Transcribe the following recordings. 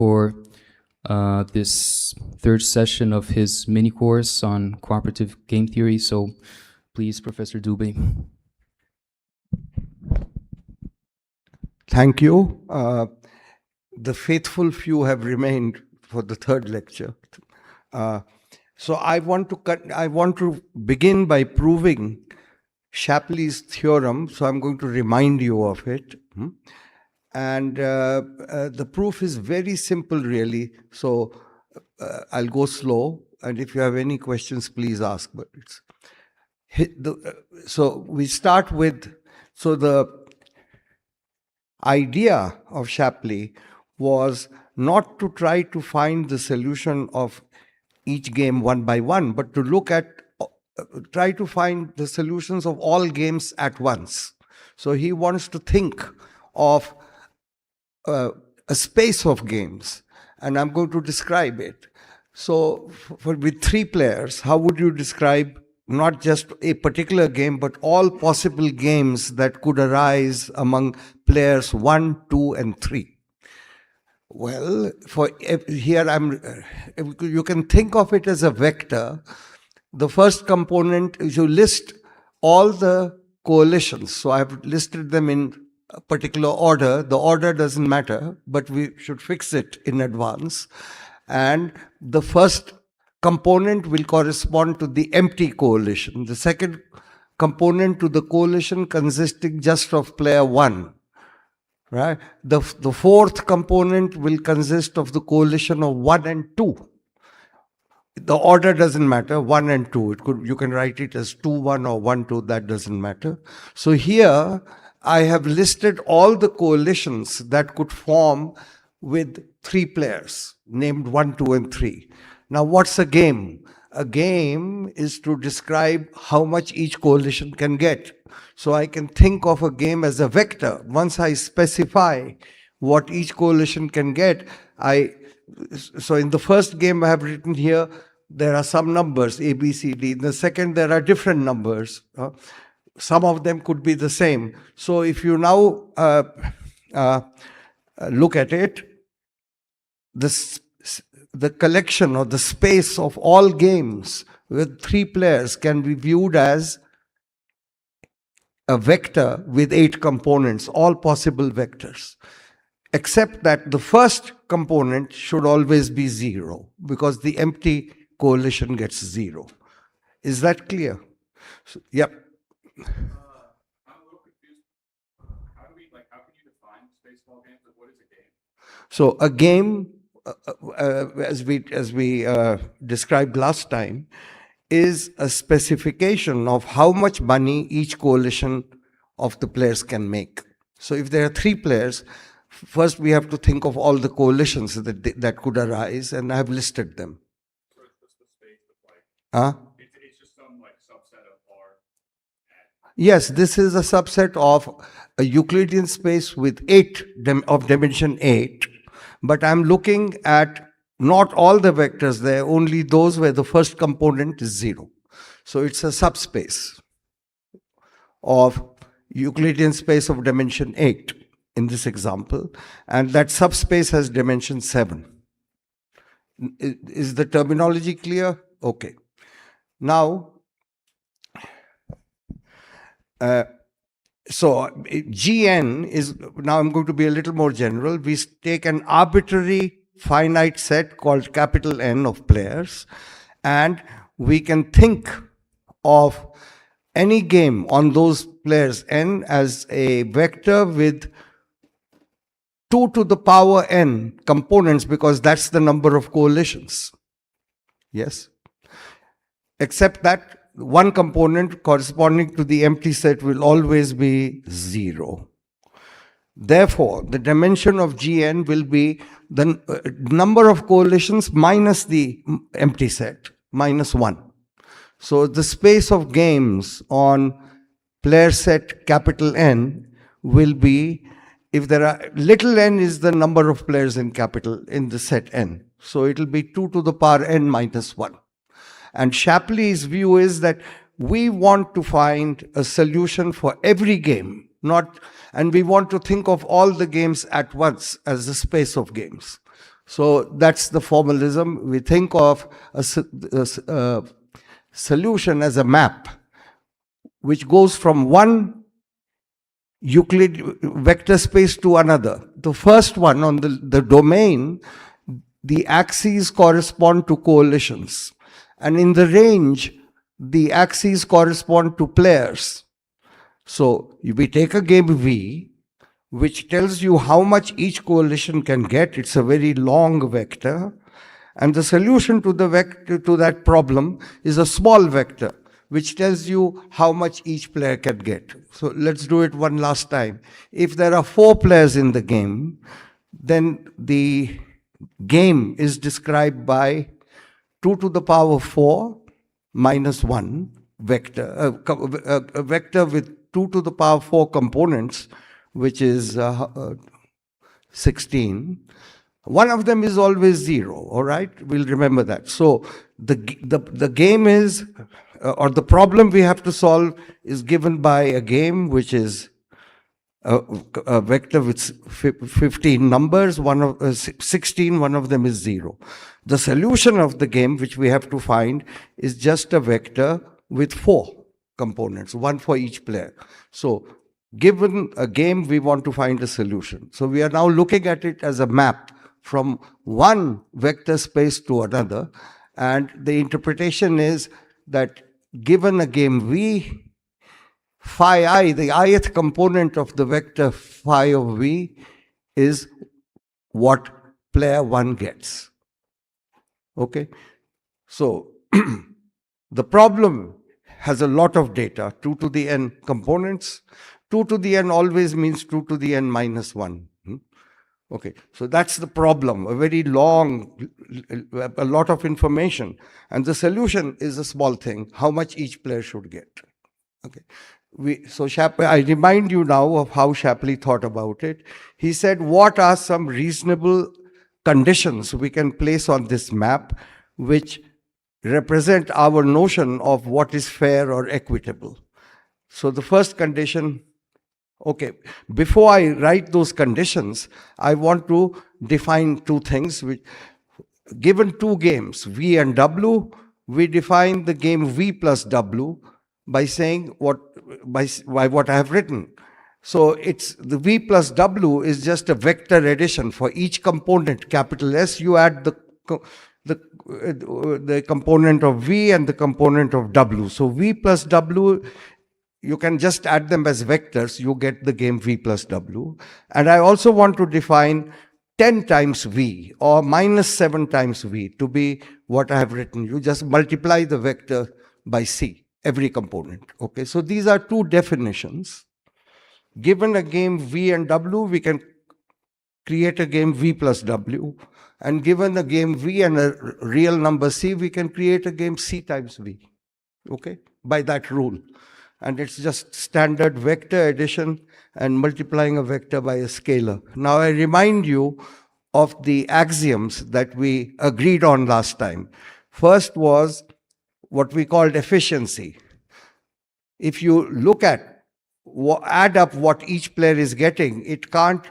for this third session of his mini course on cooperative game theory. So please, Professor Dubey. Thank you. The faithful few have remained for the third lecture. So I want to begin by proving Shapley's theorem. So I'm going to remind you of it. And the proof is very simple, really. So I'll go slow. And if you have any questions, please ask. But so we start with, so the idea of Shapley was not to try to find the solution of each game one by one, but to look at, try to find the solutions of all games at once. So he wants to think of a space of games, and I'm going to describe it. So with 3 players, how would you describe not just a particular game, but all possible games that could arise among players 1, 2, and 3? Well, here you can think of it as a vector. The first component is you list all the coalitions. So I've listed them in a particular order. The order doesn't matter, but we should fix it in advance. And the first component will correspond to the empty coalition. The second component to the coalition consisting just of player 1. Right? The fourth component will consist of the coalition of 1 and 2. The order doesn't matter, 1 and 2. You can write it as 2, 1 or 1, 2, that doesn't matter. So here I have listed all the coalitions that could form with 3 players, named 1, 2, and 3. Now what's a game? A game is to describe how much each coalition can get. So I can think of a game as a vector. Once I specify what each coalition can get, so in the first game I have written here, there are some numbers, A, B, C, D. In the second, there are different numbers. Some of them could be the same. So if you now look at it, the collection or the space of all games with 3 players can be viewed as a vector with 8 components, all possible vectors, except that the first component should always be 0 because the empty coalition gets 0. Is that clear? So, yep. I'm a little confused. How can you define spaceball games? What is a game? So a game, as we described last time, is a specification of how much money each coalition of the players can make. So if there are 3 players, first we have to think of all the coalitions that could arise, and I have listed them. So it's just the space of it's just some subset of R. Yes, this is a subset of a Euclidean space with of dimension 8, but I'm looking at not all the vectors there, only those where the first component is 0. So it's a subspace of Euclidean space of dimension 8 in this example, and that subspace has dimension 7. Is the terminology clear? Okay. Now, so Gn is, now I'm going to be a little more general. We take an arbitrary finite set called capital N of players, and we can think of any game on those players n as a vector with 2 to the power n components, because that's the number of coalitions. Yes? Except that one component corresponding to the empty set will always be 0. Therefore, the dimension of Gn will be the number of coalitions minus the empty set, minus 1. So the space of games on player set capital N will be, if there are, little n is the number of players in the set N. So it will be 2 to the power n minus 1. And Shapley's view is that we want to find a solution for every game, and we want to think of all the games at once as the space of games. So that's the formalism. We think of a solution as a map which goes from one Euclid vector space to another. The first one on the domain, the axes correspond to coalitions. And in the range, the axes correspond to players. So we take a game V, which tells you how much each coalition can get. It's a very long vector. And the solution to the vector to that problem is a small vector, which tells you how much each player can get. So let's do it one last time. If there are 4 players in the game, then the game is described by 2 to the power 4 minus 1 vector, a vector with 2 to the power 4 components, which is 16. One of them is always 0, all right? We'll remember that. So the game is, or the problem we have to solve is given by a game which is a vector with 15 numbers, 16, one of them is 0. The solution of the game, which we have to find, is just a vector with 4 components, 1 for each player. So given a game, we want to find a solution. So we are now looking at it as a map from one vector space to another. And the interpretation is that given a game V, phi I, the ith component of the vector phi of V, is what player 1 gets. Okay? So the problem has a lot of data, 2 to the n components. 2 to the n always means 2 to the n minus 1. Okay, so that's the problem, a very long, a lot of information. And the solution is a small thing, how much each player should get. Okay, so Shapley, I remind you now of how Shapley thought about it. He said, what are some reasonable conditions we can place on this map which represent our notion of what is fair or equitable? So the first condition, okay, before I write those conditions, I want to define 2 things. Given 2 games, V and W, we define the game V plus W by saying by what I have written. So it's the V plus W is just a vector addition for each component, capital S. You add the component of V and the component of W. So V plus W, you can just add them as vectors, you get the game V plus W. And I also want to define 10 times V or minus 7 times V to be what I have written. You just multiply the vector by C, every component. Okay, so these are 2 definitions. Given a game V and W, we can create a game V plus W. And given a game V and a real number C, we can create a game C times V. Okay, by that rule. And it's just standard vector addition and multiplying a vector by a scalar. Now I remind you of the axioms that we agreed on last time. First was what we called efficiency. If you look at, add up what each player is getting, it can't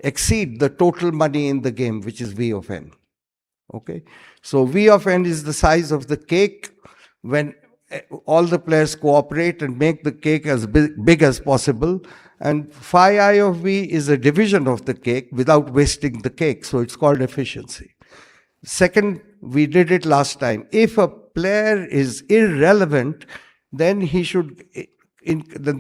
exceed the total money in the game, which is V of n. Okay? So V of n is the size of the cake when all the players cooperate and make the cake as big as possible. And phi I of V is a division of the cake without wasting the cake. So it's called efficiency. Second, we did it last time. If a player is irrelevant, then he should,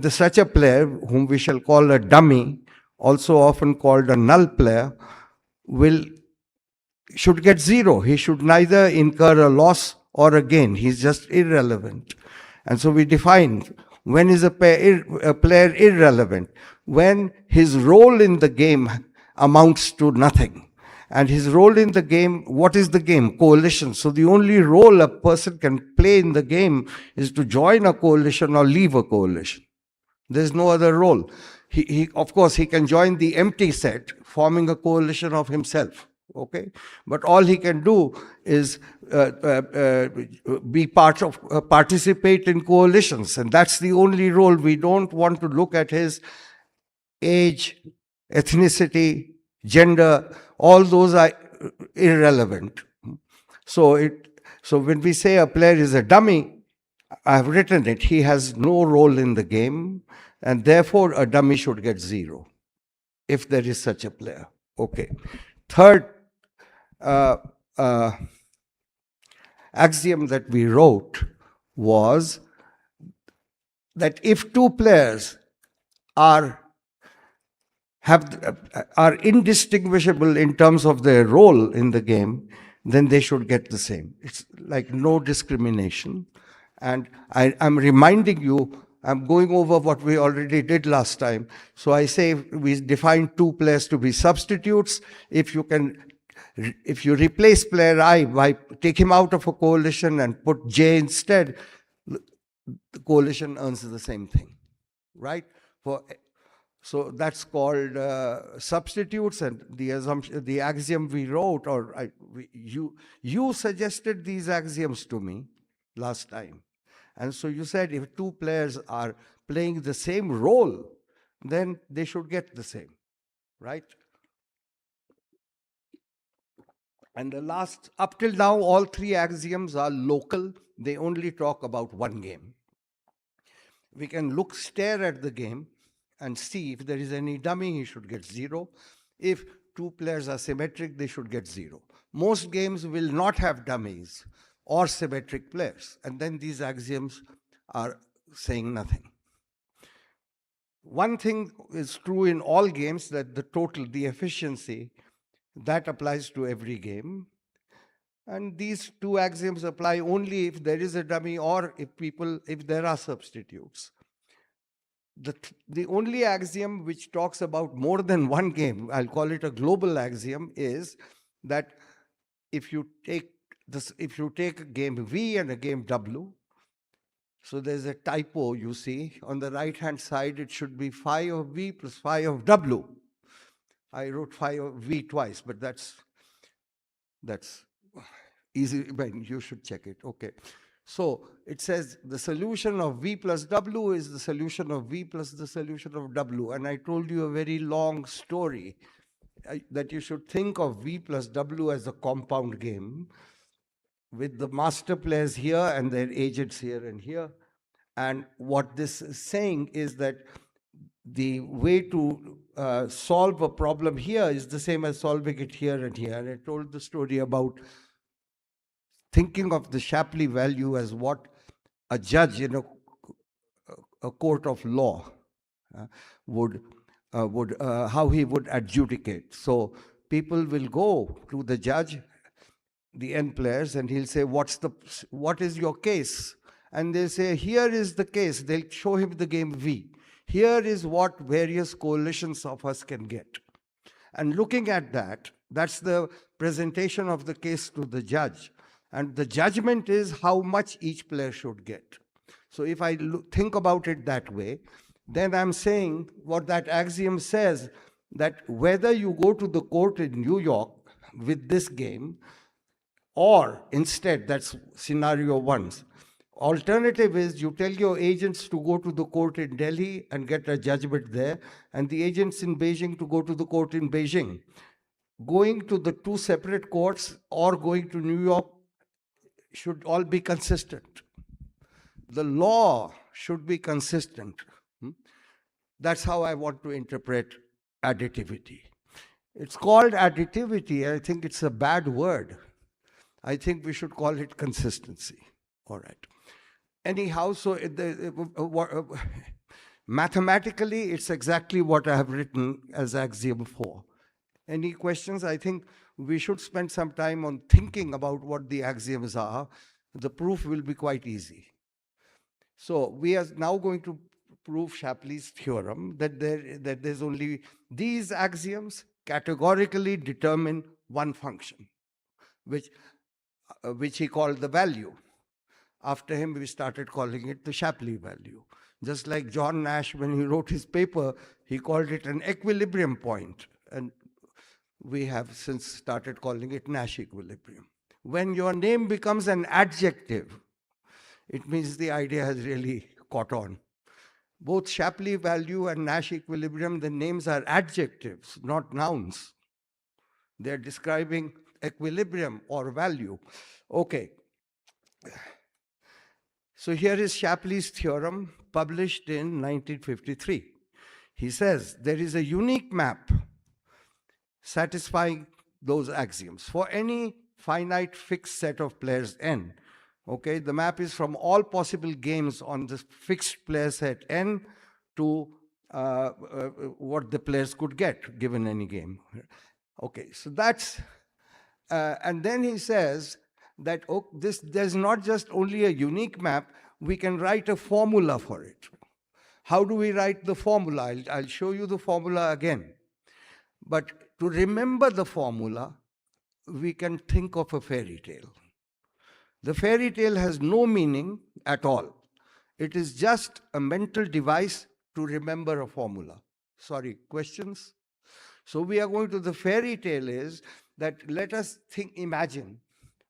such a player, whom we shall call a dummy, also often called a null player, should get 0. He should neither incur a loss or a gain. He's just irrelevant. And so we define when is a player irrelevant? When his role in the game amounts to nothing. And his role in the game, what is the game? Coalition. So the only role a person can play in the game is to join a coalition or leave a coalition. There's no other role. Of course, he can join the empty set, forming a coalition of himself. Okay, but all he can do is participate in coalitions, and that's the only role. We don't want to look at his age, ethnicity, gender. All those are irrelevant. So when we say a player is a dummy, I've written it. He has no role in the game, and therefore a dummy should get 0, if there is such a player. Okay. Third axiom that we wrote was that if two players are indistinguishable in terms of their role in the game, then they should get the same. It's like no discrimination. And I'm reminding you, I'm going over what we already did last time. So I say we define two players to be substitutes. If you replace player I by take him out of a coalition and put J instead, the coalition earns the same thing, right? So that's called substitutes, and the axiom we wrote, or you suggested these axioms to me last time. And so you said if two players are playing the same role, then they should get the same, right? And the last, up till now, all three axioms are local. They only talk about one game. We can stare at the game and see if there is any dummy, he should get 0. If two players are symmetric, they should get 0. Most games will not have dummies or symmetric players, and then these axioms are saying nothing. One thing is true in all games, that the efficiency, that applies to every game. And these two axioms apply only if there is a dummy or if there are substitutes. The only axiom which talks about more than one game, I'll call it a global axiom, is that if you take a game V and a game W, so there's a typo, you see. On the right-hand side, it should be phi of V plus phi of W. I wrote phi of V twice, but that's easy. You should check it. Okay. So it says the solution of V plus W is the solution of V plus the solution of W. And I told you a very long story that you should think of V plus W as a compound game with the master players here and their agents here and here. And what this is saying is that the way to solve a problem here is the same as solving it here and here. And I told the story about thinking of the Shapley value as what a judge in a court of law how he would adjudicate. So people will go to the judge, the N players, and he'll say, what is your case? And they'll say, here is the case. They'll show him the game V. Here is what various coalitions of us can get. And looking at that, that's the presentation of the case to the judge. And the judgment is how much each player should get. So if I think about it that way, then I'm saying what that axiom says, that whether you go to the court in New York with this game, or instead, that's scenario 1. Alternative is you tell your agents to go to the court in Delhi and get a judgment there, and the agents in Beijing to go to the court in Beijing. Going to the two separate courts or going to New York should all be consistent. The law should be consistent. That's how I want to interpret additivity. It's called additivity. I think it's a bad word. I think we should call it consistency. All right. Anyhow, so mathematically, it's exactly what I have written as axiom 4. Any questions? I think we should spend some time on thinking about what the axioms are. The proof will be quite easy. So we are now going to prove Shapley's theorem that there's only these axioms categorically determine one function, which he called the value. After him, we started calling it the Shapley value. Just like John Nash, when he wrote his paper, he called it an equilibrium point. And we have since started calling it Nash equilibrium. When your name becomes an adjective, it means the idea has really caught on. Both Shapley value and Nash equilibrium, the names are adjectives, not nouns. They're describing equilibrium or value. Okay. So here is Shapley's theorem, published in 1953. He says there is a unique map satisfying those axioms for any finite fixed set of players n. Okay, the map is from all possible games on the fixed player set n to what the players could get given any game. Okay, so that's, and then he says that there's not just only a unique map, we can write a formula for it. How do we write the formula? I'll show you the formula again. But to remember the formula, we can think of a fairy tale. The fairy tale has no meaning at all. It is just a mental device to remember a formula. Sorry, questions? So we are going to, the fairy tale is that let us imagine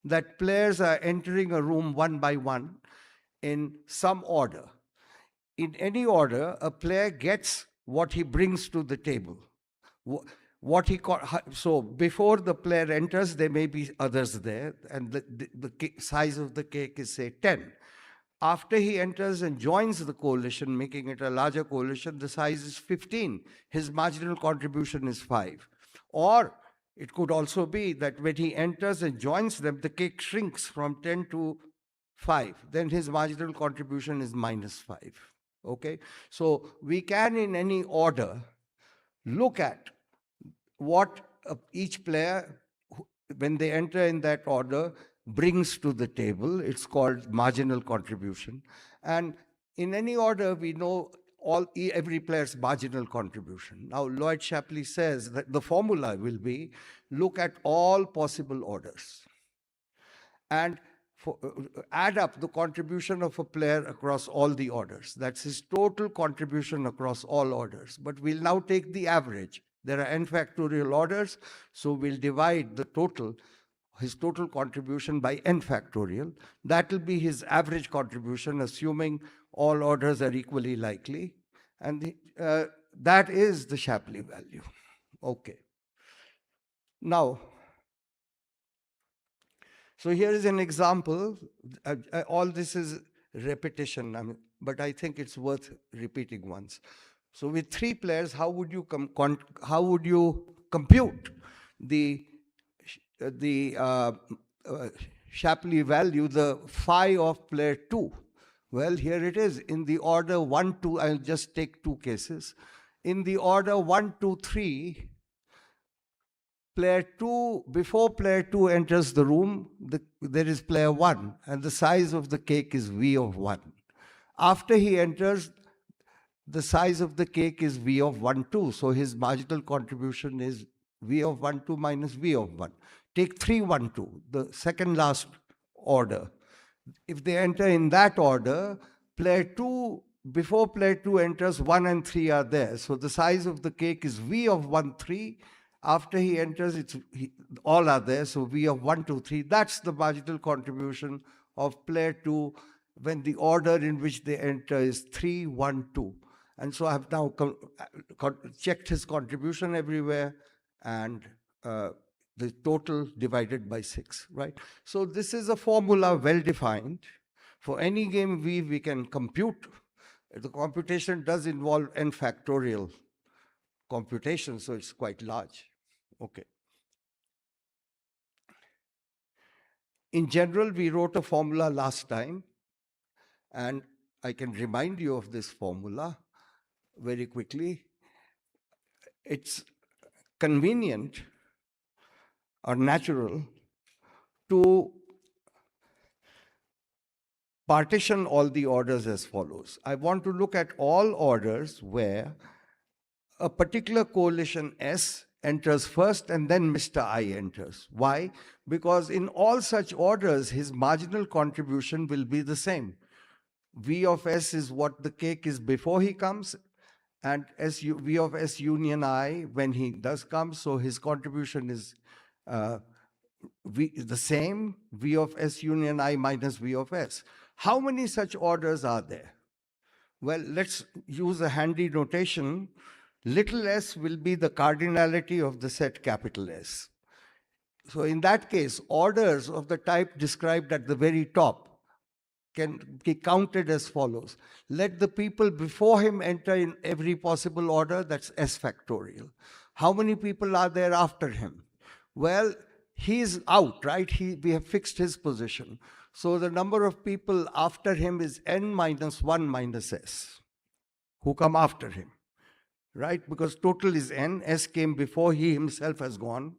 that players are entering a room one by one in some order. In any order, a player gets what he brings to the table. So before the player enters, there may be others there, and the size of the cake is, say, 10. After he enters and joins the coalition, making it a larger coalition, the size is 15. His marginal contribution is 5. Or it could also be that when he enters and joins them, the cake shrinks from 10 to 5. Then his marginal contribution is -5. Okay? So we can, in any order, look at what each player, when they enter in that order, brings to the table. It's called marginal contribution. And in any order, we know every player's marginal contribution. Now, Lloyd Shapley says that the formula will be, look at all possible orders and add up the contribution of a player across all the orders. That's his total contribution across all orders. But we'll now take the average. There are n factorial orders, so we'll divide the total, his total contribution, by n factorial. That will be his average contribution, assuming all orders are equally likely. And that is the Shapley value. Okay. Now, so here is an example. All this is repetition, but I think it's worth repeating once. So with 3 players, how would you compute the Shapley value, the phi of player 2? Well, here it is. In the order 1, 2, I'll just take 2 cases. In the order 1, 2, 3, player 2, before player 2 enters the room, there is player 1, and the size of the cake is V of 1. After he enters, the size of the cake is V of 1, 2. So his marginal contribution is V of 1, 2 minus V of 1. Take 3, 1, 2, the second last order. If they enter in that order, player 2, before player 2 enters, 1 and 3 are there. So the size of the cake is V of 1, 3. After he enters, all are there. So V of 1, 2, 3. That's the marginal contribution of player 2 when the order in which they enter is 3, 1, 2. And so I have now checked his contribution everywhere, and the total divided by 6, right? So this is a formula well defined. For any game V, we can compute. The computation does involve n factorial computation, so it's quite large. Okay. In general, we wrote a formula last time, and I can remind you of this formula very quickly. It's convenient or natural to partition all the orders as follows. I want to look at all orders where a particular coalition S enters first and then Mr. I enters. Why? Because in all such orders, his marginal contribution will be the same. V of S is what the cake is before he comes, and V of S union I when he does come, so his contribution is the same, V of S union I minus V of S. How many such orders are there? Well, let's use a handy notation. Little s will be the cardinality of the set capital S. So in that case, orders of the type described at the very top can be counted as follows. Let the people before him enter in every possible order, that's S factorial. How many people are there after him? Well, he's out, right? We have fixed his position. So the number of people after him is n minus 1 minus s, who come after him, right? Because total is n, s came before he himself has gone,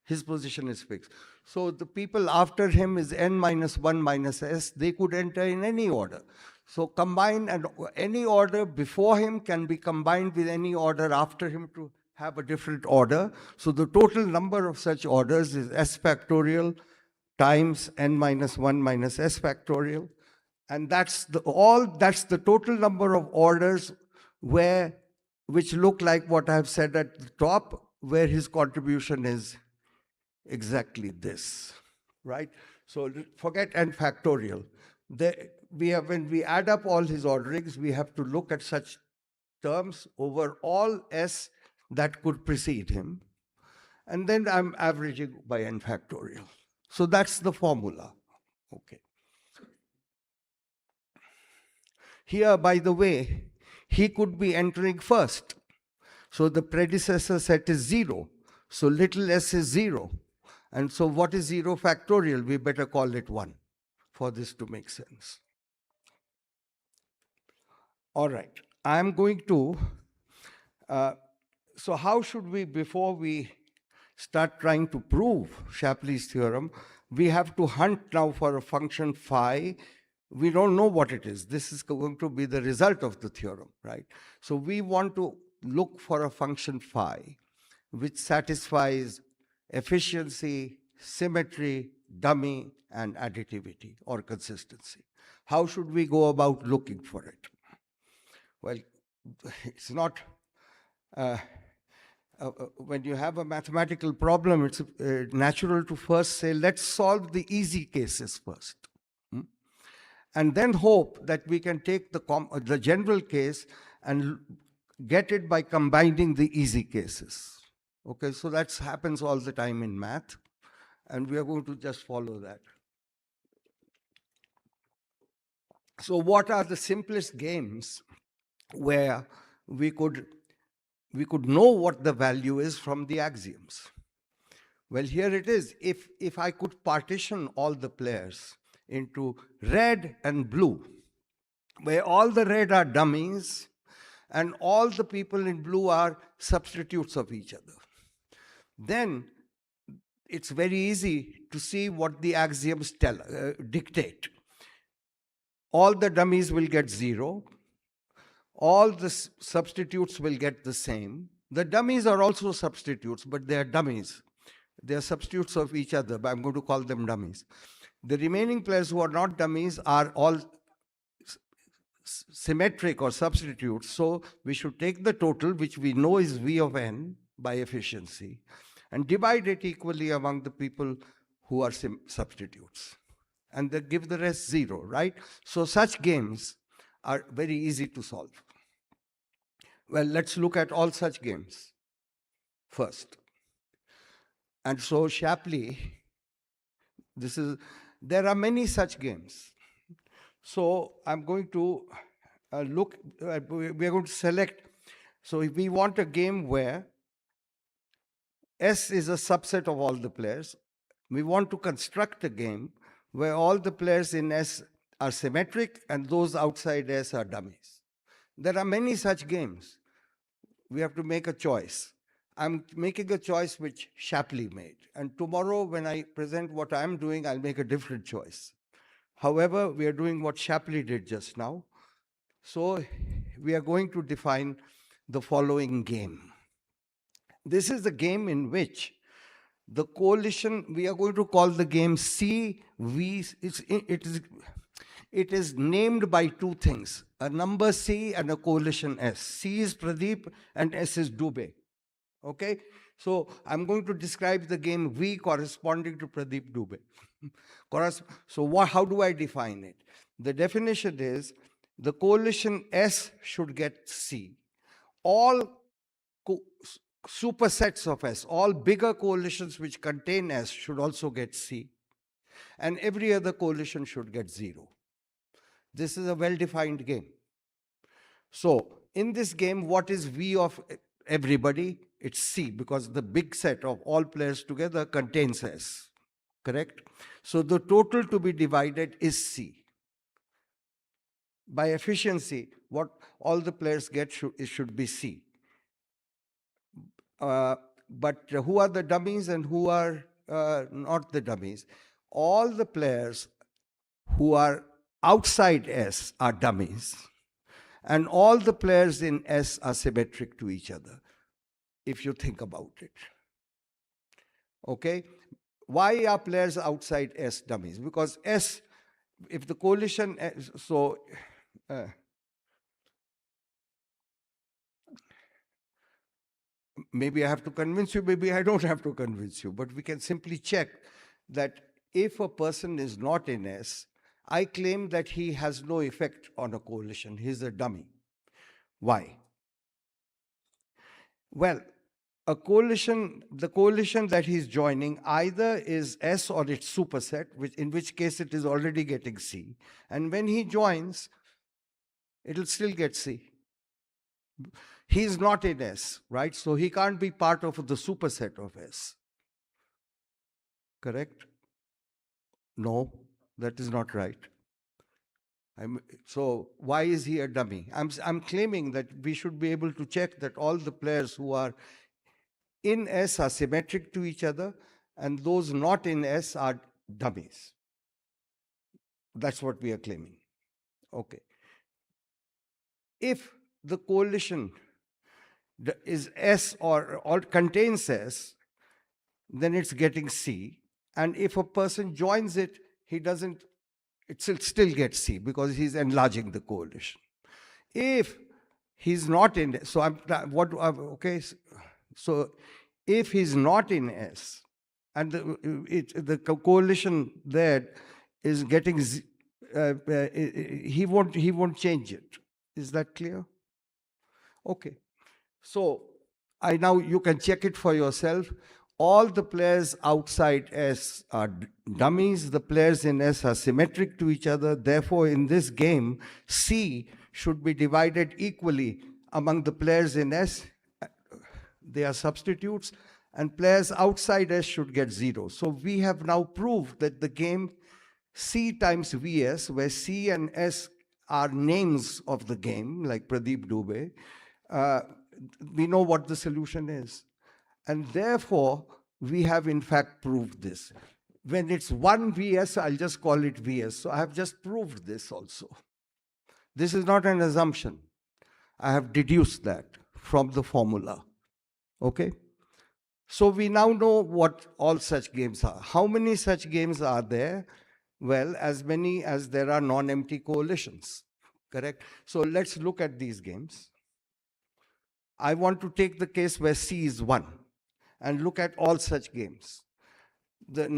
his position is fixed. So the people after him is n minus 1 minus s, they could enter in any order. So combine, and any order before him can be combined with any order after him to have a different order. So the total number of such orders is s factorial times n minus 1 minus s factorial. And that's the total number of orders which look like what I've said at the top, where his contribution is exactly this, right? So forget n factorial. When we add up all his orderings, we have to look at such terms over all s that could precede him. And then I'm averaging by n factorial. So that's the formula. Okay. Here, by the way, he could be entering first. So the predecessor set is 0. So little s is 0. And so what is 0 factorial? We better call it 1 for this to make sense. All right. I'm going to, so how should we, before we start trying to prove Shapley's theorem, we have to hunt now for a function phi. We don't know what it is. This is going to be the result of the theorem, right? So we want to look for a function phi which satisfies efficiency, symmetry, dummy, and additivity or consistency. How should we go about looking for it? Well, it's not, when you have a mathematical problem, it's natural to first say, let's solve the easy cases first. And then hope that we can take the general case and get it by combining the easy cases. Okay, so that happens all the time in math, and we are going to just follow that. So what are the simplest games where we could know what the value is from the axioms? Well, here it is. If I could partition all the players into red and blue, where all the red are dummies and all the people in blue are substitutes of each other, then it's very easy to see what the axioms dictate. All the dummies will get 0. All the substitutes will get the same. The dummies are also substitutes, but they are dummies. They are substitutes of each other, but I'm going to call them dummies. The remaining players who are not dummies are all symmetric or substitutes. So we should take the total, which we know is V of n by efficiency, and divide it equally among the people who are substitutes. And they give the rest 0, right? So such games are very easy to solve. Well, let's look at all such games first. And so Shapley, there are many such games. So I'm going to we are going to select. So if we want a game where S is a subset of all the players, we want to construct a game where all the players in S are symmetric and those outside S are dummies. There are many such games. We have to make a choice. I'm making a choice which Shapley made. And tomorrow when I present what I'm doing, I'll make a different choice. However, we are doing what Shapley did just now. So we are going to define the following game. This is a game in which the coalition, we are going to call the game CV. It is named by two things, a number C and a coalition S. C is Pradeep and S is Dubey. Okay? So I'm going to describe the game V corresponding to Pradeep Dubey. So how do I define it? The definition is the coalition S should get C. All supersets of S, all bigger coalitions which contain S should also get C, and every other coalition should get 0. This is a well-defined game. So in this game, what is V of everybody? It's C, because the big set of all players together contains S, correct? So the total to be divided is C. By efficiency, what all the players get should be C. But who are the dummies and who are not the dummies? All the players who are outside S are dummies, and all the players in S are symmetric to each other, if you think about it. Okay? Why are players outside S dummies? Because S, if the coalition, maybe I have to convince you, maybe I don't have to convince you, but we can simply check that if a person is not in S, I claim that he has no effect on a coalition. He's a dummy. Why? Well, a coalition, the coalition that he's joining either is S or its superset, in which case it is already getting C. And when he joins, it'll still get C. He's not in S, right? So he can't be part of the superset of S. Correct? No, that is not right. So why is he a dummy? I'm claiming that we should be able to check that all the players who are in S are symmetric to each other, and those not in S are dummies. That's what we are claiming. Okay. If the coalition is S or contains S, then it's getting C. And if a person joins it, it still gets C because he's enlarging the coalition. If he's not in, so if he's not in S, and the coalition there is getting, he won't change it. Is that clear? Okay. So now you can check it for yourself. All the players outside S are dummies. The players in S are symmetric to each other. Therefore, in this game, C should be divided equally among the players in S. They are substitutes. And players outside S should get 0. So we have now proved that the game C times VS, where C and S are names of the game, like Pradeep Dubey, we know what the solution is. And therefore, we have in fact proved this. When it's one VS, I'll just call it VS. So I have just proved this also. This is not an assumption. I have deduced that from the formula. Okay? So we now know what all such games are. How many such games are there? Well, as many as there are non-empty coalitions. Correct? So let's look at these games. I want to take the case where C is 1 and look at all such games. The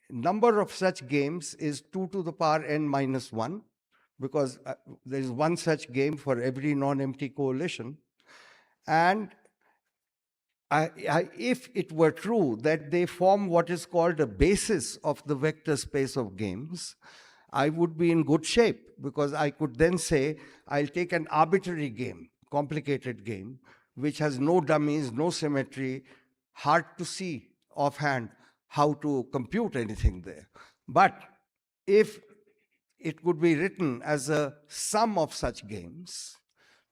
number of such games is 2 to the power n minus 1, because there is one such game for every non-empty coalition. And if it were true that they form what is called a basis of the vector space of games, I would be in good shape, because I could then say, I'll take an arbitrary game, complicated game, which has no dummies, no symmetry, hard to see offhand how to compute anything there. But if it could be written as a sum of such games,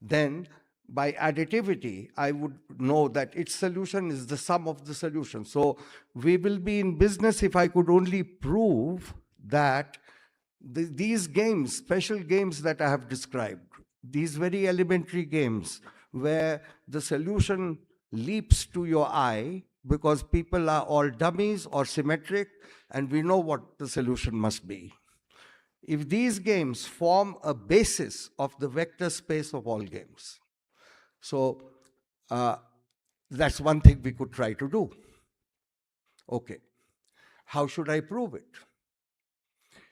then by additivity, I would know that its solution is the sum of the solutions. So we will be in business if I could only prove that these games, special games that I have described, these very elementary games where the solution leaps to your eye because people are all dummies or symmetric, and we know what the solution must be. If these games form a basis of the vector space of all games, so that's one thing we could try to do. Okay, how should I prove it?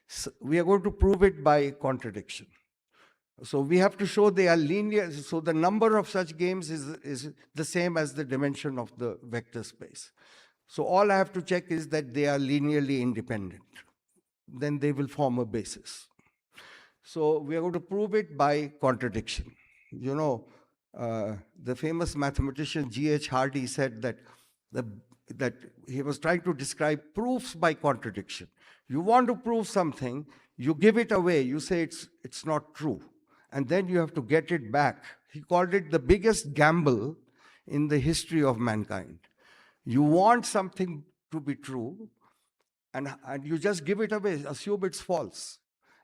So we are going to prove it by contradiction. So we have to show they are linear. So the number of such games is the same as the dimension of the vector space. So all I have to check is that they are linearly independent. Then they will form a basis. So we are going to prove it by contradiction. You know, the famous mathematician G.H. Hardy said that that he was trying to describe proofs by contradiction. You want to prove something, you give it away, you say it's not true, and then you have to get it back. He called it the biggest gamble in the history of mankind. You want something to be true, and you just give it away, assume it's false,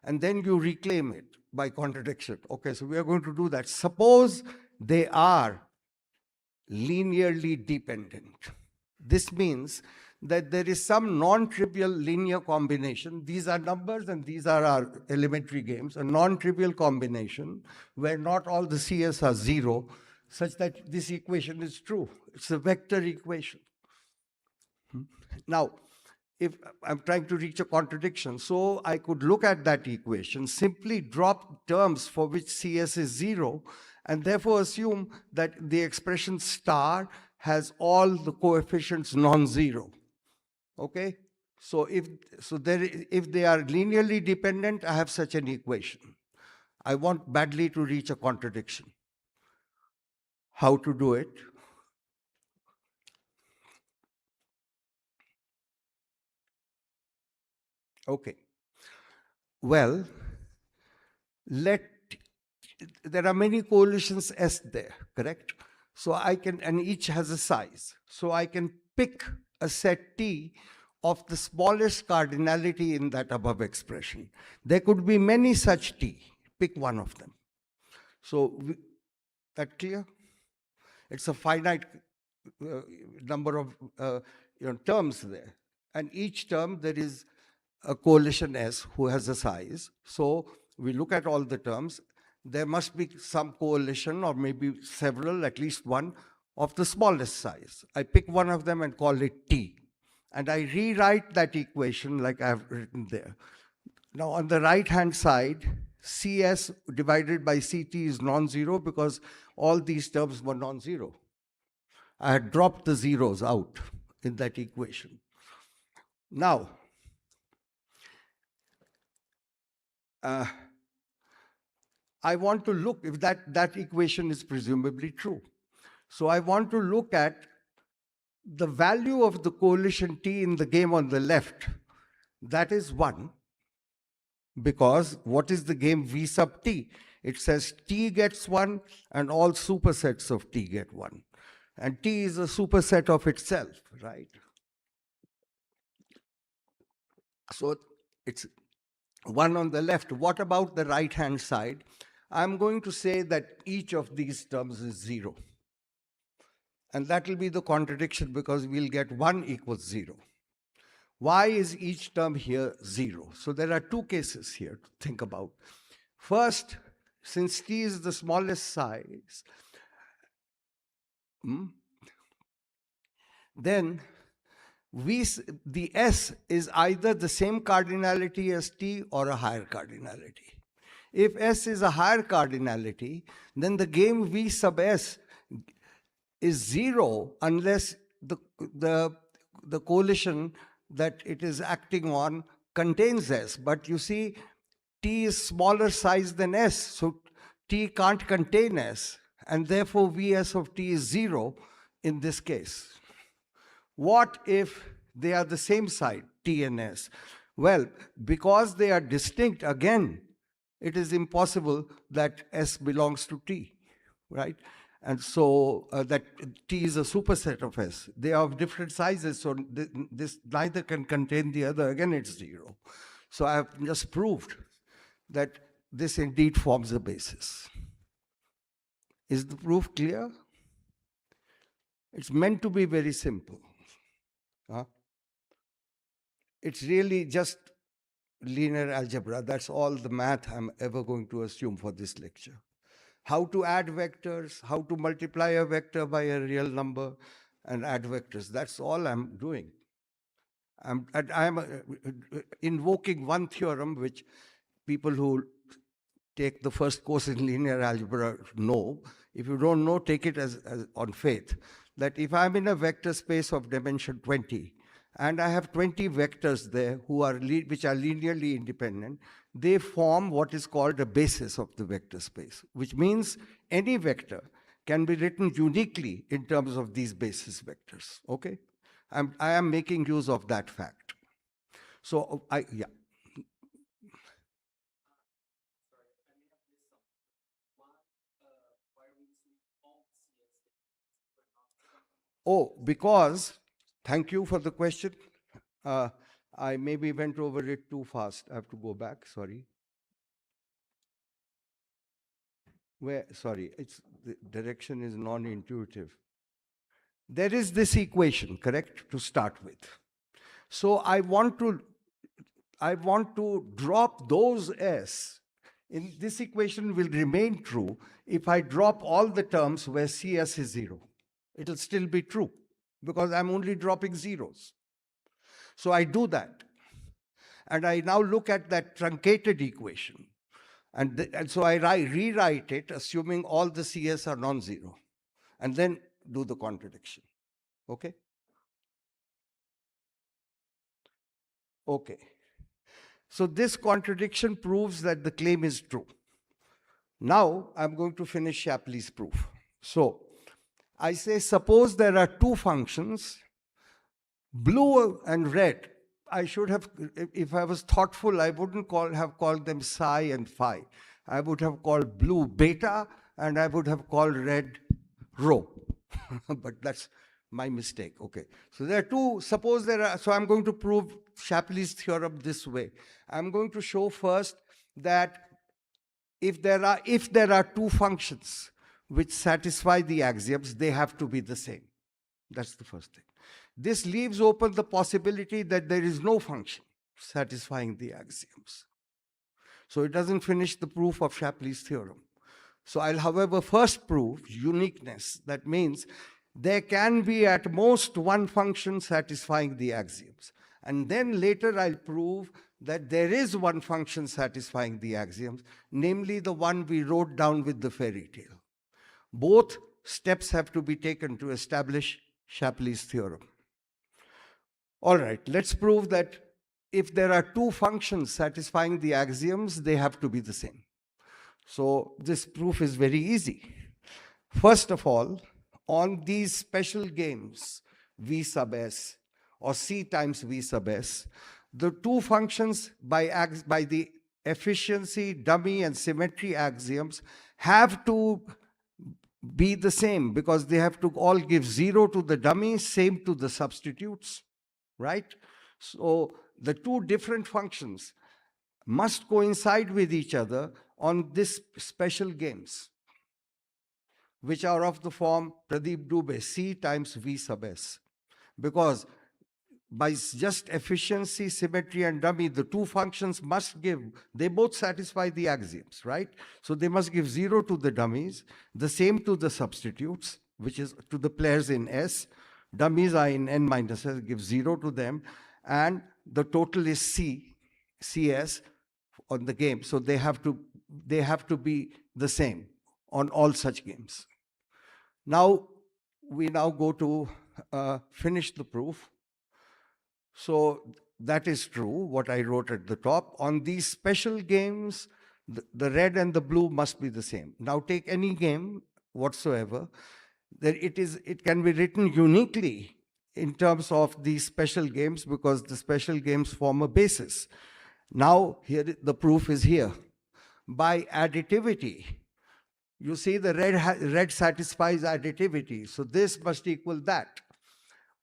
and then you reclaim it by contradiction. Okay, so we are going to do that. Suppose they are linearly dependent. This means that there is some non-trivial linear combination. These are numbers and these are our elementary games, a non-trivial combination where not all the CS are zero, such that this equation is true. It's a vector equation. Now, if I'm trying to reach a contradiction, so I could look at that equation, simply drop terms for which CS is zero, and therefore assume that the expression star has all the coefficients non-zero. Okay? So if they are linearly dependent, I have such an equation. I want badly to reach a contradiction. How to do it? Okay. Well, there are many coalitions S there, correct? So I can, and each has a size. So I can pick a set T of the smallest cardinality in that above expression. There could be many such T. Pick one of them. So, that clear? It's a finite number of terms there. And each term, there is a coalition S who has a size. So we look at all the terms. There must be some coalition, or maybe several, at least one, of the smallest size. I pick one of them and call it T. And I rewrite that equation like I have written there. Now on the right-hand side, CS divided by CT is non-zero because all these terms were non-zero. I had dropped the zeros out in that equation. Now, I want to look if that equation is presumably true. So I want to look at the value of the coalition T in the game on the left. That is 1, because what is the game V sub T? It says T gets 1 and all supersets of T get 1. And T is a superset of itself, right? So it's 1 on the left. What about the right-hand side? I'm going to say that each of these terms is 0. And that will be the contradiction because we'll get 1 equals 0. Why is each term here 0? So there are two cases here to think about. First, since T is the smallest size, then the S is either the same cardinality as T or a higher cardinality. If S is a higher cardinality, then the game V sub S is 0 unless the coalition that it is acting on contains S. But you see, T is smaller size than S, so T can't contain S, and therefore Vs of T is 0 in this case. What if they are the same side, T and S? Well, because they are distinct, again, it is impossible that S belongs to T, right? And so that T is a superset of S. They are of different sizes, so this neither can contain the other. Again, it's 0. So I have just proved that this indeed forms a basis. Is the proof clear? It's meant to be very simple. It's really just linear algebra. That's all the math I'm ever going to assume for this lecture. How to add vectors, how to multiply a vector by a real number and add vectors. That's all I'm doing. I'm invoking one theorem which people who take the first course in linear algebra know. If you don't know, take it as on faith, that if I'm in a vector space of dimension 20, and I have 20 vectors there which are linearly independent, they form what is called a basis of the vector space, which means any vector can be written uniquely in terms of these basis vectors, okay? I am making use of that fact. So, yeah. Oh, because, thank you for the question. I maybe went over it too fast. I have to go back, sorry. Sorry, the direction is non-intuitive. There is this equation, correct, to start with. So I want to drop those S. In this equation will remain true if I drop all the terms where CS is 0. It'll still be true because I'm only dropping zeros. So I do that. And I now look at that truncated equation. And so I rewrite it, assuming all the CS are non-zero, and then do the contradiction. Okay? Okay. So this contradiction proves that the claim is true. Now I'm going to finish Shapley's proof. So I say, suppose there are two functions, blue and red. I should have, if I was thoughtful, I wouldn't have called them psi and phi. I would have called blue beta, and I would have called red rho. But that's my mistake. Okay. So there are two, suppose there are, so I'm going to prove Shapley's theorem this way. I'm going to show first that if there are two functions which satisfy the axioms, they have to be the same. That's the first thing. This leaves open the possibility that there is no function satisfying the axioms. So it doesn't finish the proof of Shapley's theorem. So I'll, however, first prove uniqueness. That means there can be at most one function satisfying the axioms. And then later I'll prove that there is one function satisfying the axioms, namely the one we wrote down with the fairy tale. Both steps have to be taken to establish Shapley's theorem. All right, let's prove that if there are two functions satisfying the axioms, they have to be the same. So this proof is very easy. First of all, on these special games, V sub S or C times V sub S, the two functions by the efficiency, dummy, and symmetry axioms have to be the same because they have to all give 0 to the dummy, same to the substitutes, right? So the two different functions must coincide with each other on this special games, which are of the form Pradeep Dubey, C times V sub S. Because by just efficiency, symmetry, and dummy, the two functions must give, they both satisfy the axioms, right? So they must give 0 to the dummies, the same to the substitutes, which is to the players in S. Dummies are in N minus S, give 0 to them, and the total is CS on the game. So they have to be the same on all such games. Now, we now go to finish the proof. So that is true, what I wrote at the top. On these special games, the red and the blue must be the same. Now take any game whatsoever, that it can be written uniquely in terms of these special games because the special games form a basis. Now here the proof is here. By additivity, you see the red satisfies additivity, so this must equal that.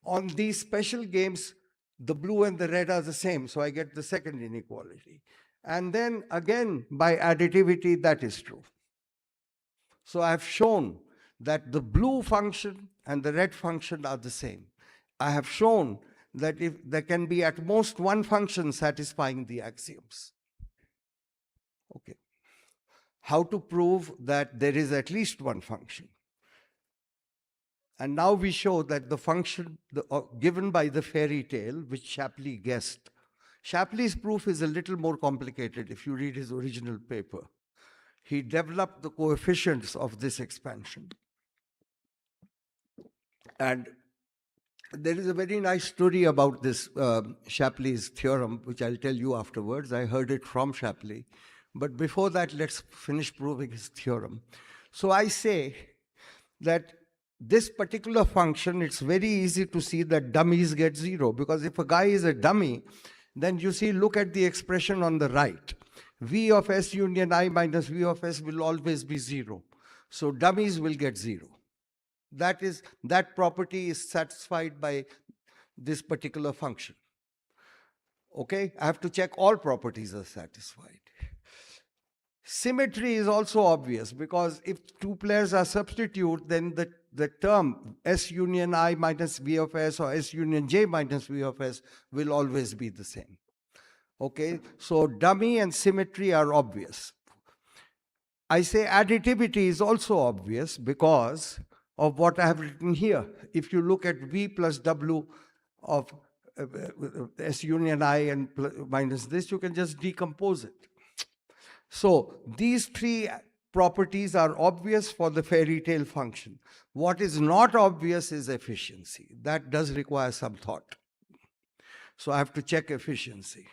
On these special games, the blue and the red are the same, so I get the second inequality. And then again, by additivity, that is true. So I've shown that the blue function and the red function are the same. I have shown that if there can be at most one function satisfying the axioms. Okay. How to prove that there is at least one function? And now we show that the function given by the fairy tale, which Shapley guessed. Shapley's proof is a little more complicated if you read his original paper. he developed the coefficients of this expansion. And there is a very nice story about this Shapley's theorem, which I'll tell you afterwards. I heard it from Shapley. But before that, let's finish proving his theorem. So I say that this particular function, it's very easy to see that dummies get 0, because if a guy is a dummy, then you see, look at the expression on the right. V of S union I minus V of S will always be 0. So dummies will get 0. That property is satisfied by this particular function. Okay, I have to check all properties are satisfied. Symmetry is also obvious, because if two players are substitute, then the term S union I minus V of S or S union J minus V of S will always be the same. Okay, so dummy and symmetry are obvious. I say additivity is also obvious because of what I have written here. If you look at V plus W of S union I and minus this, you can just decompose it. So these three properties are obvious for the fairy tale function. What is not obvious is efficiency. That does require some thought. So I have to check efficiency.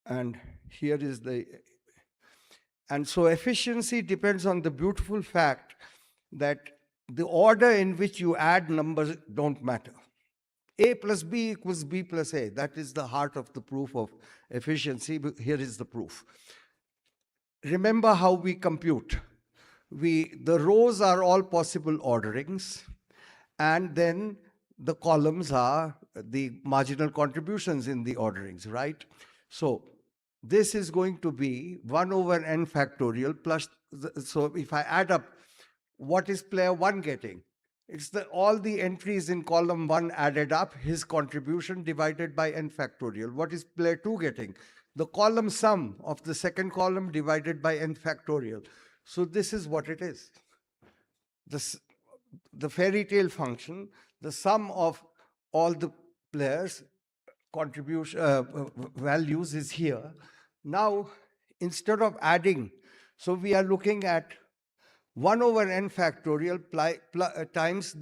And here is and so efficiency depends on the beautiful fact that the order in which you add numbers don't matter. A plus B equals B plus A. That is the heart of the proof of efficiency. Here is the proof. Remember how we compute. The rows are all possible orderings, and then the columns are the marginal contributions in the orderings, right? So this is going to be 1 over n factorial plus, so if I add up, what is player 1 getting? It's all the entries in column 1 added up, his contribution divided by n factorial. What is player 2 getting? The column sum of the second column divided by n factorial. So this is what it is. The fairy tale function, the sum of all the players' contribution values is here. Now, instead of adding, so we are looking at 1 over n factorial times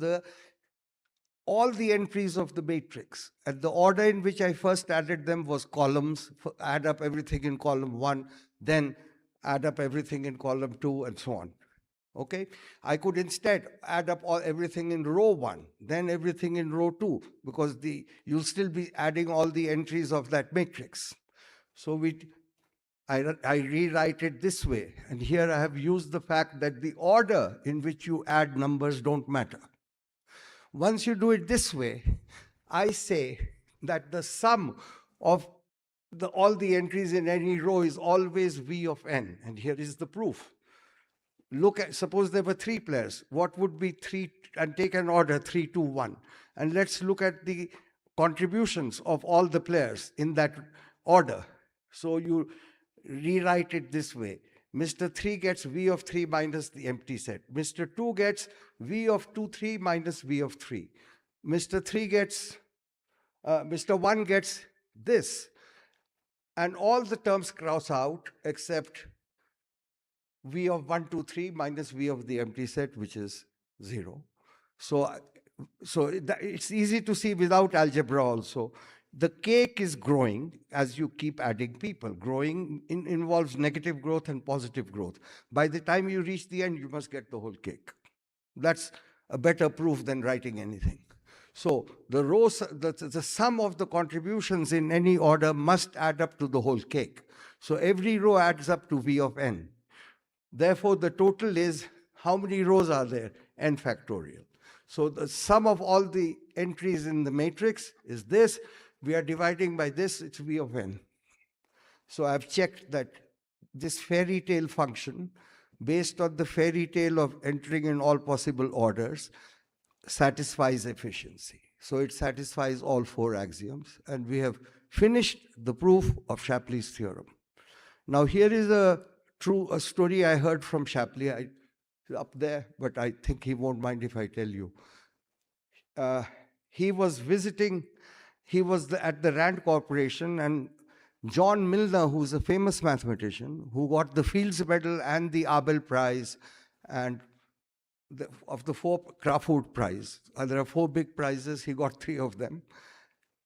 all the entries of the matrix. And the order in which I first added them was columns, add up everything in column 1, then add up everything in column 2, and so on. Okay, I could instead add up everything in row 1, then everything in row 2, because you'll still be adding all the entries of that matrix. So I rewrite it this way, and here I have used the fact that the order in which you add numbers don't matter. Once you do it this way, I say that the sum of all the entries in any row is always V of n, and here is the proof. Suppose there were 3 players. What would be 3, and take an order 3, 2, 1. And let's look at the contributions of all the players in that order. So you rewrite it this way. Mr. 3 gets V of 3 minus the empty set. Mr. 2 gets V of 2, 3 minus V of 3. Mr. 1 gets this. And all the terms cross out except V of 1, 2, 3 minus V of the empty set, which is 0. So it's easy to see without algebra also. The cake is growing as you keep adding people. Growing involves negative growth and positive growth. By the time you reach the end, you must get the whole cake. That's a better proof than writing anything. So the sum of the contributions in any order must add up to the whole cake. So every row adds up to V of n. Therefore, the total is, how many rows are there? N factorial. So the sum of all the entries in the matrix is this. We are dividing by this, it's V of n. So I've checked that this fairy tale function, based on the fairy tale of entering in all possible orders, satisfies efficiency. So it satisfies all 4 axioms, and we have finished the proof of Shapley's theorem. Now here is a story I heard from Shapley, up there, but I think he won't mind if I tell you. He was at the Rand Corporation, and John Milner, who's a famous mathematician, who got the Fields Medal and the Abel Prize, and of the 4 Crafoord Prize. There are 4 big prizes, he got 3 of them.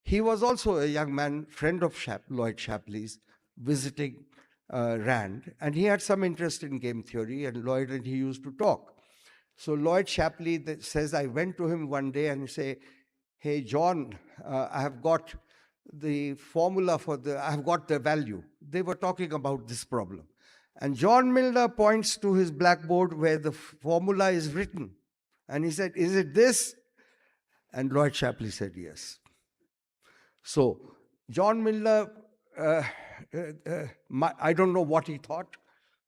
He was also a young man, friend of Lloyd Shapley's, visiting Rand, and he had some interest in game theory, and Lloyd and he used to talk. So Lloyd Shapley says, I went to him one day and say, hey, John, I have got the formula for I have got the value. They were talking about this problem. And John Milner points to his blackboard where the formula is written. And he said, is it this? And Lloyd Shapley said, yes. So John Milner, I don't know what he thought,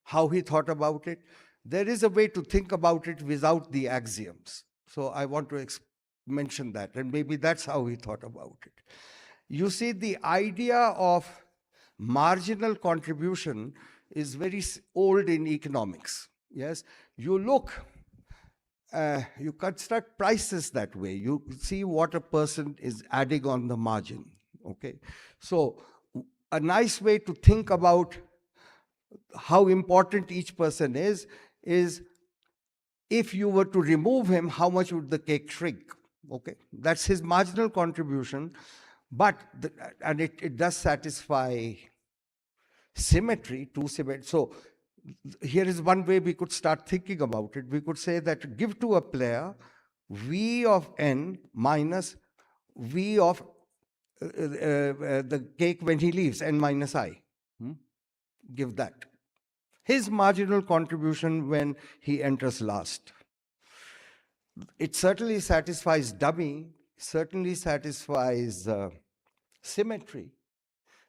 how he thought about it. There is a way to think about it without the axioms. So I want to mention that, and maybe that's how he thought about it. You see, the idea of marginal contribution is very old in economics. Yes, you look, you construct prices that way. You see what a person is adding on the margin. Okay, so a nice way to think about how important each person is if you were to remove him, how much would the cake shrink? Okay, that's his marginal contribution, but and it does satisfy symmetry, two symmetry. So here is one way we could start thinking about it. We could say that give to a player V of n minus V of the cake when he leaves, n minus I. Give that. His marginal contribution when he enters last. It certainly satisfies dummy, certainly satisfies symmetry.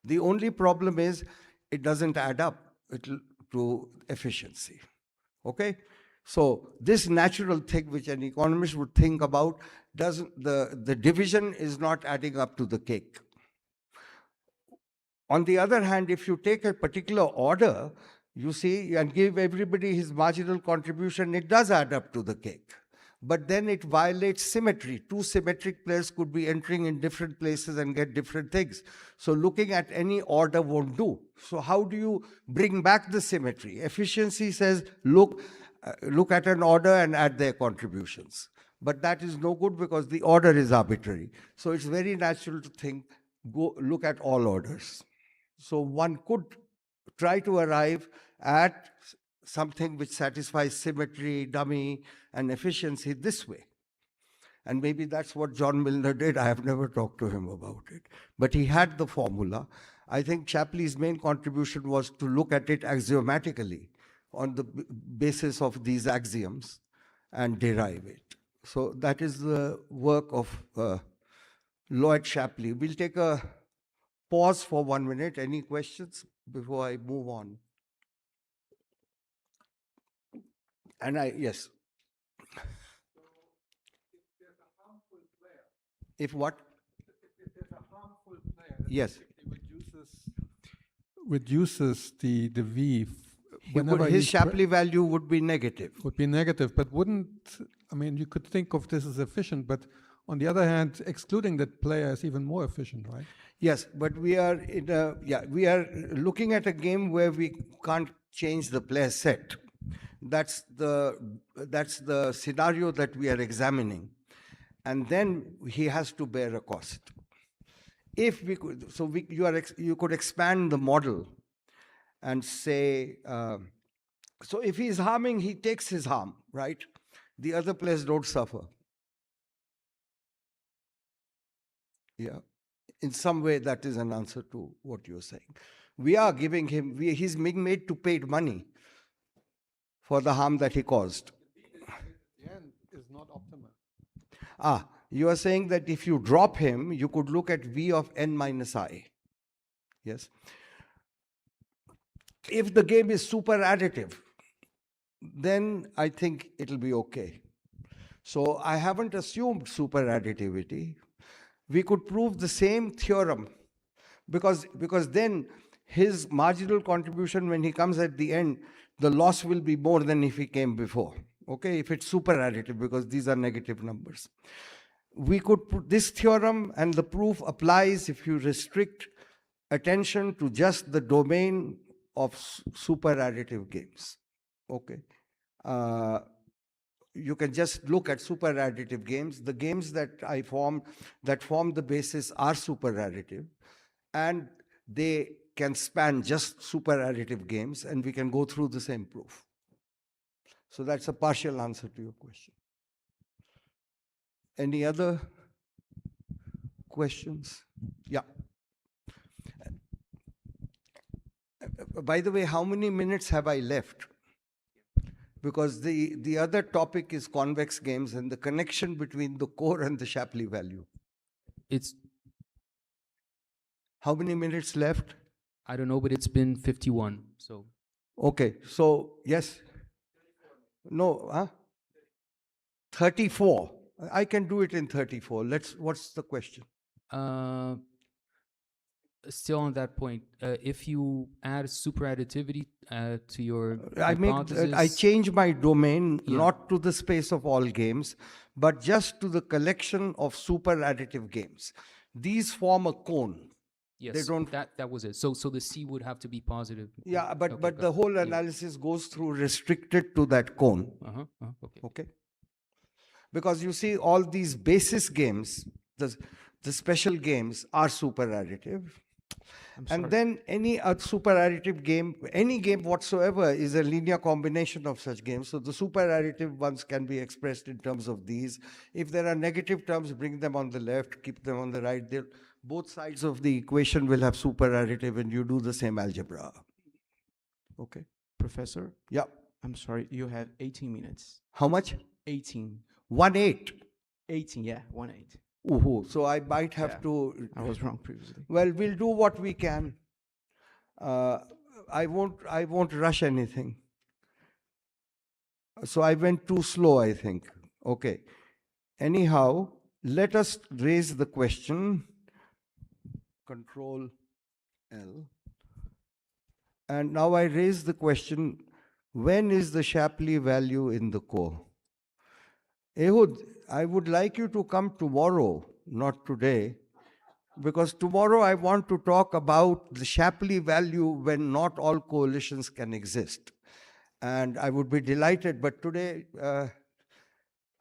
The only problem is it doesn't add up to efficiency. Okay? So this natural thing which an economist would think about, the division is not adding up to the cake. On the other hand, if you take a particular order, you see, and give everybody his marginal contribution, it does add up to the cake. But then it violates symmetry. Two symmetric players could be entering in different places and get different things. So looking at any order won't do. So how do you bring back the symmetry? Efficiency says, look at an order and add their contributions. But that is no good because the order is arbitrary. So it's very natural to think, go look at all orders. So one could try to arrive at something which satisfies symmetry, dummy, and efficiency this way. And maybe that's what John Milner did. I have never talked to him about it. But he had the formula. I think Shapley's main contribution was to look at it axiomatically on the basis of these axioms and derive it. So that is the work of Lloyd Shapley. We'll take a pause for 1 minute. Any questions before I move on? And yes. If what? If there's a harmful player, yes. Reduces the V. His Shapley value would be negative. Would be negative, but wouldn't, I mean, you could think of this as efficient, but on the other hand, excluding that player is even more efficient, right? Yes, but we are we are looking at a game where we can't change the player set. That's the scenario that we are examining. And then he has to bear a cost. If we could, so you could expand the model and say, so if he's harming, he takes his harm, right? The other players don't suffer. Yeah. In some way, that is an answer to what you're saying. We are giving him, he's being made to pay money for the harm that he caused. The end is not optimal. You are saying that if you drop him, you could look at V of n minus I. Yes. If the game is super additive, then I think it'll be okay. So I haven't assumed super additivity. We could prove the same theorem because then his marginal contribution when he comes at the end, the loss will be more than if he came before. Okay, if it's super additive, because these are negative numbers. We could put this theorem, and the proof applies if you restrict attention to just the domain of super additive games. Okay. You can just look at super additive games. The games that form the basis are super additive, and they can span just super additive games, and we can go through the same proof. So that's a partial answer to your question. Any other questions? Yeah. By the way, how many minutes have I left? Because the other topic is convex games and the connection between the core and the Shapley value. It's, How many minutes left? I don't know, but it's been 51, so. Okay, so yes. No, huh? 34. I can do it in 34. What's the question? Still on that point, if you add super additivity to your I hypothesis, change my domain Yeah. not to the space of all games, but just to the collection of super additive games. These form a cone. yes, don't- that was it. So the C would have to be positive. Yeah, but Okay, but got the it. whole Yeah. analysis goes through restricted to that cone. Okay. Okay. Because you see, all these basis games, the special games are super additive. And then any super additive game, any game whatsoever, is a linear combination of such games. So the super additive ones can be expressed in terms of these. If there are negative terms, bring them on the left, keep them on the right. Both sides of the equation will have super additive, and you do the same algebra. Okay. Professor, Yeah. I'm sorry, you have 18 minutes. How much? 18. 1/8. 18, yeah, 1/8. Ooh, so I might have Yeah. to. I was wrong previously. Well, we'll do what we can. I won't rush anything. So I went too slow, I think. Okay. Anyhow, let us raise the question. Control L. And now I raise the question, when is the Shapley value in the core? Ehud, I would like you to come tomorrow, not today, because tomorrow I want to talk about the Shapley value when not all coalitions can exist. And I would be delighted, but today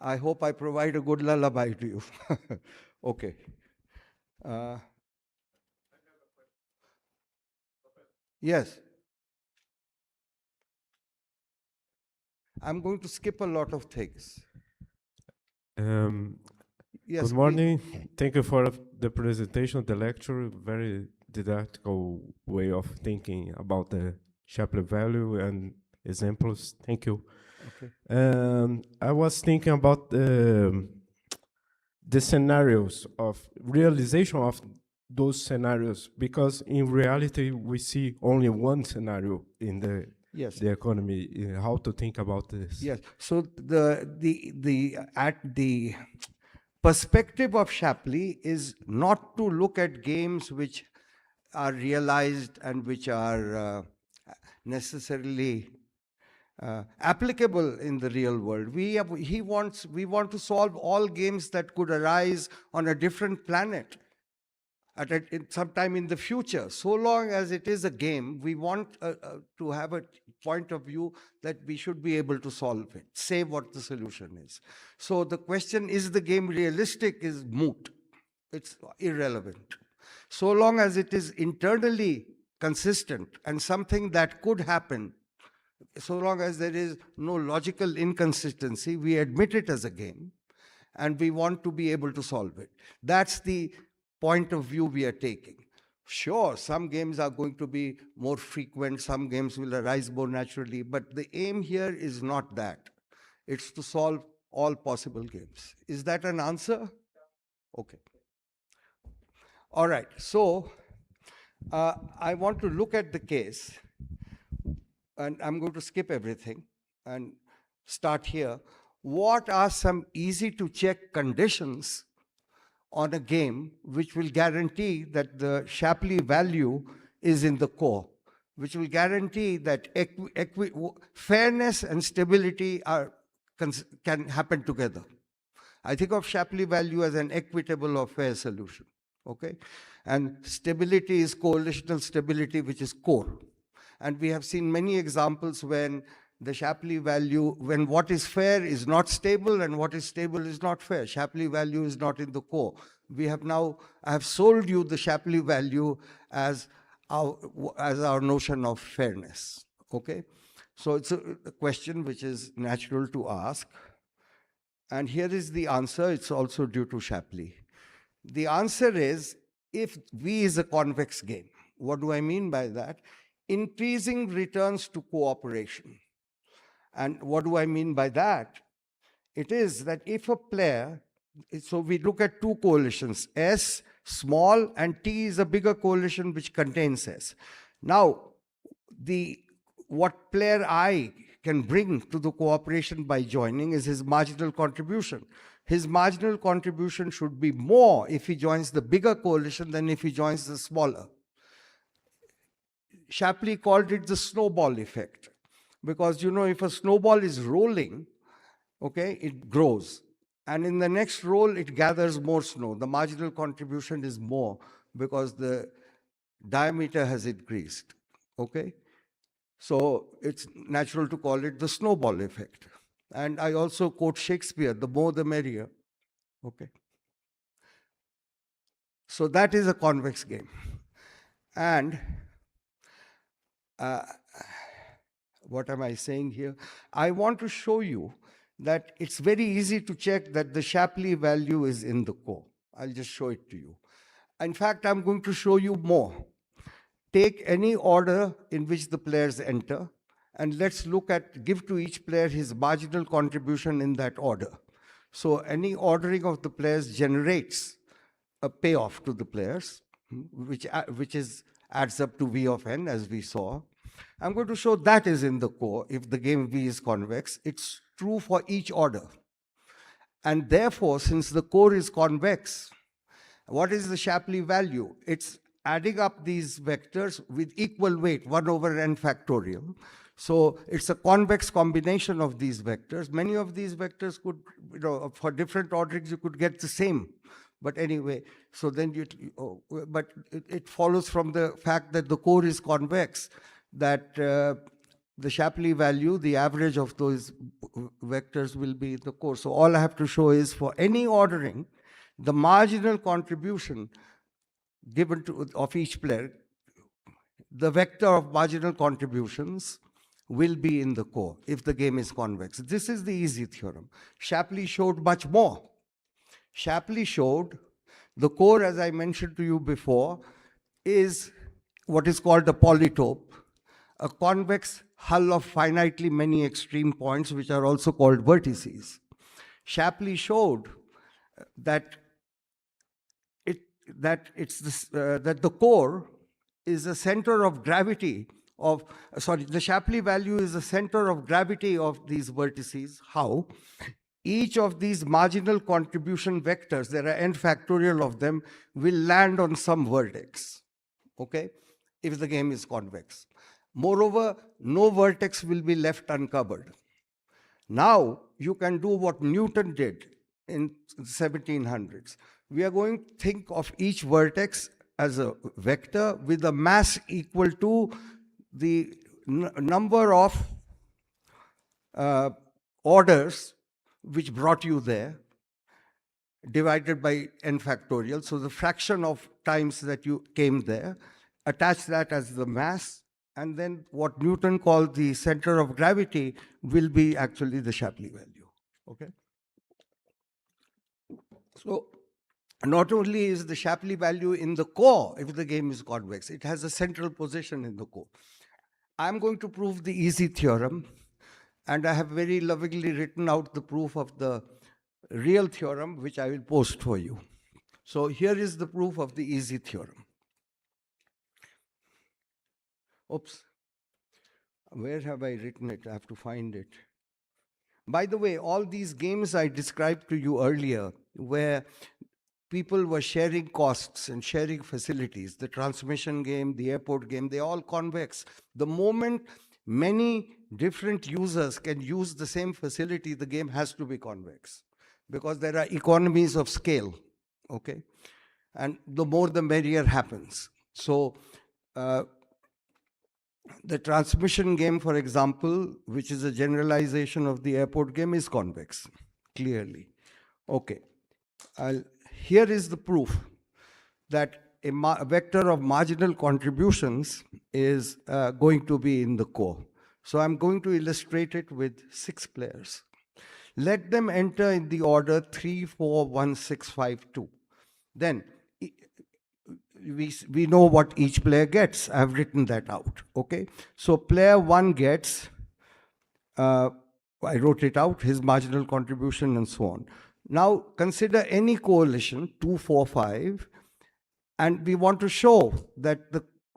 I hope I provide a good lullaby to you. Okay. Yes. I'm going to skip a lot of things. Yes, Good morning. Thank you for the presentation, the lecture. Very didactical way of thinking about the Shapley value and examples. Thank you. Okay. I was thinking about the scenarios of realization of those scenarios, because in reality we see only one scenario in the Yes. economy. How to think about this? Yes. So the perspective of Shapley is not to look at games which are realized and which are necessarily applicable in the real world. We want to solve all games that could arise on a different planet at sometime in the future. So long as it is a game, we want to have a point of view that we should be able to solve it, say what the solution is. So the question, is the game realistic, is moot. It's irrelevant. So long as it is internally consistent and something that could happen, so long as there is no logical inconsistency, we admit it as a game and we want to be able to solve it. That's the point of view we are taking. Sure, some games are going to be more frequent, some games will arise more naturally, but the aim here is not that. It's to solve all possible games. Is that an answer? Okay. All right, so I want to look at the case, and I'm going to skip everything and start here. What are some easy to check conditions on a game which will guarantee that the Shapley value is in the core, which will guarantee that fairness and stability can happen together? I think of Shapley value as an equitable or fair solution. okay? And stability is coalitional stability, which is core. And we have seen many examples when the Shapley value, when what is fair is not stable and what is stable is not fair. Shapley value is not in the core. I have sold you the Shapley value as our notion of fairness, okay? So it's a question which is natural to ask. And here is the answer. It's also due to Shapley. The answer is, if V is a convex game. What do I mean by that? Increasing returns to cooperation. And what do I mean by that? It is that if a player, so we look at two coalitions, S, small, and T is a bigger coalition which contains S. Now, what player I can bring to the cooperation by joining is his marginal contribution. His marginal contribution should be more if he joins the bigger coalition than if he joins the smaller. Shapley called it the snowball effect, because if a snowball is rolling, okay, it grows. And in the next roll, it gathers more snow. The marginal contribution is more because the diameter has increased, okay? So it's natural to call it the snowball effect. And I also quote Shakespeare, the more the merrier, okay? So that is a convex game. And what am I saying here? I want to show you that it's very easy to check that the Shapley value is in the core. I'll just show it to you. In fact, I'm going to show you more. Take any order in which the players enter, and let's give to each player his marginal contribution in that order. So any ordering of the players generates a payoff to the players, which adds up to V of n, as we saw. I'm going to show that is in the core. If the game V is convex, it's true for each order. And therefore, since the core is convex, what is the Shapley value? It's adding up these vectors with equal weight, 1 over n factorial. So it's a convex combination of these vectors. Many of these vectors could, for different orderings, you could get the same. But anyway, so then it follows from the fact that the core is convex, that the Shapley value, the average of those vectors will be in the core. So all I have to show is for any ordering, the marginal contribution given of each player, the vector of marginal contributions will be in the core if the game is convex. This is the easy theorem. Shapley showed much more. Shapley showed the core, as I mentioned to you before, is what is called a polytope, a convex hull of finitely many extreme points, which are also called vertices. Shapley showed that the core is a center of gravity of, the Shapley value is the center of gravity of these vertices. How? Each of these marginal contribution vectors, there are n factorial of them, will land on some vertex, okay, if the game is convex. Moreover, no vertex will be left uncovered. Now, you can do what Newton did in the 1700s. We are going to think of each vertex as a vector with a mass equal to the number of orders which brought you there, divided by n factorial. So the fraction of times that you came there, attach that as the mass, and then what Newton called the center of gravity will be actually the Shapley value, okay? So not only is the Shapley value in the core if the game is convex, it has a central position in the core. I'm going to prove the easy theorem, and I have very lovingly written out the proof of the real theorem, which I will post for you. So here is the proof of the easy theorem. Oops, where have I written it? I have to find it. By the way, all these games I described to you earlier, where people were sharing costs and sharing facilities, the transmission game, the airport game, they're all convex. The moment many different users can use the same facility, the game has to be convex, because there are economies of scale, okay? and the more the merrier happens. So the transmission game, for example, which is a generalization of the airport game, is convex, clearly. Okay, here is the proof that a vector of marginal contributions is going to be in the core. So I'm going to illustrate it with 6 players. Let them enter in the order 3, 4, 1, 6, 5, 2. Then we know what each player gets. I've written that out, okay? So player 1 gets, I wrote it out, his marginal contribution and so on. Now consider any coalition, 2, 4, 5, and we want to show that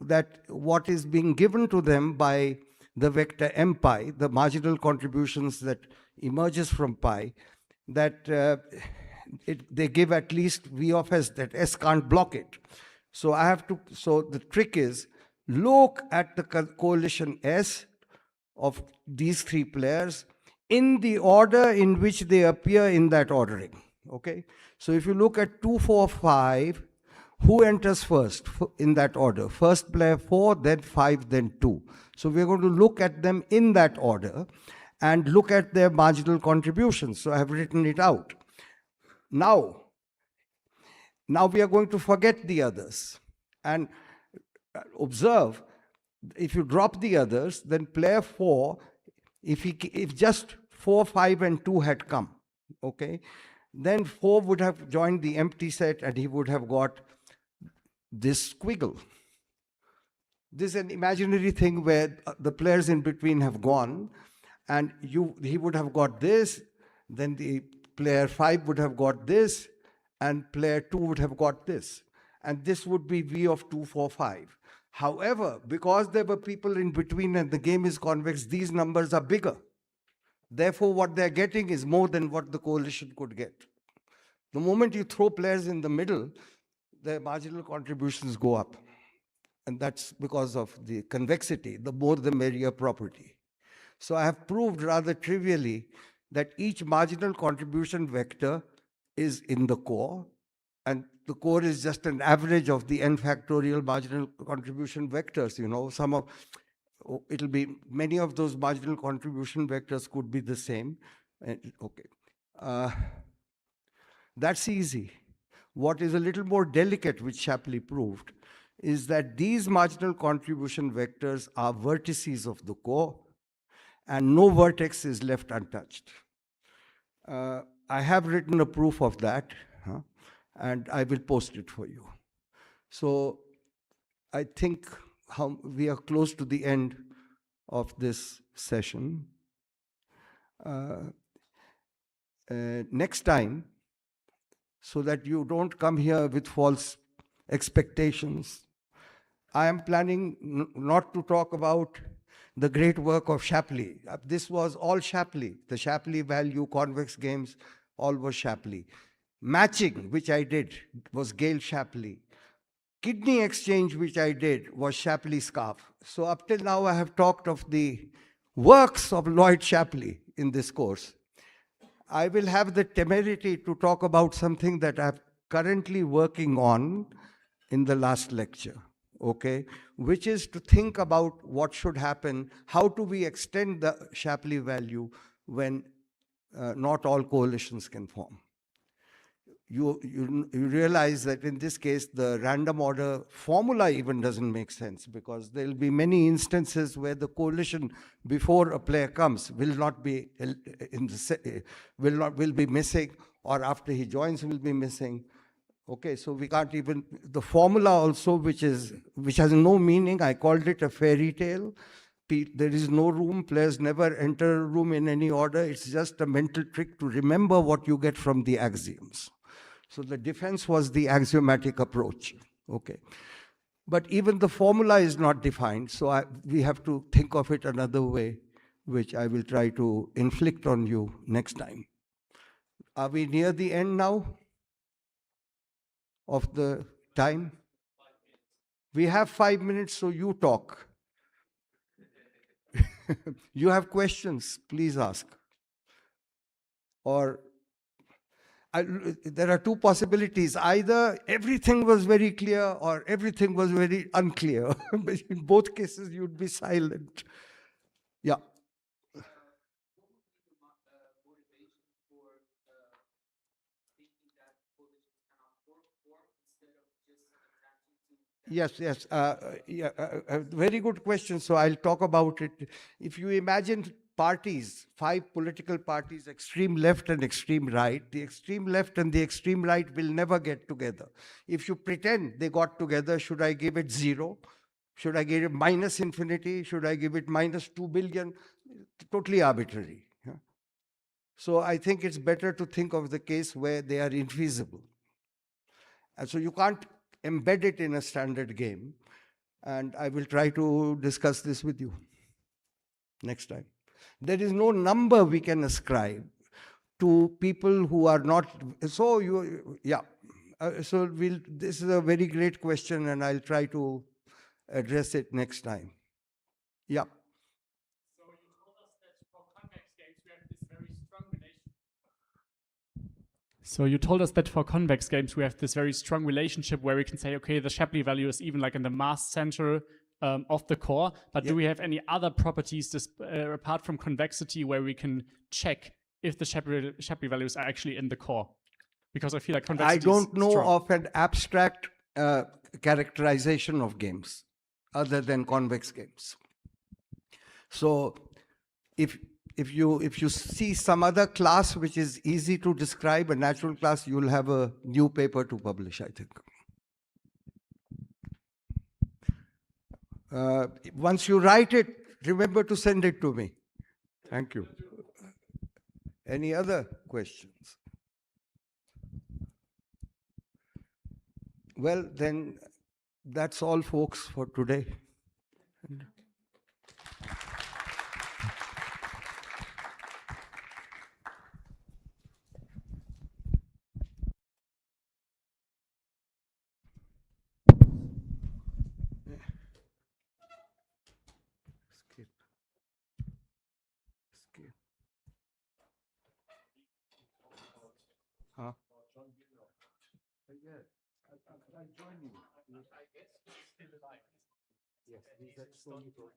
that what is being given to them by the vector m pi, the marginal contributions that emerges from pi, that they give at least v of s, that s can't block it. So I have to, so the trick is, look at the coalition S of these 3 players in the order in which they appear in that ordering, okay? So if you look at 2, 4, 5, who enters first in that order? First player 4, then 5, then 2. So we're going to look at them in that order and look at their marginal contributions. So I have written it out. Now we are going to forget the others and observe, if you drop the others, then player 4, if just 4, 5, and 2 had come, okay, then 4 would have joined the empty set and he would have got this squiggle. This is an imaginary thing where the players in between have gone, and he would have got this, then the player 5 would have got this, and player 2 would have got this. And this would be V of 2, 4, 5. However, because there were people in between and the game is convex, these numbers are bigger. Therefore, what they're getting is more than what the coalition could get. The moment you throw players in the middle, their marginal contributions go up. And that's because of the convexity, the more the merrier property. So I have proved rather trivially that each marginal contribution vector is in the core, and the core is just an average of the n factorial marginal contribution vectors. You know, it'll be, many of those marginal contribution vectors could be the same. Okay, that's easy. What is a little more delicate, which Shapley proved, is that these marginal contribution vectors are vertices of the core, and no vertex is left untouched. I have written a proof of that, and I will post it for you. So I think we are close to the end of this session. Next time, so that you don't come here with false expectations, I am planning not to talk about the great work of Shapley. This was all Shapley. The Shapley value, convex games, all was Shapley. Matching, which I did, was Gale Shapley. Kidney exchange, which I did, was Shapley scarf. So up till now, I have talked of the works of Lloyd Shapley in this course. I will have the temerity to talk about something that I'm currently working on in the last lecture, okay, which is to think about what should happen, how do we extend the Shapley value when not all coalitions can form. You realize that in this case, the random order formula even doesn't make sense, because there will be many instances where the coalition before a player comes will not be will be missing, or after he joins will be missing. Okay, so we can't even, the formula also, which has no meaning, I called it a fairy tale. There is no room, players never enter a room in any order. It's just a mental trick to remember what you get from the axioms. So the defense was the axiomatic approach, okay. But even the formula is not defined, so we have to think of it another way, which I will try to inflict on you next time. Are we near the end now of the time? We have 5 minutes, so you talk. You have questions, please ask. Or there are two possibilities. Either everything was very clear or everything was very unclear. But in both cases, you'd be silent. Yeah. Yes, yes. Yeah, very good question. So I'll talk about it. If you imagine parties, 5 political parties, extreme left and extreme right, the extreme left and the extreme right will never get together. If you pretend they got together, should I give it 0? Should I give it minus infinity? Should I give it minus 2 billion? Totally arbitrary. Yeah. So I think it's better to think of the case where they are infeasible. And so you can't embed it in a standard game. And I will try to discuss this with you next time. There is no number we can ascribe to people who are not, so you, yeah. So this is a very great question and I'll try to address it next time. Yeah. So you told us that for convex games we have this very strong relationship where we can say, okay, the Shapley value is even like in the mass center of the core. But do we have any other properties apart from convexity where we can check if the Shapley values are actually in the core? Because I feel like convexity I don't know strong. of an abstract characterization of games other than convex games. So if you see some other class which is easy to describe, a natural class, you'll have a new paper to publish, I think. Once you write it, remember to send it to me. Thank you. Any other questions? Well, then that's all, folks, for today. Huh? Yes, I'll join you. I guess he's still alive. Yes, he's at Stony. So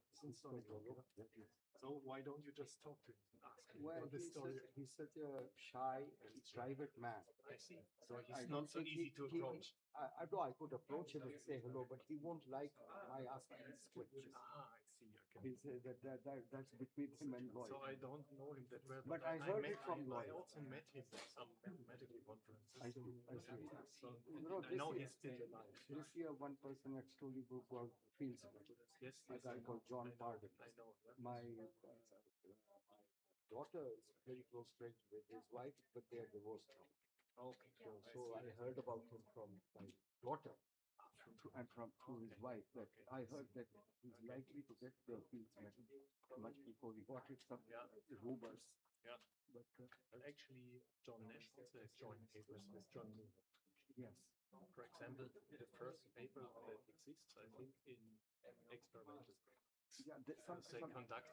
why don't you just talk to him and ask him Well, about this story? he's such a shy and private man. I see. So he's not so easy to approach. I know I could approach him and say hello, but he won't like my asking these questions. Ah, I see. Okay. He said that's between him and Lloyd. So I don't know him that well. But I heard met, it from I Lloyd. also met him at some mathematical conferences. I see. So You know, I know he's still alive. This year, one person at Stony Brook feels better. Yes, A yes, guy I know. called John Parvin. I know. My daughter is very close friends with his wife, but they are divorced now. Okay. So I heard about him from my daughter and from his wife. That I heard that he's likely to get the Fields Medal much before he got it. Some rumors. Yeah. But Well, actually, John Nash also has joint papers with John Milgrom. yes. For example, the first paper that exists, I think, in experimental. Yeah, They conduct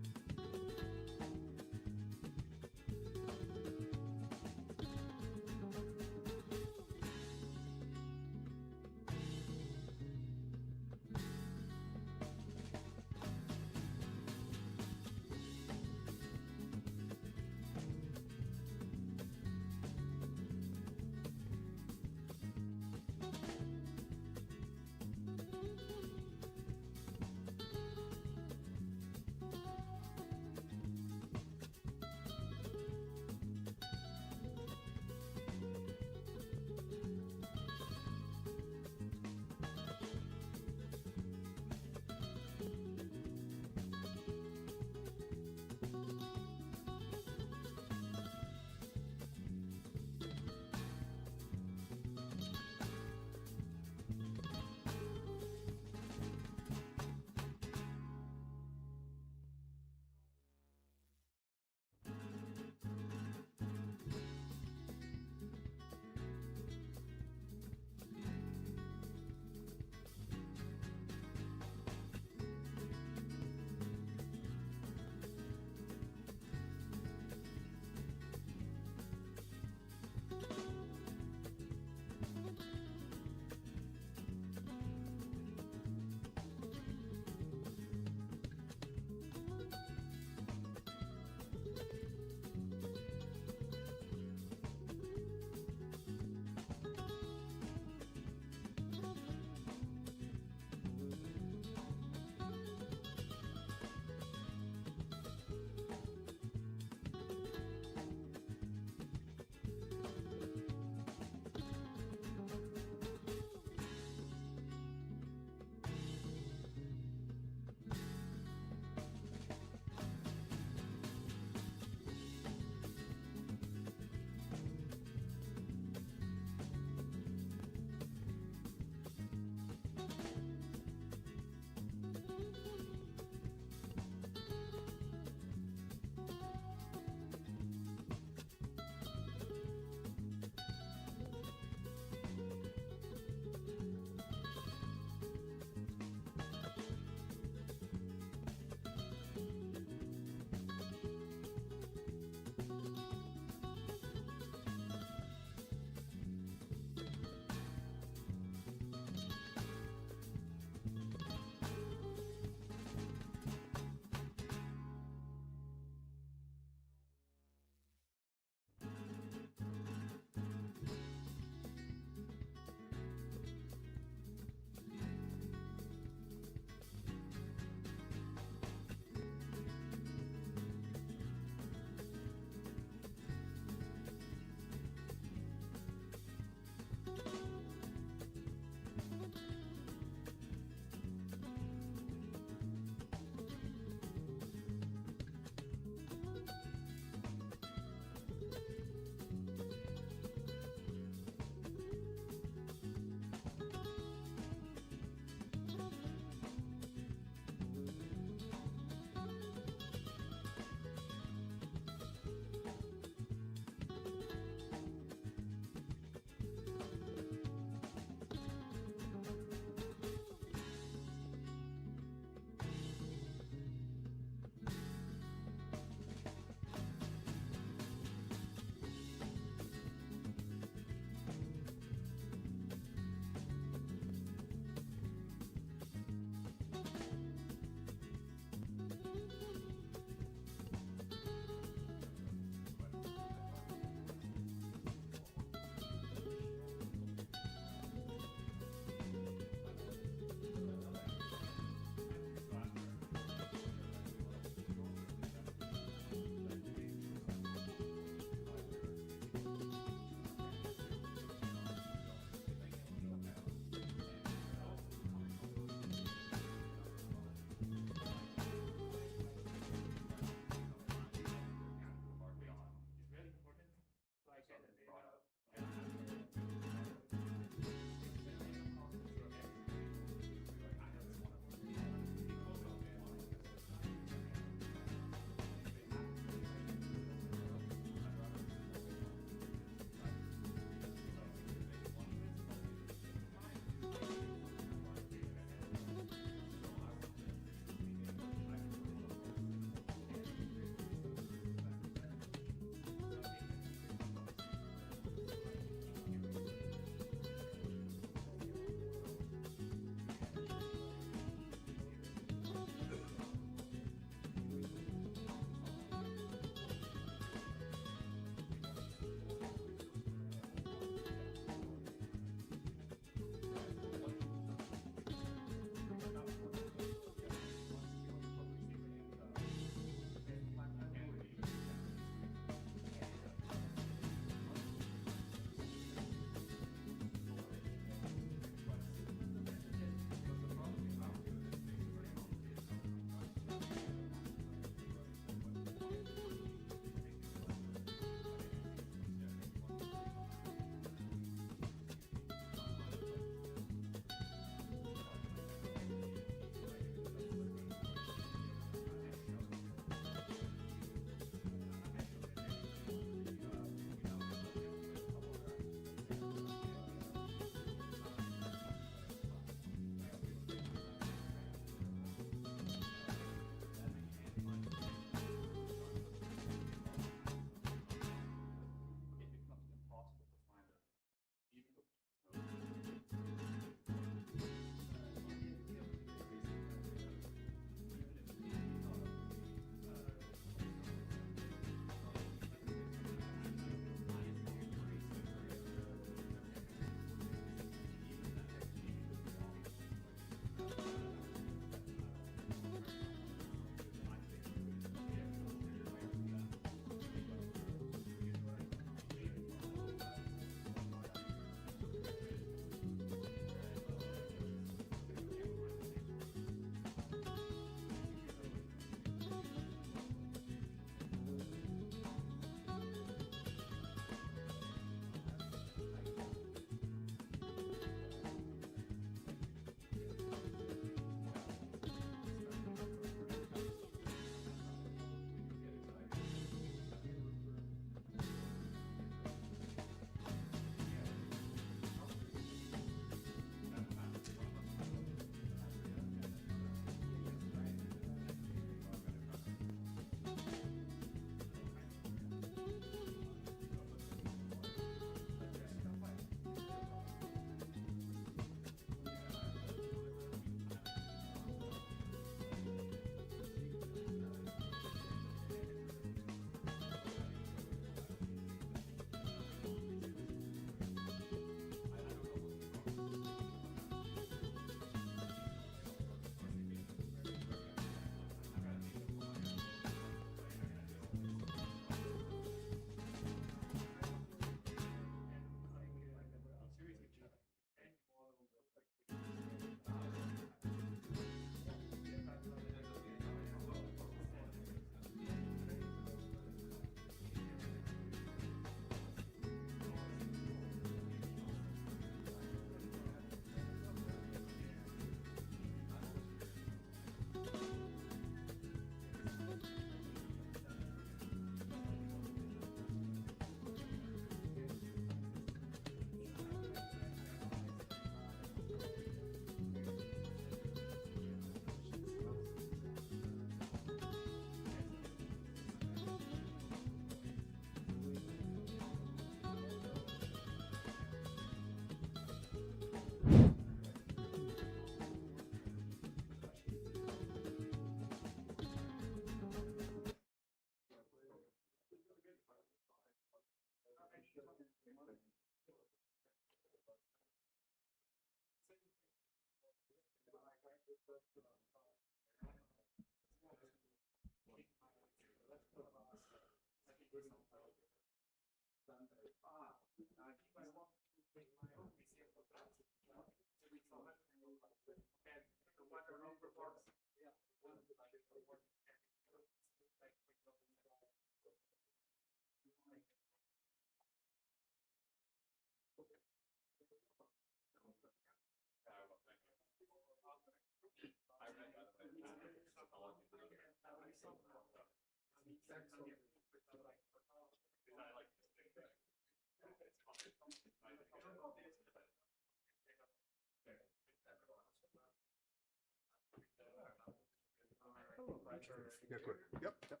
Yeah, good. Yep, yep.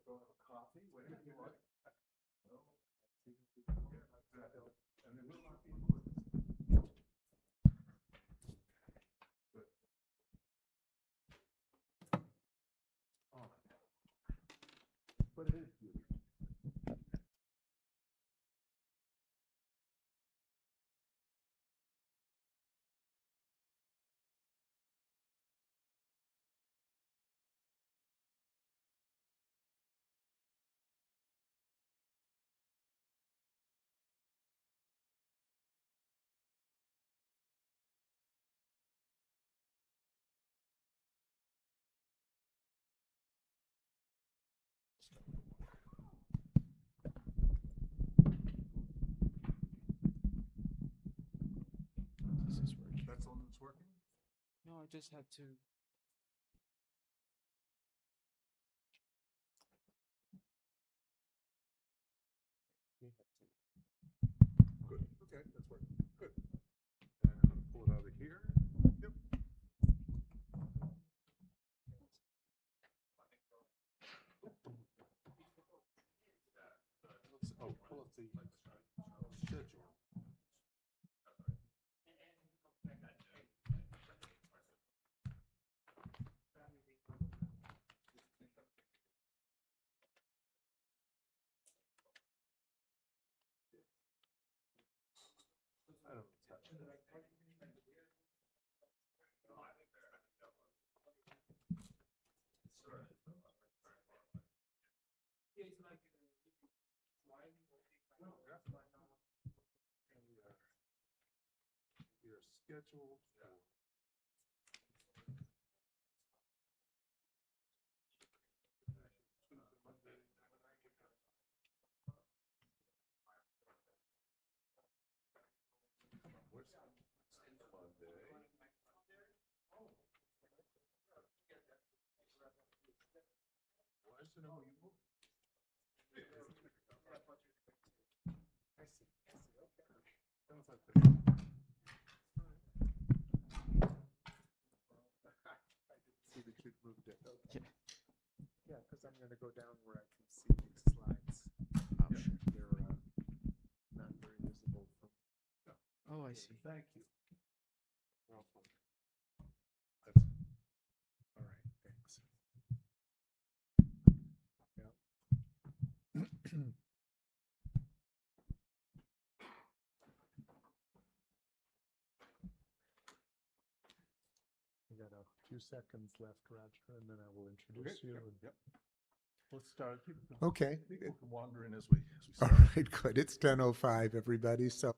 Go have a coffee, whatever you want. And there will not be quiz. But it is beautiful. That's the one that's working? No, I just have to. Good. Okay, that's working. Good. And I'm gonna pull it out of here. Yep. Oh, pull up the schedule. I don't touch it. We are scheduled for why is the number you moved? I see, okay. Sounds like the. I didn't see that you'd moved it. Okay. Yeah, because I'm gonna go down where I can see these slides. Oh, sure. They're not very visible from. Oh, I see. Thank you. Welcome. That's, all right, thanks. Yeah. We got a few seconds left, Roger, and then I will introduce you. Yep. Let's start. Okay. People can wander in as we All start. right, good. It's 10:05, everybody. So,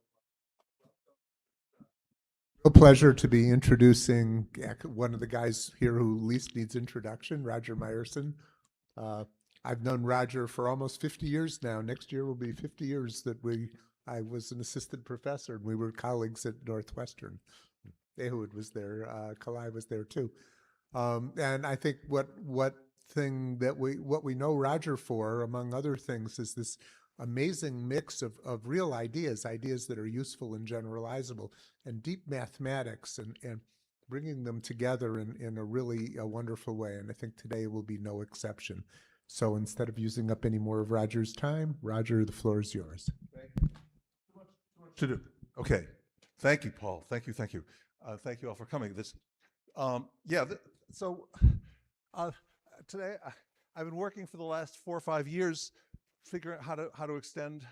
real pleasure to be introducing one of the guys here who least needs introduction, Roger Myerson. I've known Roger for almost 50 years now. Next year will be 50 years that I was an assistant professor and we were colleagues at Northwestern. Ehud was there, Kalai was there too. And I think what we know Roger for, among other things, is this amazing mix of real ideas that are useful and generalizable, and deep mathematics, and bringing them together in a really wonderful way. And I think today will be no exception. So instead of using up any more of Roger's time, Roger, the floor is yours. To do. Okay. Thank you, Paul. Thank you. Thank you. Thank you all for coming. Today I've been working for the last 4 or 5 years figuring out how to extend,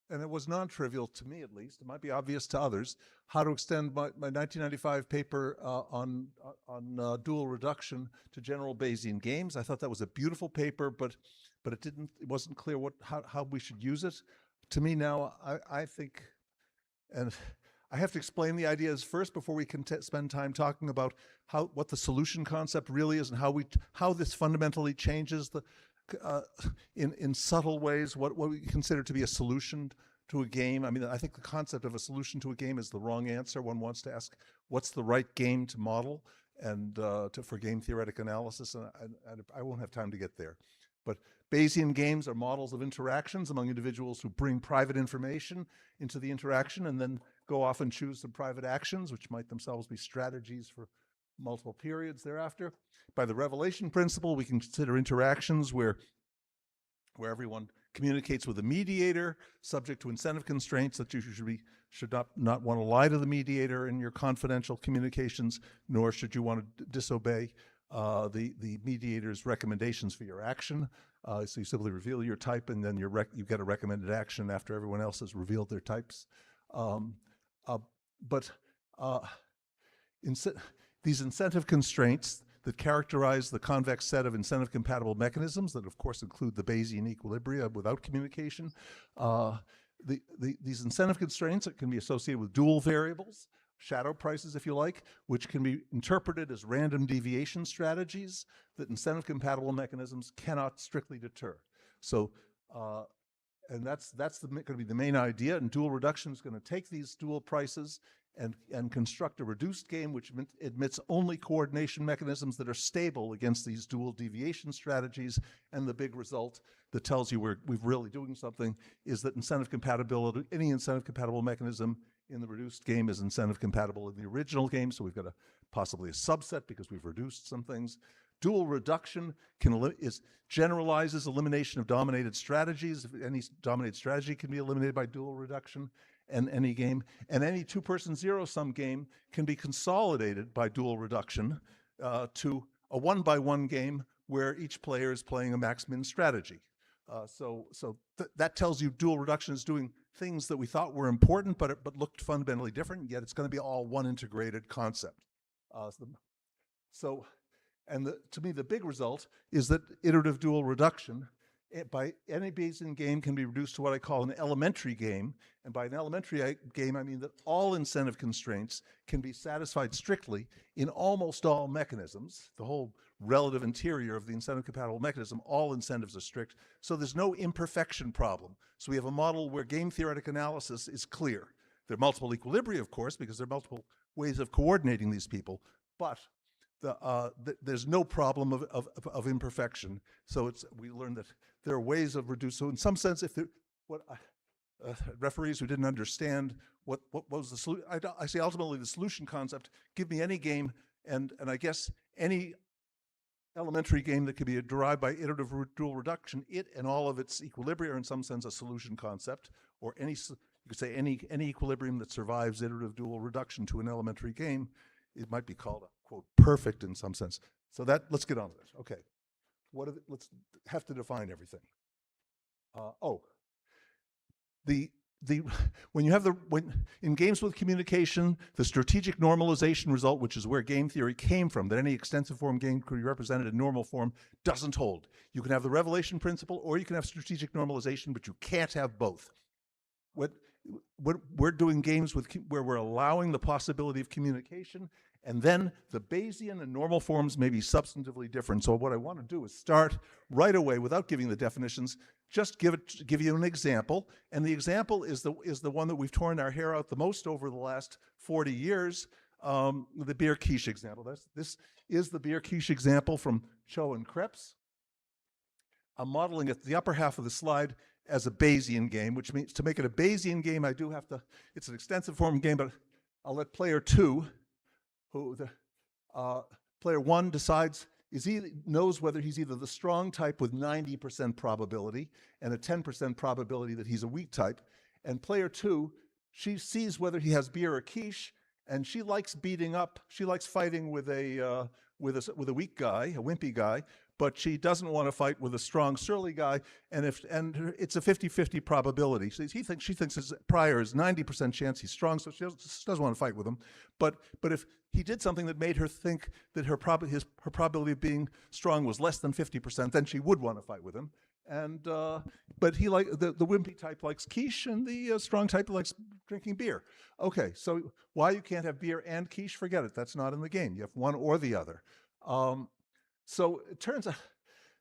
and it was non-trivial to me at least, it might be obvious to others, how to extend my 1995 paper on dual reduction to general Bayesian games. I thought that was a beautiful paper, but it wasn't clear how we should use it. To me now, I think, and I have to explain the ideas first before we can spend time talking about what the solution concept really is and how this fundamentally changes in subtle ways what we consider to be a solution to a game. I mean, I think the concept of a solution to a game is the wrong answer. One wants to ask, what's the right game to model and for game theoretic analysis, and I won't have time to get there. But Bayesian games are models of interactions among individuals who bring private information into the interaction and then go off and choose some private actions, which might themselves be strategies for multiple periods thereafter. By the revelation principle, we can consider interactions where everyone communicates with a mediator, subject to incentive constraints that you should not want to lie to the mediator in your confidential communications, nor should you want to disobey the mediator's recommendations for your action. So you simply reveal your type, and then you get a recommended action after everyone else has revealed their types. These incentive constraints that characterize the convex set of incentive-compatible mechanisms that, of course, include the Bayesian equilibria without communication. These incentive constraints can be associated with dual variables, shadow prices, if you like, which can be interpreted as random deviation strategies that incentive-compatible mechanisms cannot strictly deter. So, and that's going to be the main idea. And dual reduction is going to take these dual prices and construct a reduced game which admits only coordination mechanisms that are stable against these dual deviation strategies. And the big result that tells you we're really doing something is that incentive compatibility, any incentive compatible mechanism in the reduced game is incentive compatible in the original game. So we've got possibly a subset because we've reduced some things. Dual reduction generalizes elimination of dominated strategies. Any dominated strategy can be eliminated by dual reduction in any game. And any two-person zero-sum game can be consolidated by dual reduction to a one-by-one game where each player is playing a max-min strategy. That tells you dual reduction is doing things that we thought were important but looked fundamentally different, yet it's going to be all one integrated concept. To me, the big result is that iterative dual reduction by any Bayesian game can be reduced to what I call an elementary game. And by an elementary game, I mean that all incentive constraints can be satisfied strictly in almost all mechanisms. The whole relative interior of the incentive-compatible mechanism, all incentives are strict. So there's no imperfection problem. So we have a model where game theoretic analysis is clear. There are multiple equilibria, of course, because there are multiple ways of coordinating these people. But there's no problem of imperfection. So we learned that there are ways of reducing. So in some sense, referees who didn't understand what was the solution, I say ultimately the solution concept, give me any game, and I guess any elementary game that could be derived by iterative dual reduction, it and all of its equilibria are in some sense a solution concept, or you could say any equilibrium that survives iterative dual reduction to an elementary game, it might be called a, quote, perfect in some sense. So let's get on with it. Okay. Let's have to define everything. In games with communication, the strategic normalization result, which is where game theory came from, that any extensive form game could be represented in normal form, doesn't hold. You can have the revelation principle or you can have strategic normalization, but you can't have both. What we're doing games where we're allowing the possibility of communication, and then the Bayesian and normal forms may be substantively different. So what I want to do is start right away without giving the definitions, just give you an example. And the example is the one that we've torn our hair out the most over the last 40 years, the beer quiche example. This is the beer quiche example from Cho and Krebs. I'm modeling it, the upper half of the slide, as a Bayesian game, which means to make it a Bayesian game, it's an extensive form game, but I'll let player 2, Player one decides, knows whether he's either the strong type with 90% probability and a 10% probability that he's a weak type. And player two, she sees whether he has beer or quiche, and she likes beating up. She likes fighting with a weak guy, a wimpy guy, but she doesn't want to fight with a strong, surly guy. And it's a 50-50 probability. She thinks his prior is 90% chance he's strong, so she doesn't want to fight with him. But if he did something that made her think that her probability of being strong was less than 50%, then she would want to fight with him. And but he the wimpy type likes quiche, and the strong type likes drinking beer. Okay, so why you can't have beer and quiche? Forget it. That's not in the game. You have one or the other. So it turns out.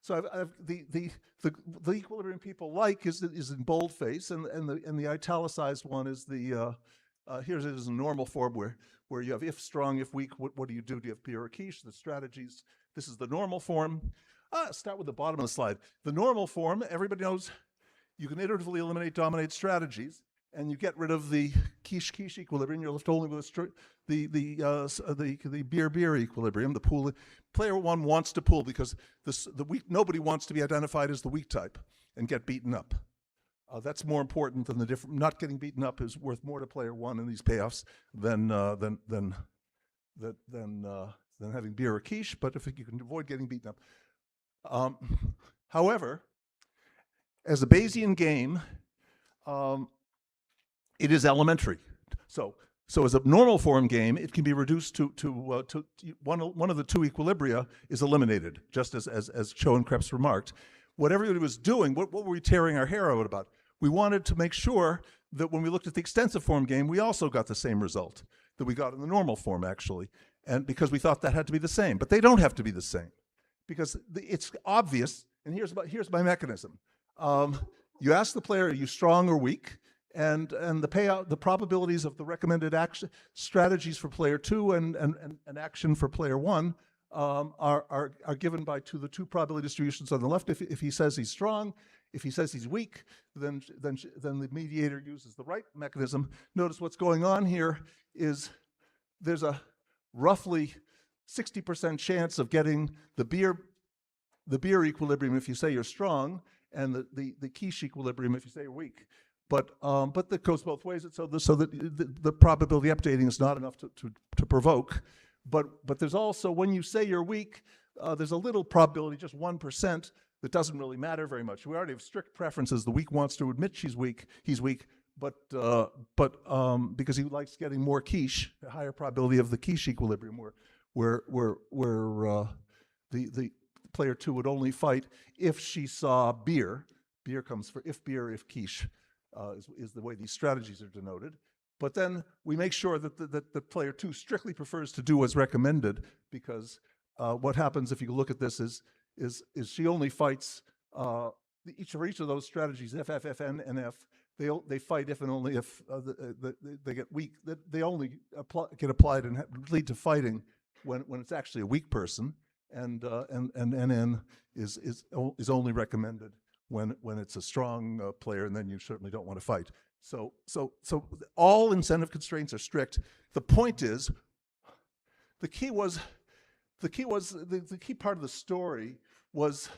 So the equilibrium people like is in boldface, and the italicized one is the here's it as a normal form where you have if strong, if weak. What do? Do you have beer or quiche? The strategies. This is the normal form. Start with the bottom of the slide. The normal form, everybody knows you can iteratively eliminate dominate strategies, and you get rid of the quiche equilibrium. You're left only with the beer equilibrium. The pool. Player one wants to pool because nobody wants to be identified as the weak type and get beaten up. That's more important than not getting beaten up is worth more to player one in these payoffs than having beer or quiche. But if you can avoid getting beaten up. However, as a Bayesian game, it is elementary. So as a normal form game, it can be reduced to one of the two equilibria is eliminated, just as Cho and Krebs remarked. What everybody was doing, what were we tearing our hair out about? We wanted to make sure that when we looked at the extensive form game, we also got the same result that we got in the normal form, actually, and because we thought that had to be the same. But they don't have to be the same. Because it's obvious, and here's my mechanism. You ask the player, are you strong or weak? And the probabilities of the recommended action strategies for player two and action for player one are given to the two probability distributions on the left. If he says he's strong, if he says he's weak, then the mediator uses the right mechanism. Notice what's going on here is there's a roughly 60% chance of getting the beer equilibrium if you say you're strong, and the quiche equilibrium if you say you're weak. But that goes both ways. So that the probability updating is not enough to provoke. But there's also, when you say you're weak, there's a little probability, just 1%, that doesn't really matter very much. We already have strict preferences. The weak wants to admit he's weak, but because he likes getting more quiche, a higher probability of the quiche equilibrium, where the player two would only fight if she saw beer. Beer comes for if beer, if quiche, is the way these strategies are denoted. But then we make sure that the player two strictly prefers to do as recommended, because what happens if you look at this is she only fights each of those strategies, F, N, and F. They fight if and only if they get weak. They only get applied and lead to fighting when it's actually a weak person, and NN is only recommended when it's a strong player, and then you certainly don't want to fight. So all incentive constraints are strict. The point is, the key part of the story was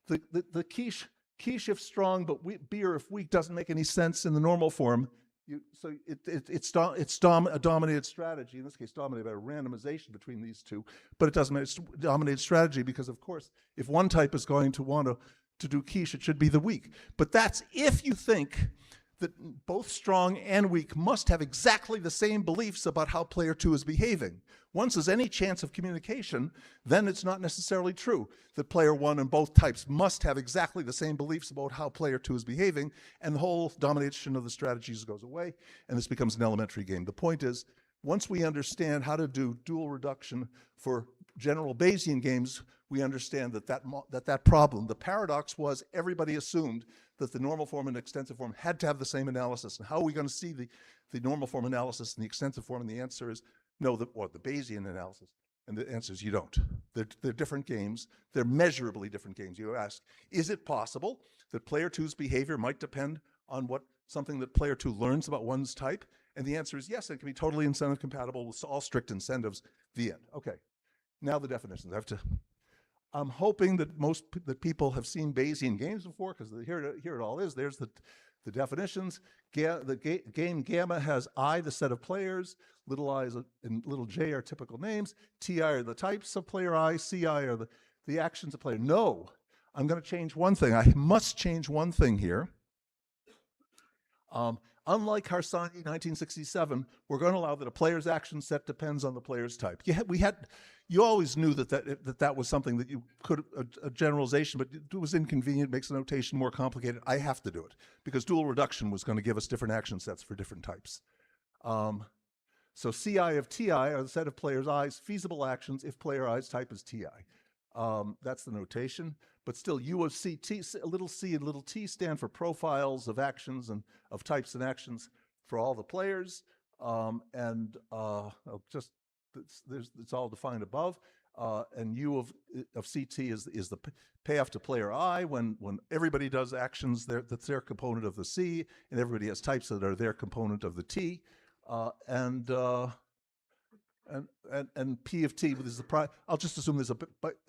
the quiche if strong but beer if weak doesn't make any sense in the normal form. It's a dominated strategy, in this case dominated by a randomization between these two, but it doesn't make it a dominated strategy because, of course, if one type is going to want to do quiche, it should be the weak. But that's if you think that both strong and weak must have exactly the same beliefs about how player two is behaving. Once there's any chance of communication, then it's not necessarily true that player one and both types must have exactly the same beliefs about how player two is behaving, and the whole domination of the strategies goes away, and this becomes an elementary game. The point is, once we understand how to do dual reduction for general Bayesian games, we understand that problem, the paradox was everybody assumed that the normal form and extensive form had to have the same analysis. And how are we going to see the normal form analysis and the extensive form? And the answer is no, the Bayesian analysis. And the answer is you don't. They're different games. They're measurably different games. You ask, is it possible that player two's behavior might depend on something that player two learns about one's type? And the answer is yes, it can be totally incentive compatible with all strict incentives. The end. Okay. Now the definitions. I'm hoping that that people have seen Bayesian games before, because here it all is. There's the definitions. The game gamma has I, the set of players, little I and little j are typical names, ti are the types of player I, ci are the actions of player. No, I'm going to change one thing. I must change one thing here. Unlike Harsanyi 1967, we're going to allow that a player's action set depends on the player's type. You always knew that was something that you could, a generalization, but it was inconvenient, makes the notation more complicated. I have to do it because dual reduction was going to give us different action sets for different types. So Ci of Ti are the set of players' I's feasible actions if player I's type is Ti. That's the notation. But still, U of CT, little c and little t stand for profiles of actions and of types and actions for all the players. It's all defined above. And U of CT is the payoff to player I when everybody does actions that's their component of the C, and everybody has types that are their component of the T. And P of T is the I'll just assume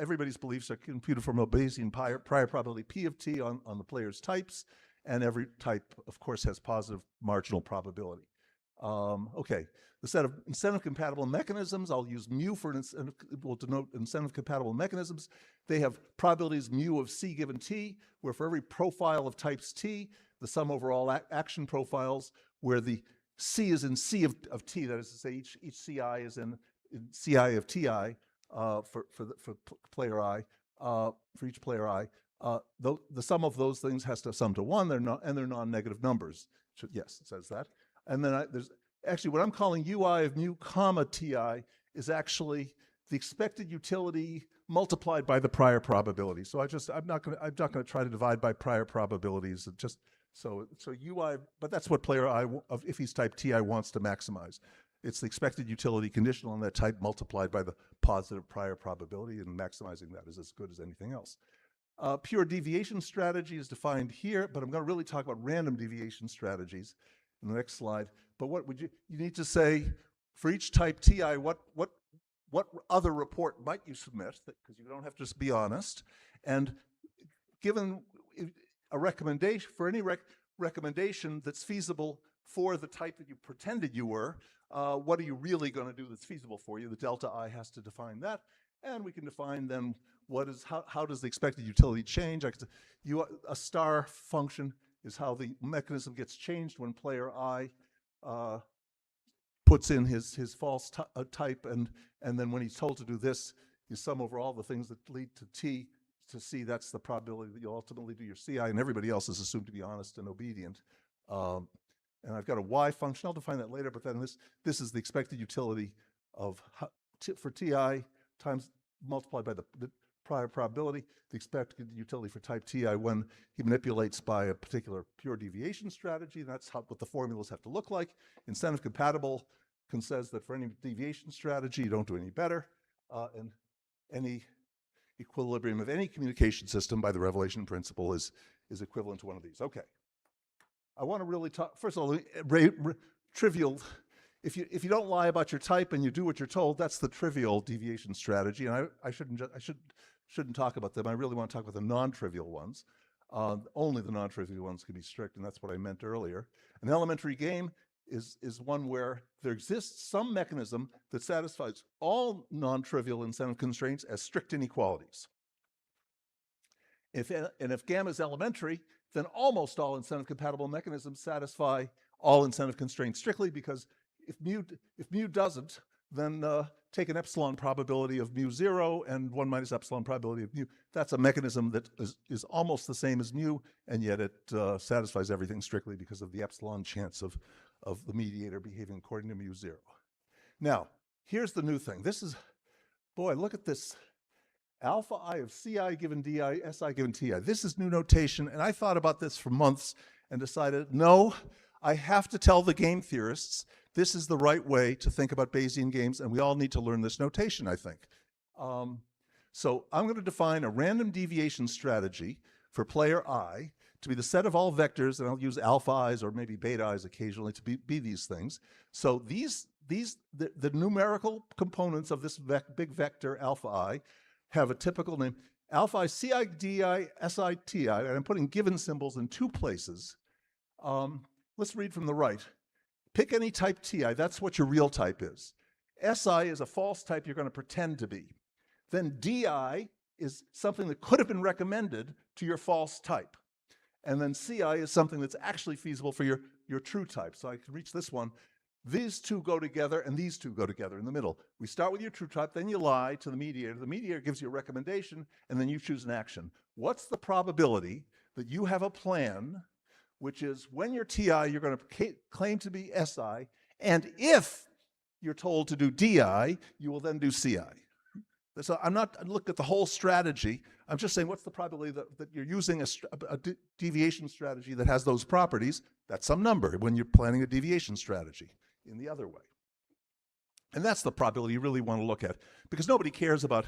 everybody's beliefs are computed from a Bayesian prior probability P of T on the player's types, and every type, of course, has positive marginal probability. Okay, the set of incentive-compatible mechanisms, I'll use mu for will denote incentive-compatible mechanisms. They have probabilities mu of C given T, where for every profile of types T, the sum over all action profiles, where the C is in C of T, that is to say each CI is in CI of TI for player I, for each player I. The sum of those things has to sum to 1, they're non-negative numbers. Yes, it says that. And then there's actually what I'm calling UI of mu comma TI is actually the expected utility multiplied by the prior probability. So I'm not going to try to divide by prior probabilities. So UI, but that's what player I, if he's type TI, wants to maximize. It's the expected utility conditional on that type multiplied by the positive prior probability, and maximizing that is as good as anything else. Pure deviation strategy is defined here, but I'm going to really talk about random deviation strategies in the next slide. But what would you need to say for each type TI, what other report might you submit, because you don't have to just be honest, and given a recommendation, for any recommendation that's feasible for the type that you pretended you were, what are you really going to do that's feasible for you? The delta I has to define that, and we can define then how does the expected utility change? A star function is how the mechanism gets changed when player I puts in his false type, and then when he's told to do this, you sum over all the things that lead to T to C. That's the probability that you'll ultimately do your CI, and everybody else is assumed to be honest and obedient. And I've got a Y function. I'll define that later, but then this is the expected utility of for TI times multiplied by the prior probability, the expected utility for type TI when he manipulates by a particular pure deviation strategy. That's what the formulas have to look like. Incentive compatible says that for any deviation strategy, you don't do any better. And any equilibrium of any communication system by the revelation principle is equivalent to one of these. Okay. I want to really talk, first of all, trivial. If you don't lie about your type and you do what you're told, that's the trivial deviation strategy. And I shouldn't talk about them. I really want to talk about the non-trivial ones. Only the non-trivial ones can be strict, and that's what I meant earlier. An elementary game is one where there exists some mechanism that satisfies all non-trivial incentive constraints as strict inequalities. If gamma is elementary, then almost all incentive-compatible mechanisms satisfy all incentive constraints strictly, because if mu doesn't, then take an epsilon probability of mu 0 and 1 minus epsilon probability of mu. That's a mechanism that is almost the same as mu, and yet it satisfies everything strictly because of the epsilon chance of the mediator behaving according to mu 0. Now, here's the new thing. This is, boy, look at this. Alpha I of Ci given Di, Si given Ti. This is new notation, and I thought about this for months and decided, no, I have to tell the game theorists this is the right way to think about Bayesian games, and we all need to learn this notation, I think. So I'm going to define a random deviation strategy for player I to be the set of all vectors, and I'll use alpha i's or maybe beta i's occasionally to be these things. So the numerical components of this big vector alpha I have a typical name. Alpha I, Ci, Di, Si, Ti, and I'm putting given symbols in two places. Let's read from the right. Pick any type Ti, that's what your real type is. Si is a false type you're going to pretend to be. Then Di is something that could have been recommended to your false type. And then Ci is something that's actually feasible for your true type. So I can reach this one. These two go together and these two go together in the middle. We start with your true type, then you lie to the mediator. The mediator gives you a recommendation, and then you choose an action. What's the probability that you have a plan, which is when you're Ti, you're going to claim to be Si, and if you're told to do Di, you will then do Ci. So I'm not looking at the whole strategy. I'm just saying what's the probability that you're using a deviation strategy that has those properties. That's some number when you're planning a deviation strategy in the other way. And that's the probability you really want to look at, because nobody cares about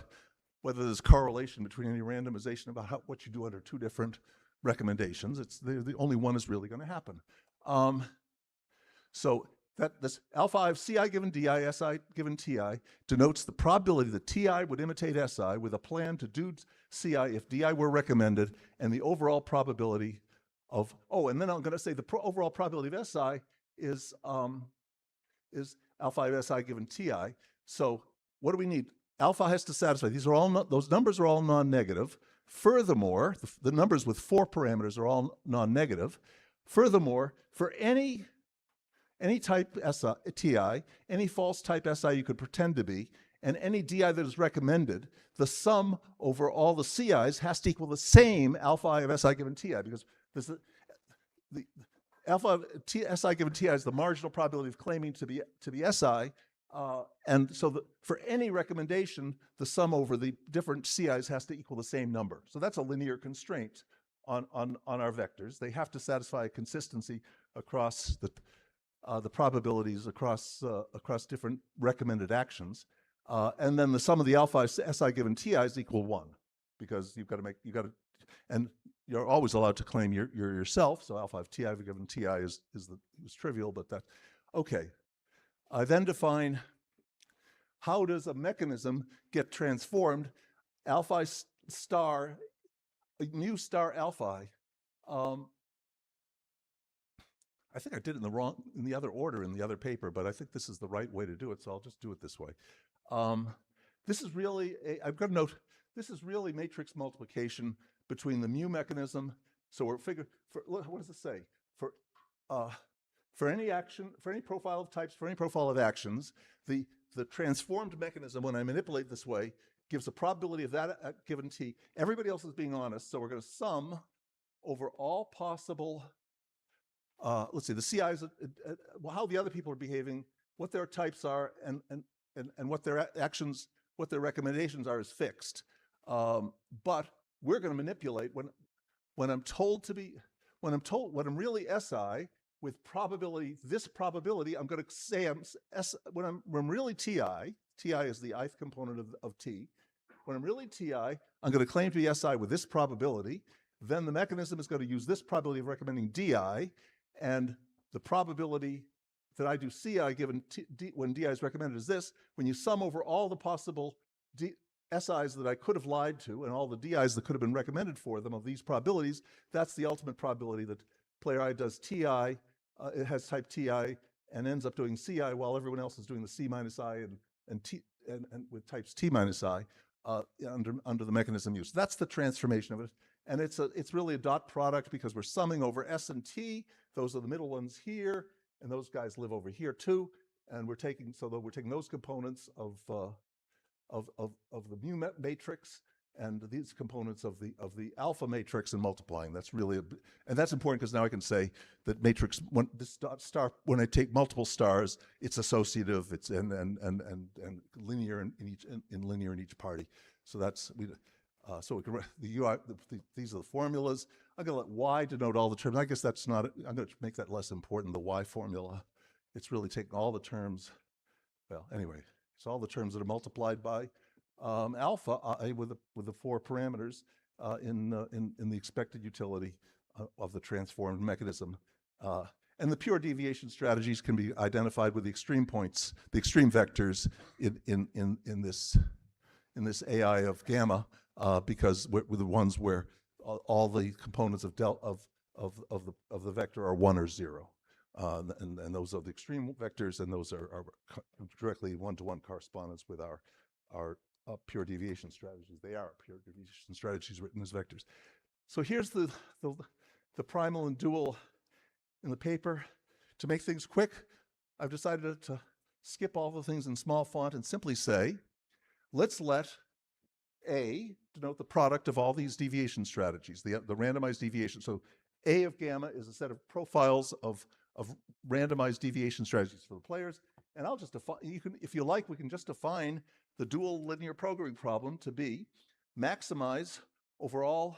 whether there's correlation between any randomization about what you do under two different recommendations. It's the only one is really going to happen. So this alpha I of Ci given Di, Si given Ti denotes the probability that Ti would imitate Si with a plan to do Ci if Di were recommended, and the overall probability of, and then I'm going to say the overall probability of Si is alpha of Si given Ti. So what do we need? Alpha has to satisfy. These are all those numbers are all non-negative. Furthermore, the numbers with 4 parameters are all non-negative. Furthermore, for any type Ti, any false type Si you could pretend to be, and any Di that is recommended, the sum over all the Ci's has to equal the same alpha I of Si given Ti, because the alpha of Si given Ti is the marginal probability of claiming to be Si, and so for any recommendation, the sum over the different Ci's has to equal the same number. So that's a linear constraint on our vectors. They have to satisfy consistency across the probabilities across different recommended actions, and then the sum of the alpha Si given Ti is equal 1, because and you're always allowed to claim you're yourself. So alpha of Ti given Ti is trivial, but that okay. I then define how does a mechanism get transformed. Alpha star, mu star alpha. I think I did it in the other order in the other paper, but I think this is the right way to do it, so I'll just do it this way. This is really, I've got to note, this is really matrix multiplication between the mu mechanism. So we're what does it say? For any action, for any profile of types, for any profile of actions, the transformed mechanism, when I manipulate this way, gives a probability of that given T. Everybody else is being honest, so we're going to sum over all possible, let's see, the CIs, how the other people are behaving, what their types are, and what their actions, what their recommendations are is fixed. But we're going to manipulate when I'm told to be, when I'm really SI with probability, this probability, I'm going to say when I'm really TI, TI is the ith component of T. When I'm really TI, I'm going to claim to be SI with this probability. Then the mechanism is going to use this probability of recommending DI, and the probability that I do CI given when DI is recommended is this. When you sum over all the possible SIs that I could have lied to and all the DIs that could have been recommended for them of these probabilities, that's the ultimate probability that player I does TI, it has type TI, and ends up doing CI while everyone else is doing the C minus I and with types T minus I under the mechanism used. That's the transformation of it. And it's really a dot product because we're summing over S and T. Those are the middle ones here, and those guys live over here too. And we're taking those components of the mu matrix and these components of the alpha matrix and multiplying. That's really and that's important because now I can say that matrix when I take multiple stars, it's associative, it's and linear in linear in each party. So that's so we can these are the formulas. I'm going to let Y denote all the terms. I guess that's not. I'm going to make that less important. The Y formula. It's really taking all the terms. Well, anyway, it's all the terms that are multiplied by alpha with the 4 parameters in the expected utility of the transformed mechanism. And the pure deviation strategies can be identified with the extreme points, the extreme vectors in this AI of gamma, because we're the ones where all the components of the vector are 1 or 0. And those are the extreme vectors, and those are directly one-to-one correspondence with our pure deviation strategies. They are pure deviation strategies written as vectors. So here's the primal and dual in the paper. To make things quick, I've decided to skip all the things in small font and simply say, let's let A denote the product of all these deviation strategies, the randomized deviation. So A of gamma is a set of profiles of randomized deviation strategies for the players. And I'll just define, if you like, we can just define the dual linear programming problem to be maximize over all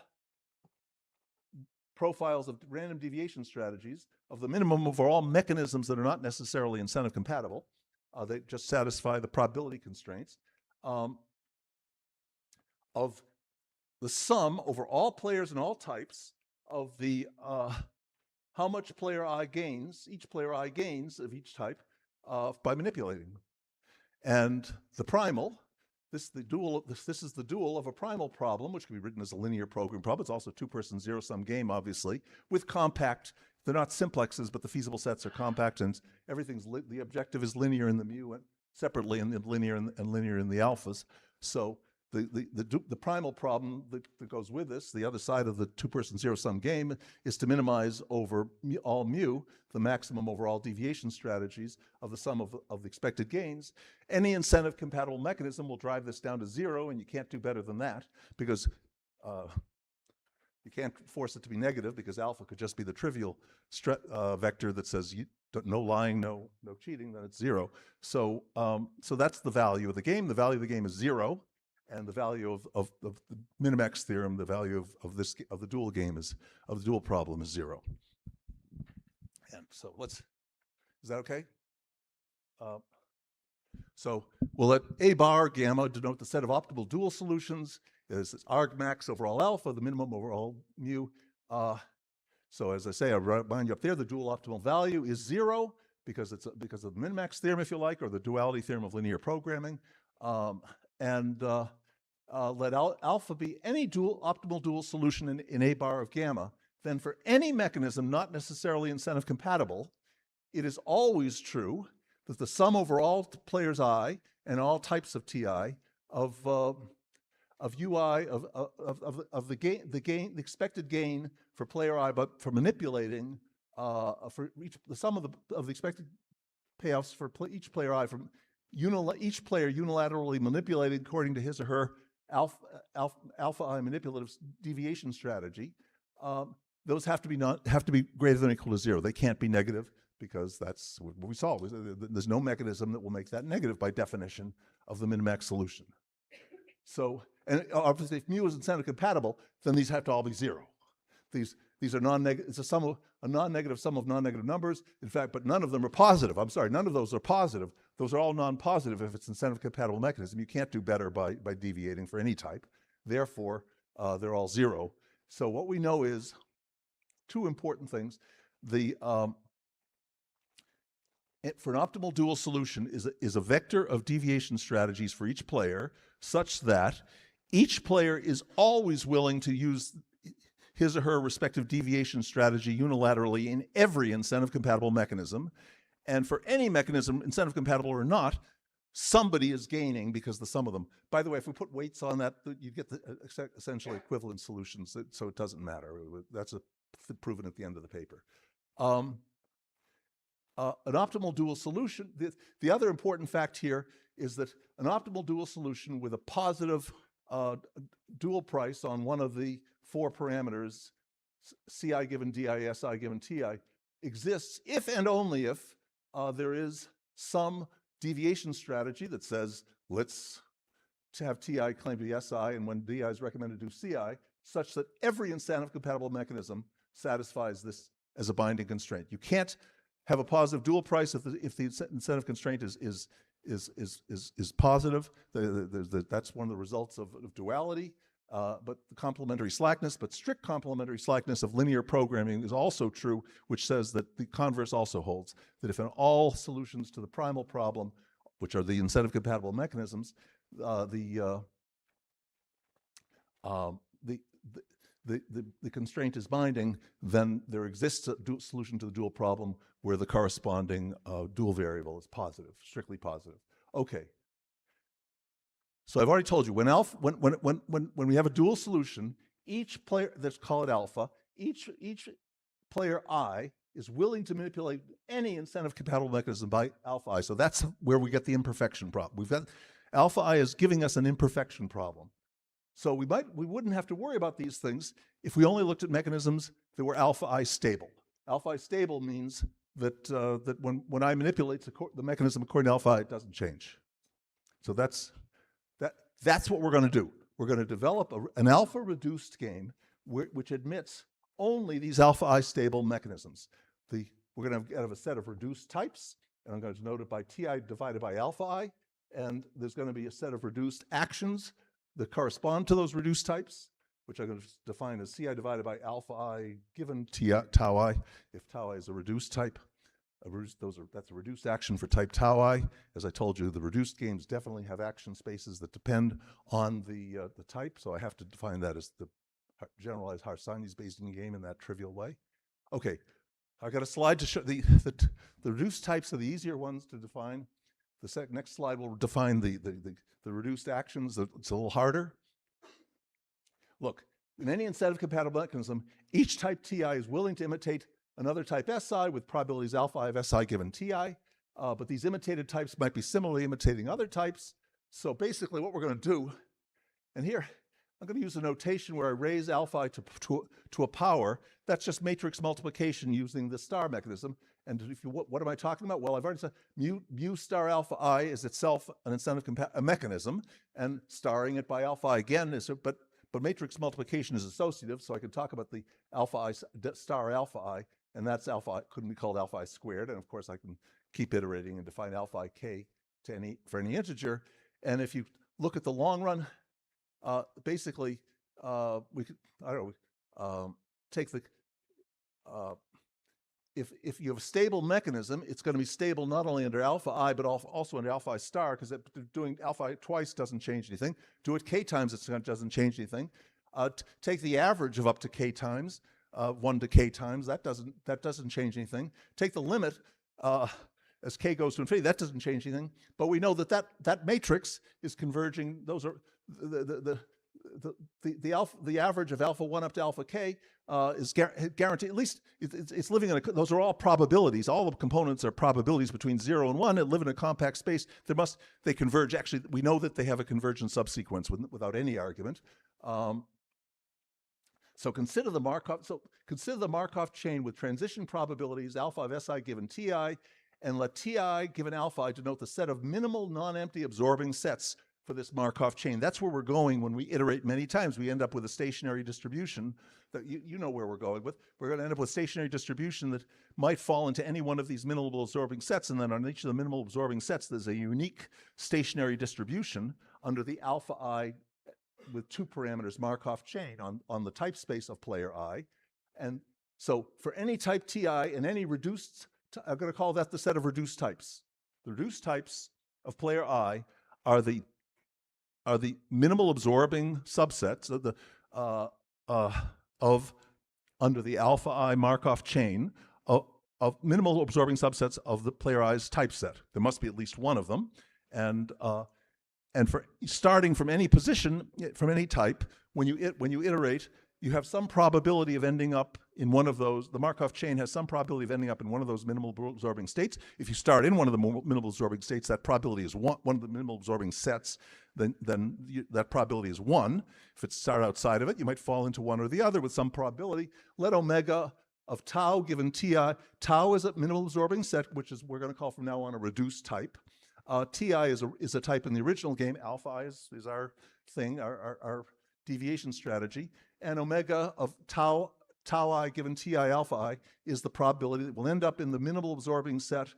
profiles of random deviation strategies of the minimum over all mechanisms that are not necessarily incentive compatible. They just satisfy the probability constraints of the sum over all players and all types of the how much player I gains, each player I gains of each type by manipulating. And the primal, this is the dual of a primal problem, which can be written as a linear programming problem. It's also a two-person zero-sum game, obviously, with compact. They're not simplexes, but the feasible sets are compact, and everything's the objective is linear in the mu and separately, and linear and linear in the alphas. So the primal problem that goes with this, the other side of the two-person zero-sum game, is to minimize over all mu the maximum over all deviation strategies of the sum of the expected gains. Any incentive-compatible mechanism will drive this down to 0, and you can't do better than that, because you can't force it to be negative, because alpha could just be the trivial vector that says no lying, no cheating, then it's 0. So that's the value of the game. The value of the game is 0. And the value of the Minimax theorem, the value of the dual game of the dual problem is 0. And so is that okay? So we'll let A bar gamma denote the set of optimal dual solutions. Is argmax over all alpha, the minimum over all mu. So as I say, I remind you up there, the dual optimal value is 0 because of the Minimax theorem, if you like, or the duality theorem of linear programming. Let alpha be any optimal dual solution in A bar of gamma. Then for any mechanism not necessarily incentive compatible, it is always true that the sum over all players I and all types of TI of UI of the expected gain for player I, but for manipulating for the sum of the expected payoffs for each player I from each player unilaterally manipulated according to his or her alpha I manipulative deviation strategy. Those have to be greater than or equal to 0. They can't be negative, because that's what we saw. There's no mechanism that will make that negative by definition of the min-max solution. So, and obviously, if mu is incentive compatible, then these have to all be 0. These are non-negative. It's a non-negative sum of non-negative numbers. In fact, but none of them are positive. I'm sorry, none of those are positive. Those are all non-positive if it's incentive compatible mechanism. You can't do better by deviating for any type. Therefore, they're all 0. So what we know is two important things. For an optimal dual solution is a vector of deviation strategies for each player, such that each player is always willing to use his or her respective deviation strategy unilaterally in every incentive-compatible mechanism. And for any mechanism, incentive-compatible or not, somebody is gaining because the sum of them. By the way, if we put weights on that, you get the essentially equivalent solutions, so it doesn't matter. That's proven at the end of the paper. An optimal dual solution, the other important fact here is that an optimal dual solution with a positive dual price on one of the 4 parameters, Ci given Di, Si given Ti, exists if and only if there is some deviation strategy that says, let's have Ti claim to be Si, and when Di is recommended to do Ci, such that every incentive-compatible mechanism satisfies this as a binding constraint. You can't have a positive dual price if the incentive constraint is positive. That's one of the results of duality. but the complementary slackness, but strict complementary slackness of linear programming is also true, which says that the converse also holds, that if in all solutions to the primal problem, which are the incentive compatible mechanisms, the constraint is binding, then there exists a solution to the dual problem where the corresponding dual variable is positive, strictly positive. Okay. So I've already told you, when we have a dual solution, each player, let's call it alpha, each player I is willing to manipulate any incentive compatible mechanism by alpha I. So that's where we get the imperfection problem. We've got alpha I is giving us an imperfection problem. So we wouldn't have to worry about these things if we only looked at mechanisms that were alpha I stable. Alpha I stable means that that when I manipulate the mechanism according to alpha I, it doesn't change. So that's what we're going to do. We're going to develop an alpha reduced game which admits only these alpha I stable mechanisms. We're going to have a set of reduced types, and I'm going to denote it by Ti divided by alpha I, and there's going to be a set of reduced actions that correspond to those reduced types, which I'm going to define as Ci divided by alpha I given tau I, if tau I is a reduced type. That's a reduced action for type tau I. As I told you, the reduced games definitely have action spaces that depend on the type, so I have to define that as the generalized Harsanyi's Bayesian game in that trivial way. Okay, I've got a slide to show the reduced types are the easier ones to define. The next slide will define the reduced actions. It's a little harder. Look, in any incentive compatible mechanism, each type Ti is willing to imitate another type Si with probabilities alpha I of Si given Ti, but these imitated types might be similarly imitating other types. So basically what we're going to do, and here I'm going to use a notation where I raise alpha I to a power. That's just matrix multiplication using the star mechanism. And what am I talking about? Well, I've already said mu star alpha I is itself an incentive mechanism, and starring it by alpha I again is, but matrix multiplication is associative, so I can talk about the alpha I star alpha I, and that's alpha I, couldn't be called alpha I squared, and of course I can keep iterating and define alpha I k for any integer. And if you look at the long run, basically we could, I don't know, take the if you have a stable mechanism, it's going to be stable not only under alpha I, but also under alpha I star, because doing alpha I twice doesn't change anything. Do it k times, it doesn't change anything. Take the average of up to k times, 1 to k times, that doesn't change anything. Take the limit as k goes to infinity, that doesn't change anything. But we know that matrix is converging. Those are the average of alpha 1 up to alpha k is guaranteed. At least it's living in those are all probabilities. All the components are probabilities between 0 and 1 that live in a compact space. They converge. Actually, we know that they have a convergent subsequence without any argument. So consider the Markov chain with transition probabilities alpha of Si given Ti, and let Ti given alpha I denote the set of minimal non-empty absorbing sets for this Markov chain. That's where we're going when we iterate many times. We end up with a stationary distribution that you know where we're going with. We're going to end up with a stationary distribution that might fall into any one of these minimal absorbing sets, and then on each of the minimal absorbing sets, there's a unique stationary distribution under the alpha I with 2 parameters Markov chain on the type space of player I. And so for any type Ti and any reduced, I'm going to call that the set of reduced types. The reduced types of player I are the minimal absorbing subsets of under the alpha I Markov chain of minimal absorbing subsets of the player I's type set. There must be at least one of them, and for starting from any position, from any type, when you iterate, you have some probability of ending up in one of those. The Markov chain has some probability of ending up in one of those minimal absorbing states. If you start in one of the minimal absorbing states, that probability is one of the minimal absorbing sets. Then that probability is 1. If it started outside of it, you might fall into one or the other with some probability. Let omega of tau given Ti. Tau is a minimal absorbing set, which is we're going to call from now on a reduced type. Ti is a type in the original game. Alpha I is our thing, our deviation strategy. And omega of tau I given Ti alpha I is the probability that we'll end up in the minimal absorbing set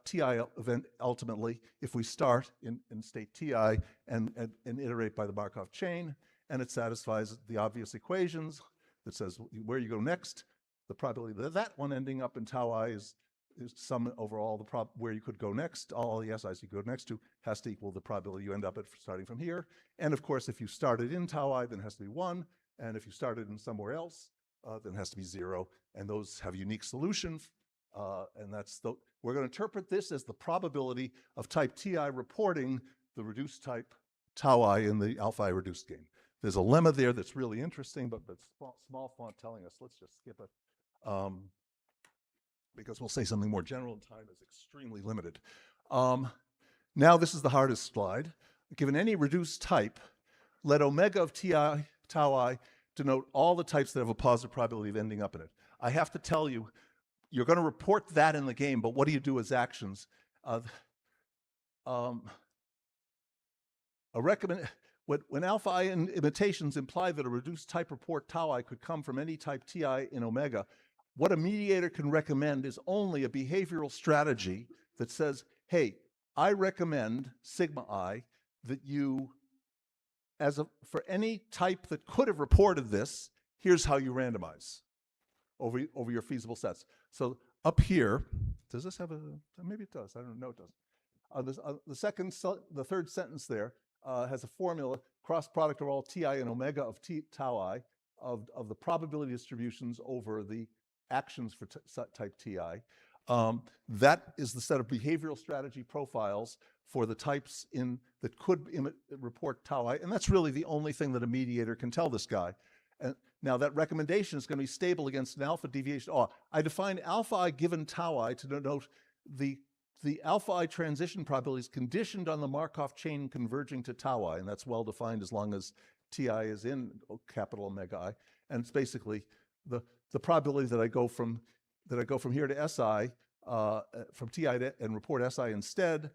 Ti event ultimately if we start in state Ti and iterate by the Markov chain. and it satisfies the obvious equations that says where you go next, the probability that that one ending up in tau I is sum over all the where you could go next, all the SIs you go next to has to equal the probability you end up at starting from here. And of course, if you started in tau I, then it has to be 1. And if you started in somewhere else, then it has to be 0. And those have unique solutions. And we're going to interpret this as the probability of type Ti reporting the reduced type tau I in the alpha I reduced game. There's a lemma there that's really interesting, but small font telling us, let's just skip it. Because we'll say something more general and time is extremely limited. Now this is the hardest slide. Given any reduced type, let omega of tau I denote all the types that have a positive probability of ending up in it. I have to tell you, you're going to report that in the game, but what do you do as actions? When alpha I imitations imply that a reduced type report tau I could come from any type Ti in omega, what a mediator can recommend is only a behavioral strategy that says, hey, I recommend sigma I that you, for any type that could have reported this, here's how you randomize over your feasible sets. So up here, does this have maybe it does, I don't know, it doesn't. The third sentence there has a formula, cross product of all Ti and omega of tau I of the probability distributions over the actions for type Ti. That is the set of behavioral strategy profiles for the types that could report tau I, and that's really the only thing that a mediator can tell this guy. And now that recommendation is going to be stable against an alpha deviation. I define alpha I given tau I to denote the alpha I transition probabilities conditioned on the Markov chain converging to tau I, and that's well defined as long as Ti is in capital omega I, and it's basically the probability that I go from here to Si, from Ti and report Si instead,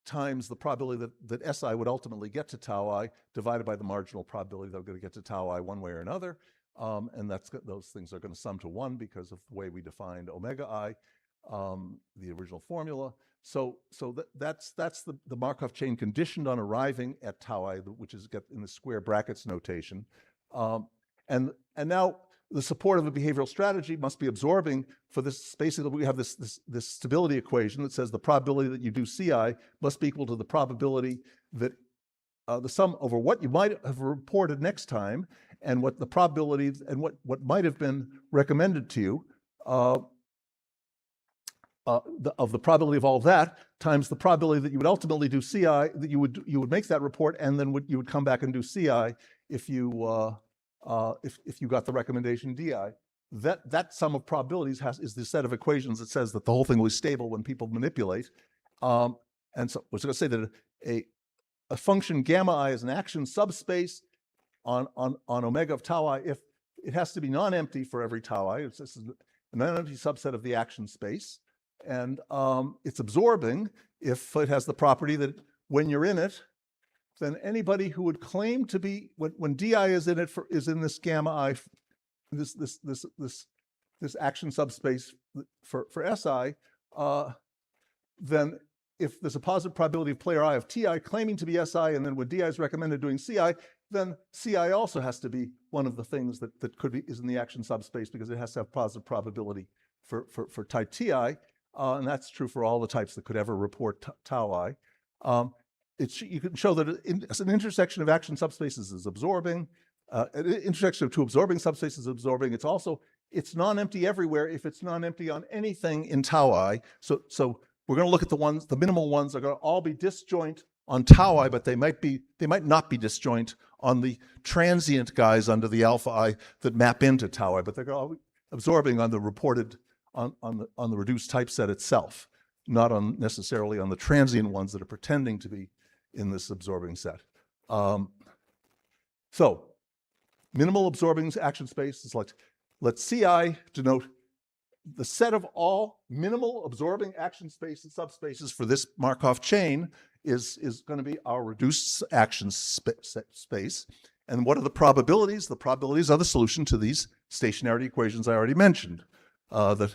times the probability that Si would ultimately get to tau I, divided by the marginal probability that I'm going to get to tau I one way or another. And those things are going to sum to 1 because of the way we defined omega I, the original formula. So that's the Markov chain conditioned on arriving at tau I, which is in the square brackets notation. And now the support of a behavioral strategy must be absorbing for this. Basically, we have this stability equation that says the probability that you do CI must be equal to the probability that the sum over what you might have reported next time and what the probabilities and what might have been recommended to you of the probability of all that times the probability that you would ultimately do CI, that you would make that report, and then you would come back and do CI if you got the recommendation DI. That sum of probabilities is the set of equations that says that the whole thing will be stable when people manipulate. And so we're going to say that a function gamma I is an action subspace on omega of tau I if it has to be non-empty for every tau I. This is a non-empty subset of the action space. And it's absorbing if it has the property that when you're in it, then anybody who would claim to be, when DI is in it is in this gamma I, this action subspace for SI, then if there's a positive probability of player I of TI claiming to be SI, and then when DI is recommended doing CI, then CI also has to be one of the things that is in the action subspace because it has to have positive probability for type TI, and that's true for all the types that could ever report tau I. You can show that an intersection of action subspaces is absorbing. An intersection of two absorbing subspaces is absorbing. It's non-empty everywhere if it's non-empty on anything in tau I. So we're going to look at the minimal ones are going to all be disjoint on tau I, but they might not be disjoint on the transient guys under the alpha I that map into tau I, but they're all absorbing on the reported on the reduced type set itself, not necessarily on the transient ones that are pretending to be in this absorbing set. So minimal absorbing action space is let CI denote the set of all minimal absorbing action spaces, subspaces for this Markov chain is going to be our reduced action space. And what are the probabilities? The probabilities are the solution to these stationarity equations I already mentioned. And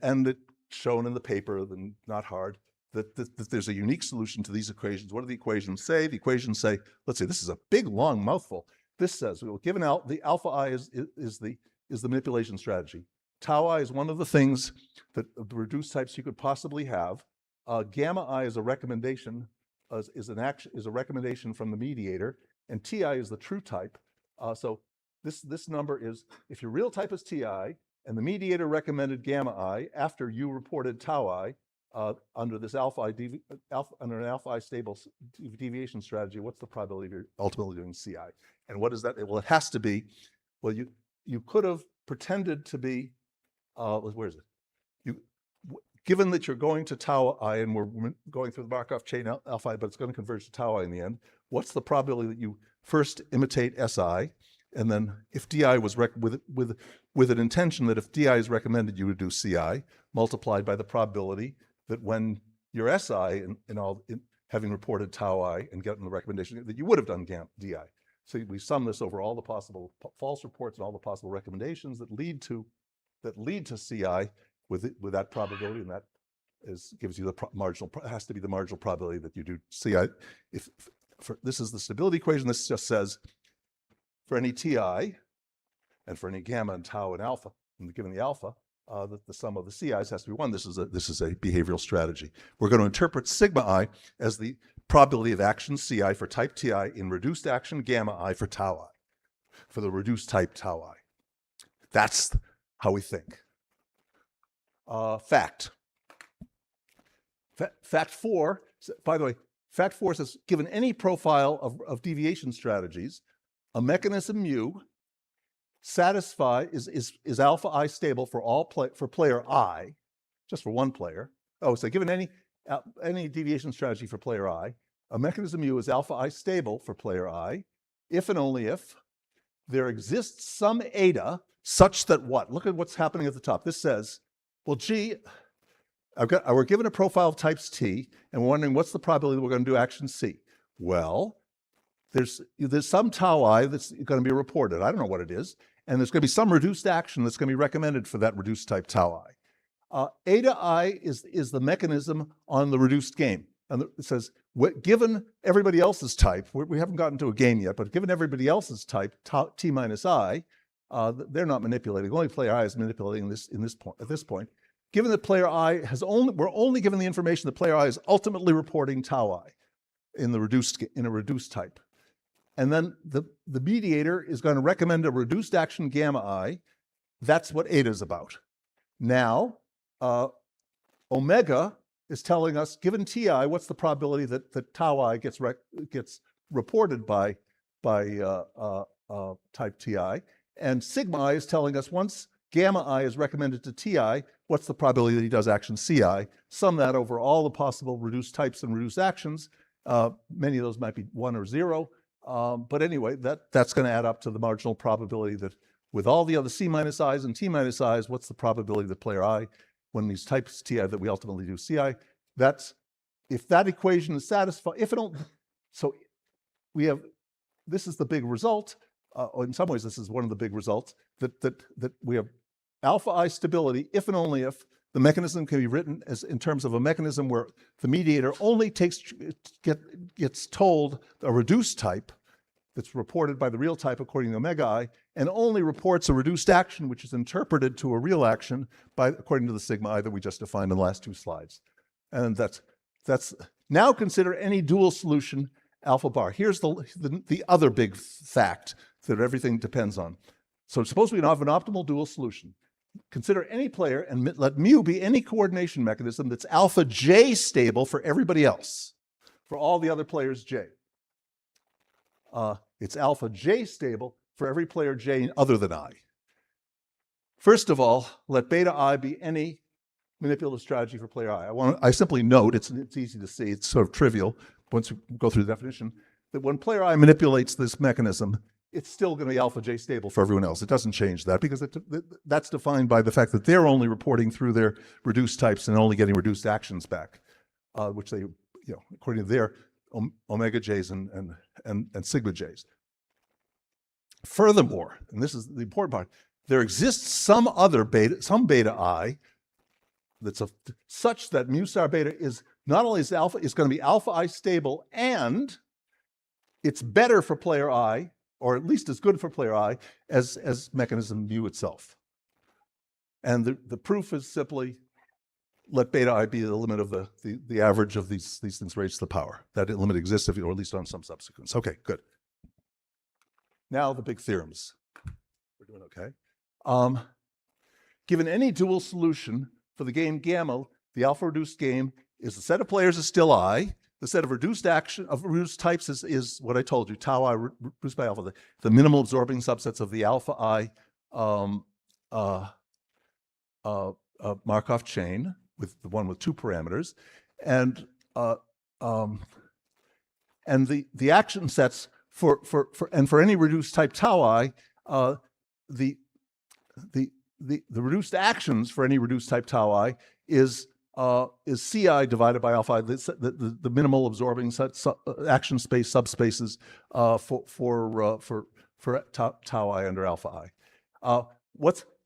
it's shown in the paper, not hard, that there's a unique solution to these equations. What do the equations say? The equations say, let's see, this is a big, long mouthful. This says, well, given the alpha I is the manipulation strategy. Tau I is one of the things that of the reduced types you could possibly have. Gamma I is a recommendation, is a recommendation from the mediator, and Ti is the true type. So this number is, if your real type is Ti and the mediator recommended gamma I after you reported tau I, under this under an alpha I stable deviation strategy, what's the probability of you're ultimately doing Ci? And what is that? Well, it has to be, well, you could have pretended to be, where is it? Given that you're going to tau I and we're going through the Markov chain alpha I, but it's going to converge to tau I in the end, what's the probability that you first imitate Si, and then if Di was with an intention that if Di is recommended, you would do Ci, multiplied by the probability that when your Si having reported tau I and getting the recommendation that you would have done Di. So we sum this over all the possible false reports and all the possible recommendations that lead to Ci with that probability, and that gives you the marginal. Has to be the marginal probability that you do Ci. This is the stability equation. This just says for any Ti and for any gamma and tau and alpha, and given the alpha, the sum of the Ci's has to be 1. This is a behavioral strategy. We're going to interpret sigma I as the probability of action Ci for type Ti in reduced action gamma I for tau I, for the reduced type tau I. That's how we think. Fact 4, by the way, fact 4 says, given any profile of deviation strategies, a mechanism mu is alpha I stable for player I, just for one player. Oh, so given any deviation strategy for player I, a mechanism mu is alpha I stable for player I, if and only if there exists some eta such that what? Look at what's happening at the top. This says, well, gee, we're given a profile of types T, and we're wondering what's the probability that we're going to do action C. Well, there's some tau I that's going to be reported. I don't know what it is. And there's going to be some reduced action that's going to be recommended for that reduced type tau I. Eta I is the mechanism on the reduced game. And it says, given everybody else's type, we haven't gotten to a game yet, but given everybody else's type, T minus I, they're not manipulating. Only player I is manipulating this at this point. Given that player I we're only given the information that player I is ultimately reporting tau I in a reduced type. And then the mediator is going to recommend a reduced action gamma I. That's what eta is about. Now, omega is telling us, given Ti, what's the probability that tau I gets reported by type Ti. And sigma I is telling us once gamma I is recommended to Ti, what's the probability that he does action Ci? Sum that over all the possible reduced types and reduced actions. Many of those might be 1 or 0. But anyway, that's going to add up to the marginal probability that with all the other C minus I's and T minus I's, what's the probability that player I, when these types Ti that we ultimately do Ci, if that equation is satisfied, this is the big result. In some ways, this is one of the big results, that we have alpha I stability if and only if the mechanism can be written as in terms of a mechanism where the mediator only gets told a reduced type that's reported by the real type according to omega I, and only reports a reduced action which is interpreted to a real action according to the sigma I that we just defined in the last 2 slides. And that's now consider any dual solution alpha bar. Here's the other big fact that everything depends on. So suppose we have an optimal dual solution. Consider any player and let mu be any coordination mechanism that's alpha j stable for everybody else, for all the other players j. It's alpha j stable for every player j other than I. First of all, let beta I be any manipulative strategy for player I. I simply note, it's easy to see, it's sort of trivial once we go through the definition, that when player I manipulates this mechanism, it's still going to be alpha j stable for everyone else. It doesn't change that because that's defined by the fact that they're only reporting through their reduced types and only getting reduced actions back, which they, according to their omega j's and sigma j's. Furthermore, and this is the important part, there exists some beta I that's such that mu star beta is not only is it's going to be alpha I stable, and it's better for player I, or at least as good for player I, as mechanism mu itself. And the proof is simply let beta I be the limit of the average of these things raised to the power. That limit exists, or at least on some subsequence. Okay, good. Now the big theorems. We're doing okay. Given any dual solution for the game gamma, the alpha reduced game is the set of players is still I. The set of reduced types is what I told you, tau I reduced by alpha, the minimal absorbing subsets of the alpha I Markov chain, with the one with two parameters, and the action sets for any reduced type tau I, the reduced actions for any reduced type tau I is Ci divided by alpha I, the minimal absorbing action space subspaces for tau I under alpha I.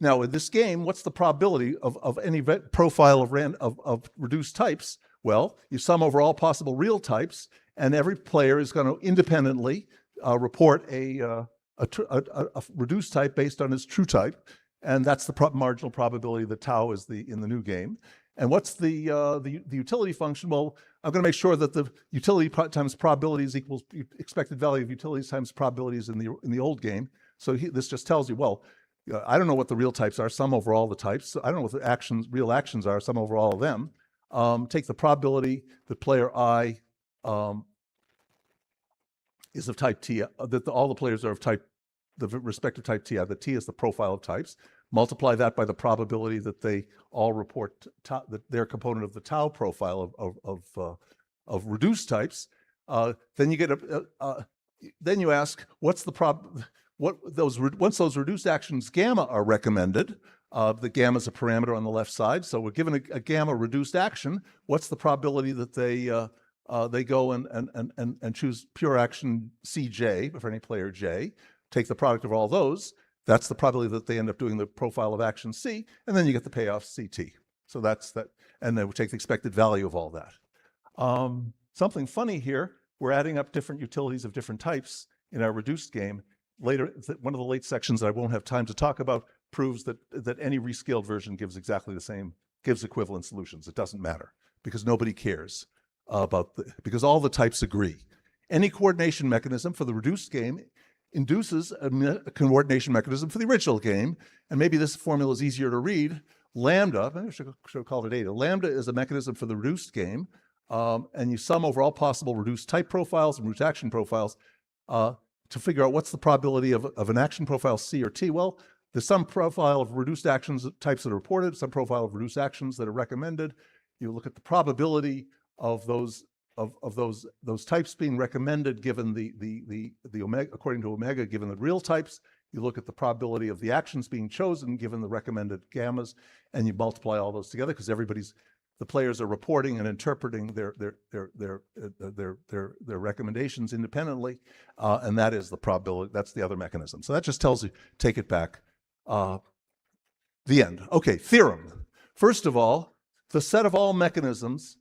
Now in this game, what's the probability of any profile of reduced types? Well, you sum over all possible real types, and every player is going to independently report a reduced type based on its true type, and that's the marginal probability that tau is in the new game. And what's the utility function? Well, I'm going to make sure that the utility times probabilities equals expected value of utilities times probabilities in the old game. So this just tells you, well, I don't know what the real types are, sum over all the types. I don't know what the real actions are, sum over all of them. Take the probability that player I is of type T, that all the players are of type, the respective type T. The T is the profile of types. Multiply that by the probability that they all report that they're component of the tau profile of reduced types. Then you get then you ask, what's the once those reduced actions gamma are recommended, the gamma is a parameter on the left side. So we're given a gamma reduced action. What's the probability that they go and choose pure action Cj for any player J? Take the product of all those. That's the probability that they end up doing the profile of action C, and then you get the payoff CT. So that's that, and then we take the expected value of all that. Something funny here, we're adding up different utilities of different types in our reduced game. Later, one of the late sections that I won't have time to talk about proves that any rescaled version gives exactly the same, gives equivalent solutions. It doesn't matter because nobody cares because all the types agree. Any coordination mechanism for the reduced game induces a coordination mechanism for the original game, and maybe this formula is easier to read. Lambda, I should have called it eta. Lambda is a mechanism for the reduced game, and you sum over all possible reduced type profiles and reduced action profiles to figure out what's the probability of an action profile C or T. Well, there's some profile of reduced actions types that are reported, some profile of reduced actions that are recommended. You look at the probability of those types being recommended given the omega, according to omega, given the real types. You look at the probability of the actions being chosen given the recommended gammas, and you multiply all those together because the players are reporting and interpreting their recommendations independently, and that is the probability. That's the other mechanism. So that just tells you, take it back. The end. Okay, theorem. First of all, the set of all mechanisms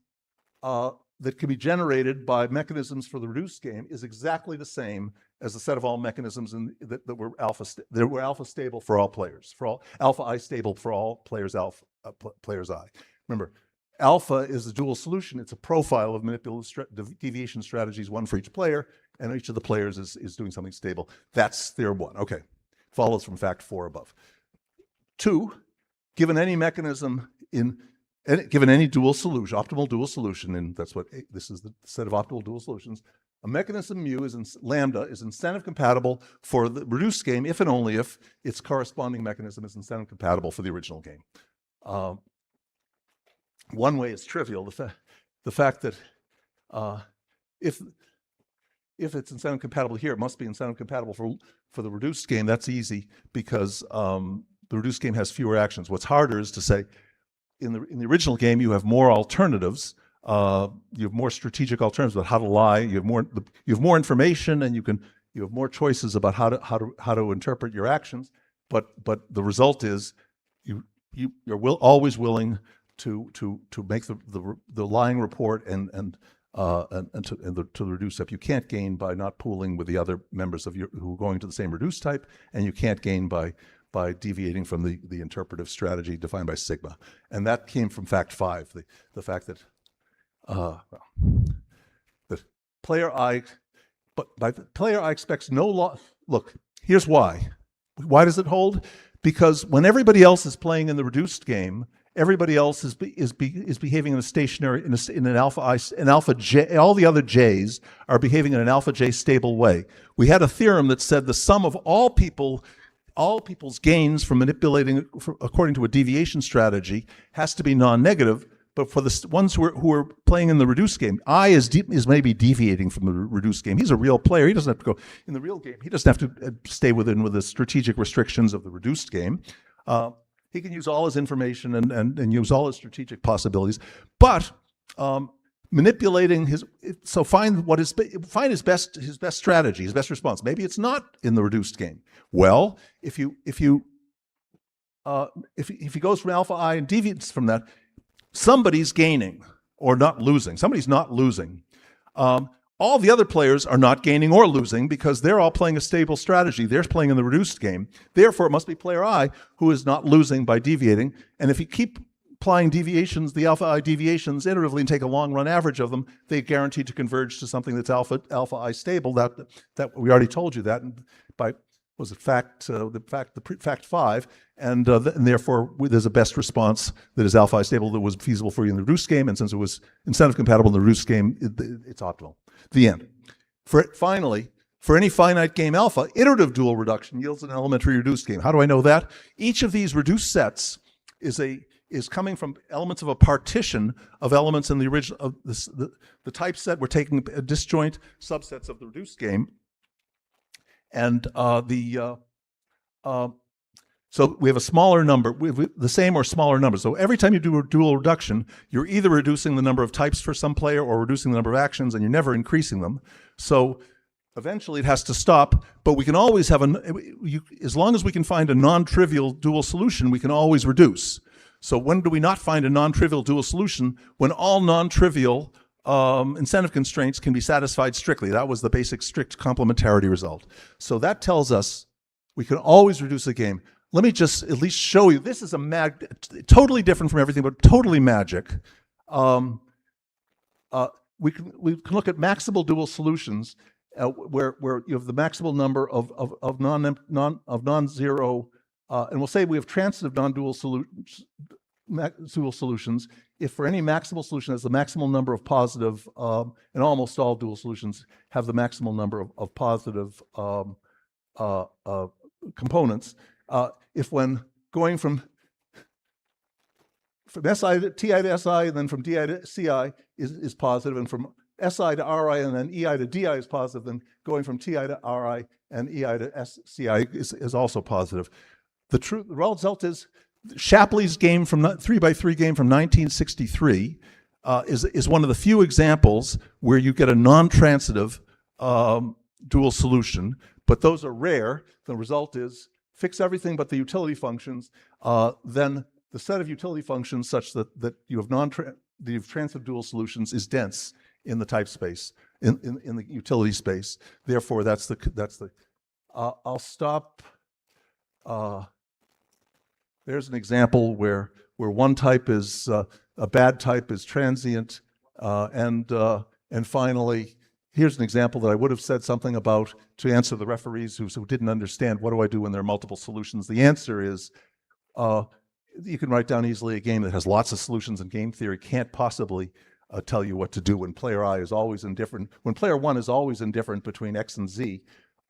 that can be generated by mechanisms for the reduced game is exactly the same as the set of all mechanisms that were alpha stable for all players, for all alpha I stable for all players players I. Remember, alpha is a dual solution. It's a profile of manipulative deviation strategies, one for each player, and each of the players is doing something stable. That's theorem one. Okay, follows from fact 4 above. 2, given any mechanism given any dual solution, optimal dual solution, and that's what this is the set of optimal dual solutions, a mechanism mu lambda is incentive compatible for the reduced game if and only if its corresponding mechanism is incentive compatible for the original game. One way is trivial, the fact that if it's incentive compatible here, it must be incentive compatible for the reduced game. That's easy because the reduced game has fewer actions. What's harder is to say, in the original game, you have more alternatives. You have more strategic alternatives about how to lie. You have more information, and you have more choices about how to interpret your actions. But the result is you're always willing to make the lying report and to the reduce step. You can't gain by not pooling with the other members of your who are going to the same reduce type, and you can't gain by deviating from the interpretive strategy defined by sigma. And that came from fact 5, the fact that that player I, but by player I expects no loss. Look, here's why. Why does it hold? Because when everybody else is playing in the reduced game, everybody else is behaving in a stationary, in an alpha j. All the other j's are behaving in an alpha j stable way. We had a theorem that said the sum of all people's gains from manipulating according to a deviation strategy has to be non-negative. But for the ones who are playing in the reduced game, I is maybe deviating from the reduced game. He's a real player. He doesn't have to go in the real game. He doesn't have to stay with the strategic restrictions of the reduced game. He can use all his information and use all his strategic possibilities. But manipulating find his best strategy, his best response. Maybe it's not in the reduced game. Well, if he goes from alpha I and deviates from that, somebody's gaining or not losing. Somebody's not losing. All the other players are not gaining or losing because they're all playing a stable strategy. They're playing in the reduced game. Therefore, it must be player I who is not losing by deviating. And if you keep applying deviations, the alpha I deviations iteratively and take a long run average of them, they're guaranteed to converge to something that's alpha I stable. That we already told you that by fact 5, and therefore there's a best response that is alpha I stable that was feasible for you in the reduced game, and since it was incentive compatible in the reduced game, it's optimal. The end. Finally, for any finite game alpha, iterative dual reduction yields an elementary reduced game. How do I know that? Each of these reduced sets is coming from elements of a partition of elements in the original of the type set. We're taking disjoint subsets of the reduced game. And so we have a smaller number, we have the same or smaller number. So every time you do a dual reduction, you're either reducing the number of types for some player or reducing the number of actions, and you're never increasing them. So eventually it has to stop, but we can always have as long as we can find a non-trivial dual solution, we can always reduce. So when do we not find a non-trivial dual solution? When all non-trivial incentive constraints can be satisfied strictly. That was the basic strict complementarity result. So that tells us we can always reduce a game. Let me just at least show you. This is totally different from everything, but totally magic. We can look at maximal dual solutions where you have the maximal number of non-zero, and we'll say we have transitive non-dual solutions. If for any maximal solution has the maximal number of positive, and almost all dual solutions have the maximal number of positive components, if when going from SI to TI to SI and then from DI to CI is positive, and from SI to RI and then EI to DI is positive, then going from TI to RI and EI to CI is also positive. The result is Shapley's game from 3x3 game from 1963 is one of the few examples where you get a non-transitive dual solution, but those are rare. The result is fix everything but the utility functions, then the set of utility functions such that you have transitive dual solutions is dense in the type space, in the utility space. Therefore, that's the. I'll stop. There's an example where one type is a bad type is transient, and finally, here's an example that I would have said something about to answer the referees who didn't understand what do I do when there are multiple solutions. The answer is you can write down easily a game that has lots of solutions, and game theory can't possibly tell you what to do when player I is always indifferent. When player 1 is always indifferent between X and Z,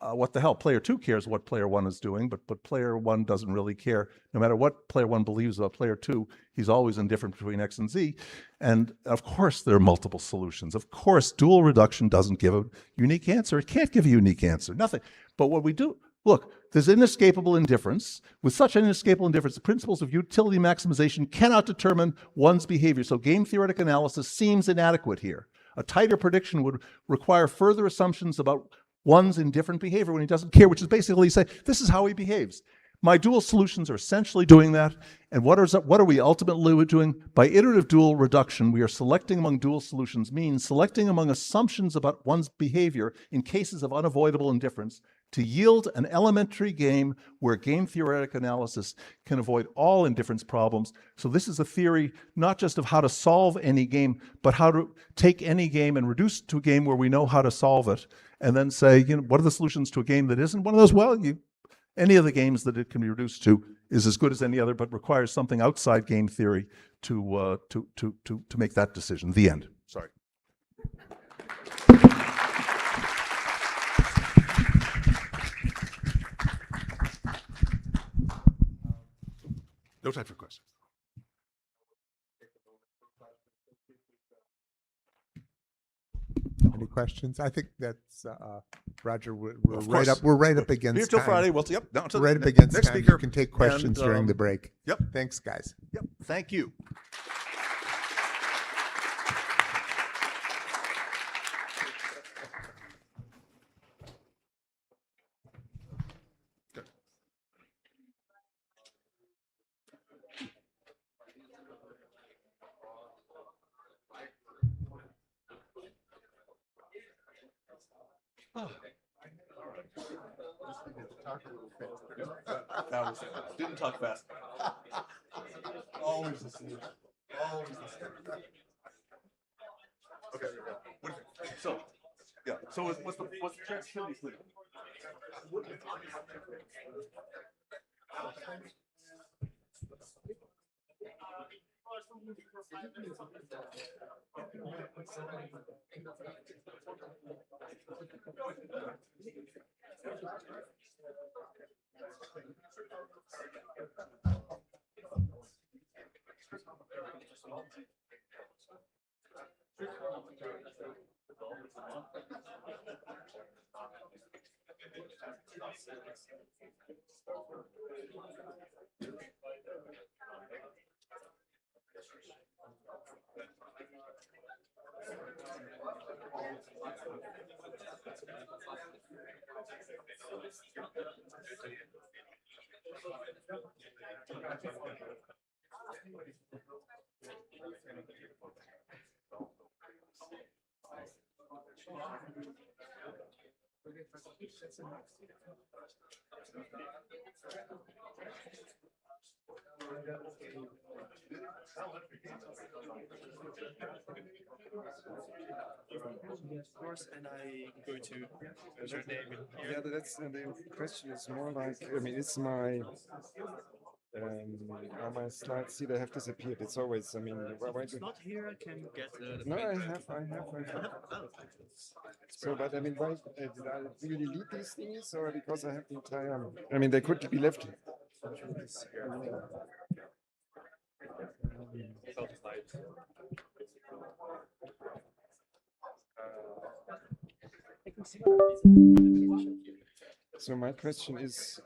what the hell? Player 2 cares what player 1 is doing, but player 1 doesn't really care. No matter what player 1 believes about player 2, he's always indifferent between X and Z. And of course, there are multiple solutions. Of course, dual reduction doesn't give a unique answer. It can't give a unique answer, nothing. But what we do, look, there's inescapable indifference. With such inescapable indifference, the principles of utility maximization cannot determine one's behavior. So game theoretic analysis seems inadequate here. A tighter prediction would require further assumptions about one's indifferent behavior when he doesn't care, which is basically say, this is how he behaves. My dual solutions are essentially doing that. And what are we ultimately doing? By iterative dual reduction, we are selecting among dual solutions, means selecting among assumptions about one's behavior in cases of unavoidable indifference to yield an elementary game where game theoretic analysis can avoid all indifference problems. So this is a theory not just of how to solve any game, but how to take any game and reduce it to a game where we know how to solve it, and then say, what are the solutions to a game that isn't one of those? Well, any of the games that it can be reduced to is as good as any other, but requires something outside game theory to make that decision. The end. Sorry. No time for questions. Any questions? I think that's Roger. We're Of right course. up. We're right up against Here till time. Friday. Well, yep. Down to Right the up against next time. speaker. You can take questions And, during the break. Yep. Thanks, guys. Yep. Thank you. Didn't talk fast. Always the same. Always the same. Okay. So, yeah. So what's the transitivity sleep? Of course, and I go to your name in here. Yeah, that's the question is more like, I mean, it's my my slides see they have disappeared. It's always, I mean, why It's not here. I can get the no, I paper. have. Oh, So, but I mean, why did I really delete these things, or because I have the entire? I mean, they could be left. So my question is,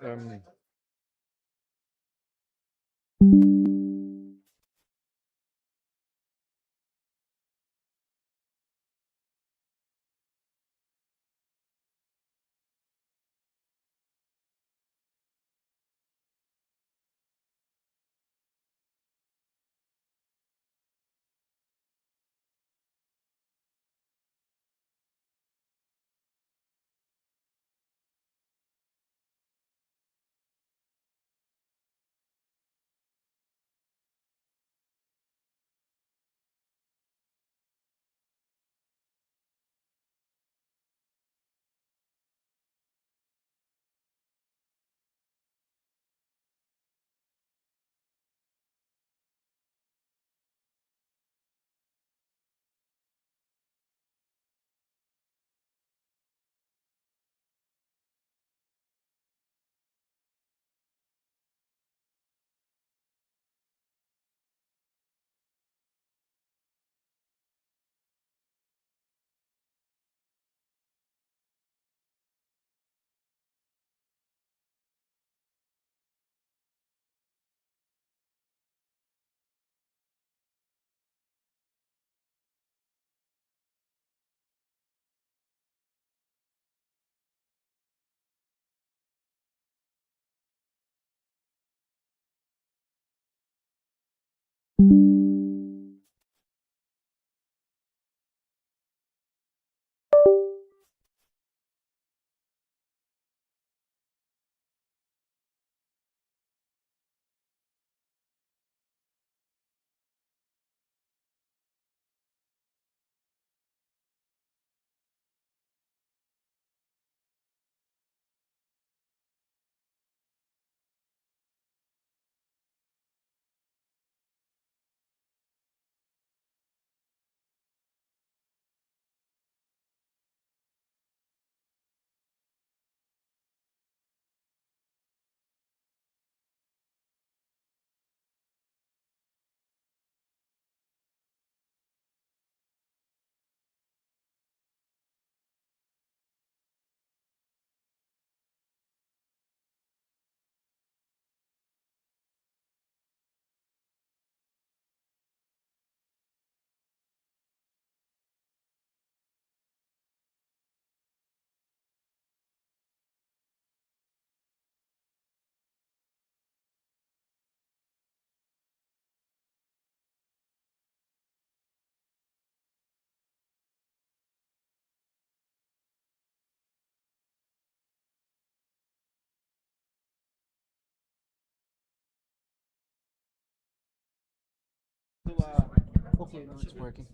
Okay, now it's working.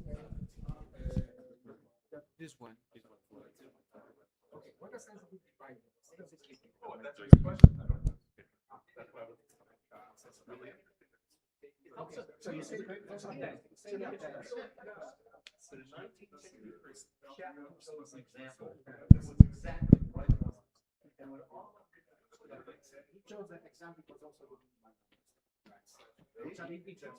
This one. Okay, what does sensitivity define? What does it mean? Oh, that's a good question. I don't know. That's why I was sensibility. Okay, so you say those are that. So in 1963, Chapter was an example. This was exactly right. And when all of he chose that example was also looking at which are integers,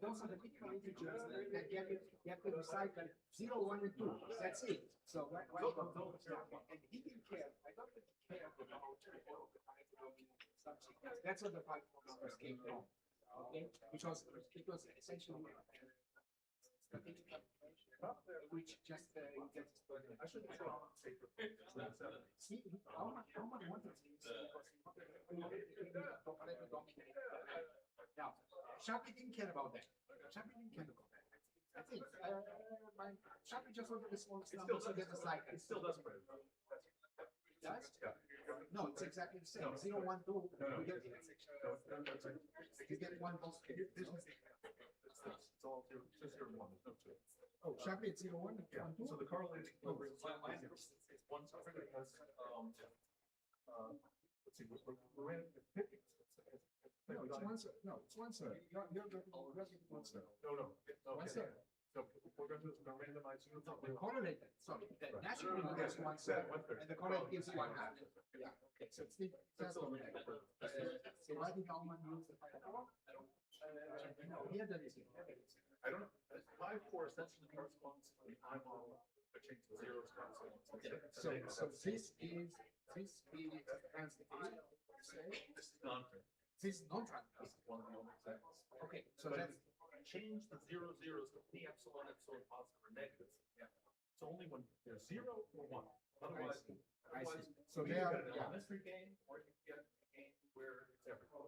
those are the critical integers that get to recycle 0, 1, and 2. That's it. So why and he didn't care. I don't think he cared about something. That's what the Python numbers came from. Okay, because it was essentially statistical which just gets I should say how much wanted to use now Shapley didn't care about that. That's it. Shapley just wanted the smallest number to get the cycle. It still doesn't work. Does? No, it's exactly the same. 0, 1, 2. You get 1 post. It's all 0, 1. There's no 2. Oh, Shapley it's 0, 1. Yeah. So the correlating equilibrium is 1 because let's see, we're in 50. No, it's 1 sir. No, it's 1 sir. You're 1 sir. No. 1 sir. So we're going to randomize you. The correlated. Sorry, the natural one is 1 sir, and the correlate gives 1 half. Yeah. Okay. So it's the so why did Naumann use the Python? No, here there is. I don't know. 5, 4 essentially corresponds to the eyeball, which change to 0 So this is transitive. This is non-transitive. This is non-transitive. This is one of the only examples. Okay, so let's change the 0, 0s to p epsilon, positive or negative. Yeah. So only when they're 0 or 1. Otherwise, so they are a mystery game, or you get a game where it's everything.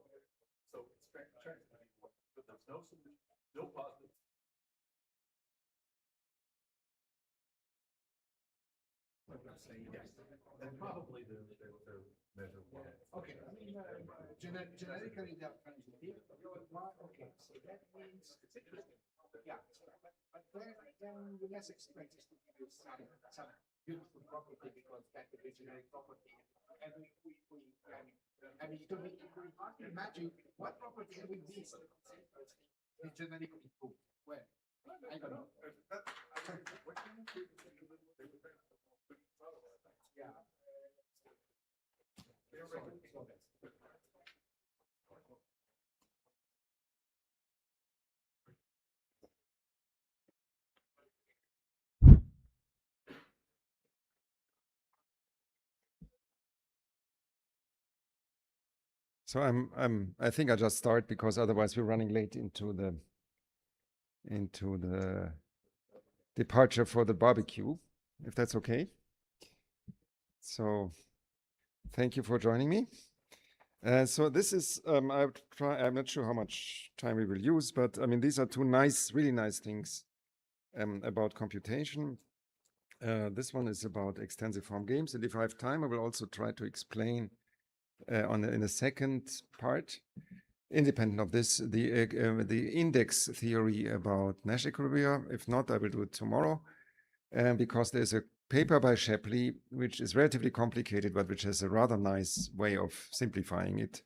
So it's transitive, but there's no solution, no positive. I'm going to say yes. And probably they're measurable. Okay, I mean, genetically they're transitive. Okay, so that means it's interesting. Yeah, but then we less expect us to give you some beautiful property because that's the genetic property. And we to imagine what property would be the genetically improved. Well, I don't know. Yeah. So I think I just start because otherwise we're running late into the departure for the barbecue, if that's okay. So thank you for joining me. So this is, I'm not sure how much time we will use, but I mean, these are two nice, really nice things about computation. This one is about extensive form games, and if I have time, I will also try to explain in the second part, independent of this, the index theory about Nash equilibria. If not, I will do it tomorrow, because there's a paper by Shapley, which is relatively complicated, but which has a rather nice way of simplifying it,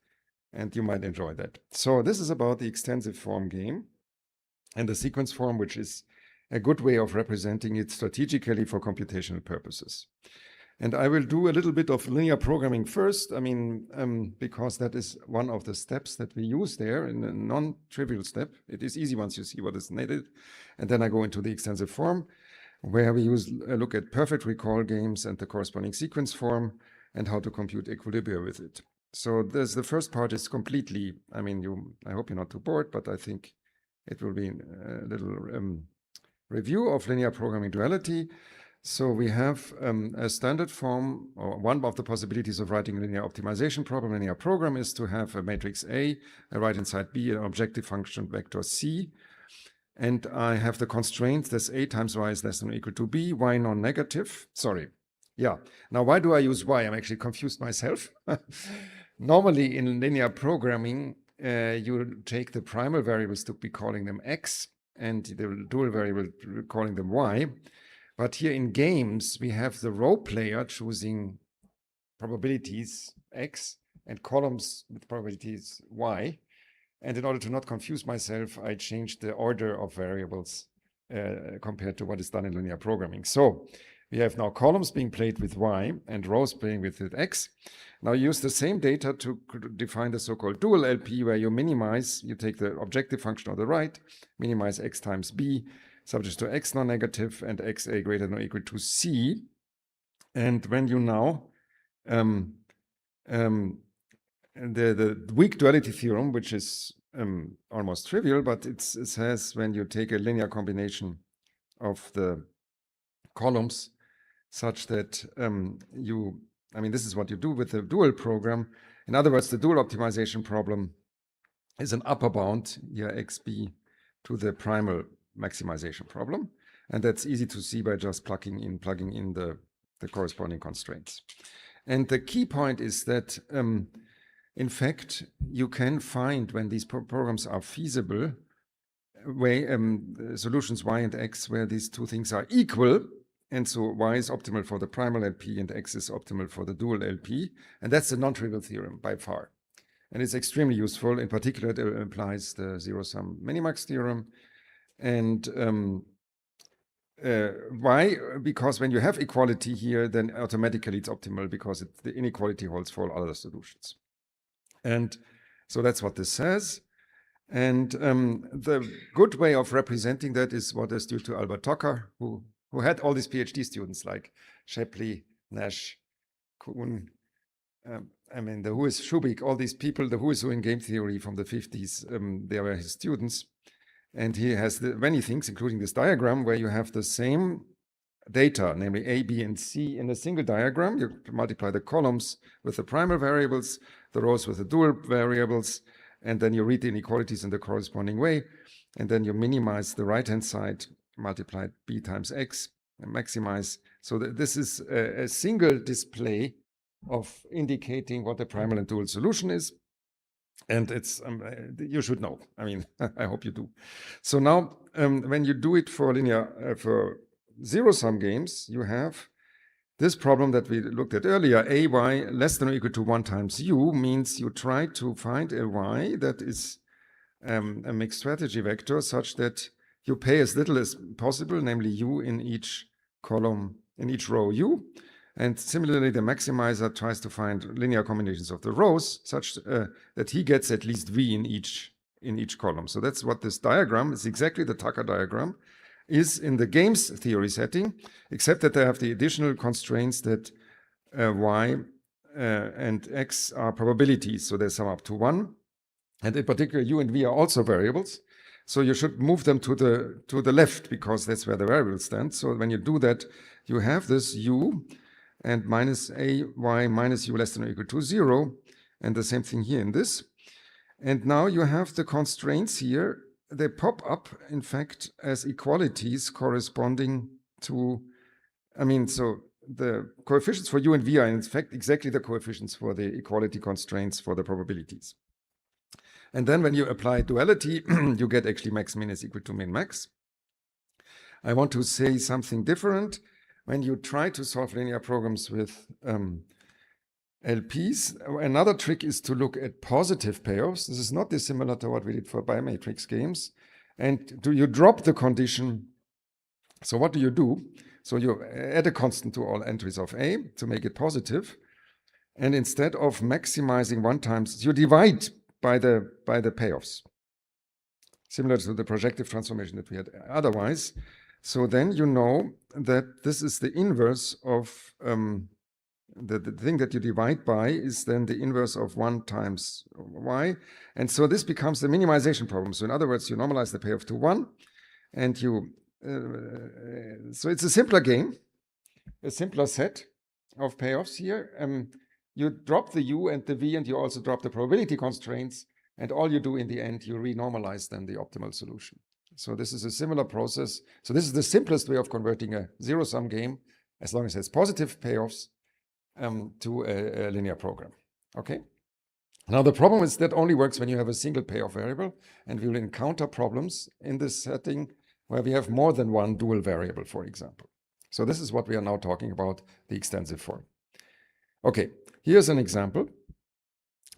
and you might enjoy that. So this is about the extensive form game and the sequence form, which is a good way of representing it strategically for computational purposes. And I will do a little bit of linear programming first, I mean, because that is one of the steps that we use there, in a non-trivial step. It is easy once you see what is needed. And then I go into the extensive form, where we look at perfect recall games and the corresponding sequence form and how to compute equilibria with it. So the first part is completely, I mean, I hope you're not too bored, but I think it will be a little review of linear programming duality. So we have a standard form, or one of the possibilities of writing a linear optimization problem. Linear program is to have a matrix A, a right-hand side B, an objective function vector C. And I have the constraint that A times Y is less than or equal to B, Y non-negative. Sorry. Yeah. Now, why do I use Y? I'm actually confused myself. Normally in linear programming, you take the primal variables to be calling them X, and the dual variable calling them Y. But here in games, we have the row player choosing probabilities X and columns with probabilities Y. And in order to not confuse myself, I changed the order of variables compared to what is done in linear programming. So we have now columns being played with Y and rows playing with X. Now you use the same data to define the so-called dual LP, where you minimize, you take the objective function on the right, minimize X times B, subject to X non-negative and XA greater than or equal to C. And when you now, the weak duality theorem, which is almost trivial, but it says when you take a linear combination of the columns such that this is what you do with the dual program. In other words, the dual optimization problem is an upper bound, here XB, to the primal maximization problem. And that's easy to see by just plugging in the corresponding constraints. And the key point is that, in fact, you can find, when these programs are feasible, solutions Y and X where these two things are equal. And so Y is optimal for the primal LP and X is optimal for the dual LP. And that's the non-trivial theorem by far. And it's extremely useful. In particular, it applies the zero-sum minimax theorem. And why? Because when you have equality here, then automatically it's optimal because the inequality holds for all other solutions. And so that's what this says. And the good way of representing that is what is due to Albert Tocker, who had all these PhD students like Shapley, Nash, Kuhn, the who is Shubik, all these people, the who is who in game theory from the 50s, they were his students. And he has many things, including this diagram, where you have the same data, namely A, B, and C in a single diagram. You multiply the columns with the primal variables, the rows with the dual variables, and then you read the inequalities in the corresponding way. And then you minimize the right-hand side, multiply B times X, and maximize. So this is a single display of indicating what the primal and dual solution is. And it's you should know. I mean, I hope you do. So now, when you do it for linear, for zero-sum games, you have this problem that we looked at earlier. AY less than or equal to 1 times U means you try to find a Y that is a mixed strategy vector such that you pay as little as possible, namely U in each column, in each row U. And similarly, the maximizer tries to find linear combinations of the rows such that he gets at least V in each column. So that's what this diagram is, exactly the Tucker diagram, is in the games theory setting, except that they have the additional constraints that Y and X are probabilities, so they sum up to 1. And in particular, U and V are also variables. So you should move them to the left because that's where the variables stand. So when you do that, you have this U and minus AY minus U less than or equal to 0. and the same thing here in this. And now you have the constraints here. They pop up, in fact, as equalities corresponding to, so the coefficients for u and v are in fact exactly the coefficients for the equality constraints for the probabilities. And then when you apply duality, you get actually max min is equal to min max. I want to say something different. When you try to solve linear programs with LPs, another trick is to look at positive payoffs. This is not dissimilar to what we did for biomatrix games. And you drop the condition. So what do you do? So you add a constant to all entries of A to make it positive. And instead of maximizing 1 times, you divide by the payoffs, similar to the projective transformation that we had otherwise. So then you know that this is the inverse of the thing that you divide by is then the inverse of 1 times y. And so this becomes the minimization problem. So in other words, you normalize the payoff to 1, and you so it's a simpler game, a simpler set of payoffs here. You drop the u and the v, and you also drop the probability constraints, and all you do in the end, you renormalize then the optimal solution. So this is a similar process. So this is the simplest way of converting a zero-sum game, as long as it has positive payoffs, to a linear program. Okay? Now the problem is that only works when you have a single payoff variable, and we will encounter problems in this setting where we have more than one dual variable, for example. So this is what we are now talking about, the extensive form. Okay, here's an example.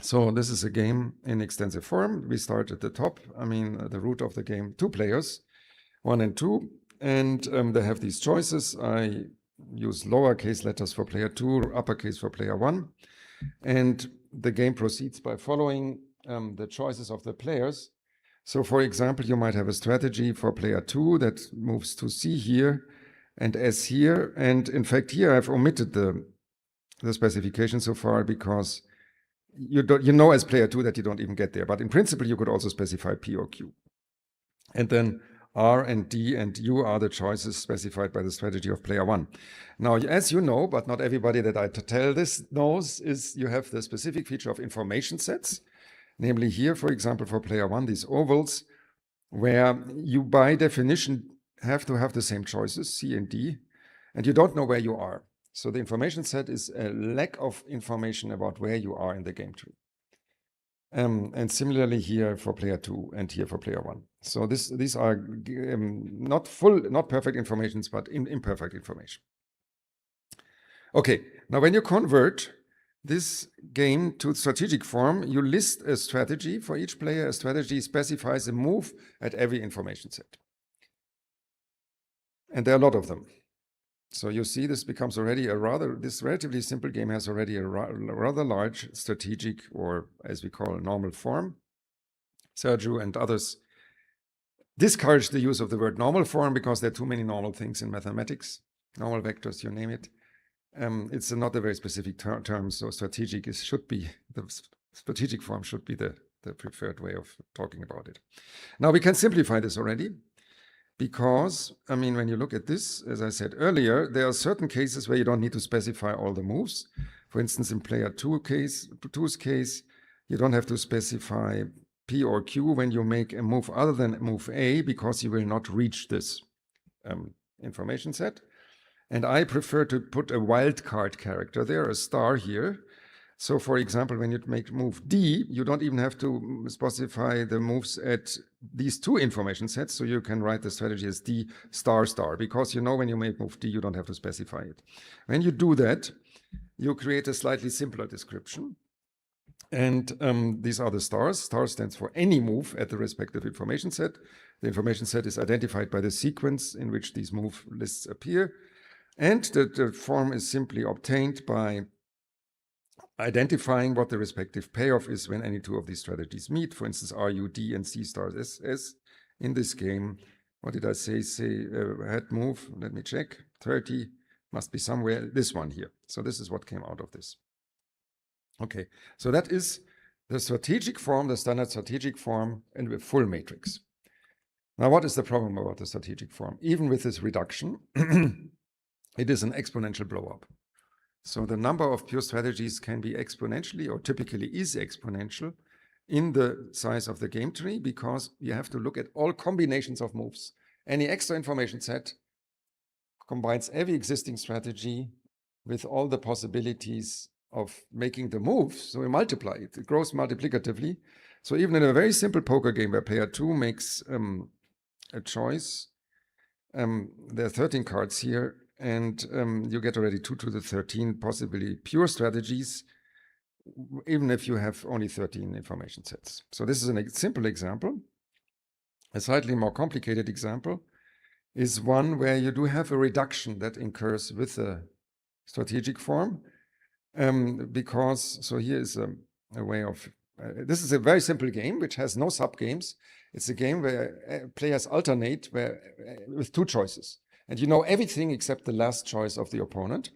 So this is a game in extensive form. We start at the top. The root of the game, 2 players, 1 and 2, and they have these choices. I use lowercase letters for player 2, uppercase for player 1, and the game proceeds by following the choices of the players. So for example, you might have a strategy for player 2 that moves to C here and S here, and in fact here I've omitted the specification so far because you know as player 2 that you don't even get there, but in principle you could also specify P or Q. And then R and D and U are the choices specified by the strategy of player 1. Now, as you know, but not everybody that I tell this knows, is you have the specific feature of information sets, namely here, for example, for player 1, these ovals, where you by definition have to have the same choices, C and D, and you don't know where you are. So the information set is a lack of information about where you are in the game tree. And similarly here for player 2 and here for player 1. So these are not perfect informations, but imperfect information. Okay, now when you convert this game to strategic form, you list a strategy for each player. A strategy specifies a move at every information set. And there are a lot of them. So you see this becomes already this relatively simple game has already a rather large strategic, or as we call normal form. Sergio and others discourage the use of the word normal form because there are too many normal things in mathematics, normal vectors, you name it. It's not a very specific term, so strategic the strategic form should be the preferred way of talking about it. Now we can simplify this already. Because, when you look at this, as I said earlier, there are certain cases where you don't need to specify all the moves. For instance, in player 2's case, you don't have to specify P or Q when you make a move other than move A, because you will not reach this information set. And I prefer to put a wildcard character there, a star here. So for example, when you make move D, you don't even have to specify the moves at these 2 information sets, so you can write the strategy as D star star, because you know when you make move D, you don't have to specify it. When you do that, you create a slightly simpler description. And these are the stars. Star stands for any move at the respective information set. The information set is identified by the sequence in which these move lists appear. And the form is simply obtained by identifying what the respective payoff is when any 2 of these strategies meet. For instance, R, U, D, and C stars S. In this game, what did I say? Head move, let me check, 30, must be somewhere, this one here. So this is what came out of this. Okay, so that is the strategic form, the standard strategic form, and with full matrix. Now, what is the problem about the strategic form? Even with this reduction, it is an exponential blow-up. So the number of pure strategies can be exponentially, or typically is exponential, in the size of the game tree, because you have to look at all combinations of moves. Any extra information set combines every existing strategy with all the possibilities of making the move. So we multiply it. It grows multiplicatively. So even in a very simple poker game where player 2 makes a choice, there are 13 cards here, and you get already 2 to the 13 possibly pure strategies, even if you have only 13 information sets. So this is a simple example. A slightly more complicated example is one where you do have a reduction that occurs with the strategic form, because, so here is a way of, this is a very simple game which has no sub-games. It's a game where players alternate with 2 choices. And you know everything except the last choice of the opponent.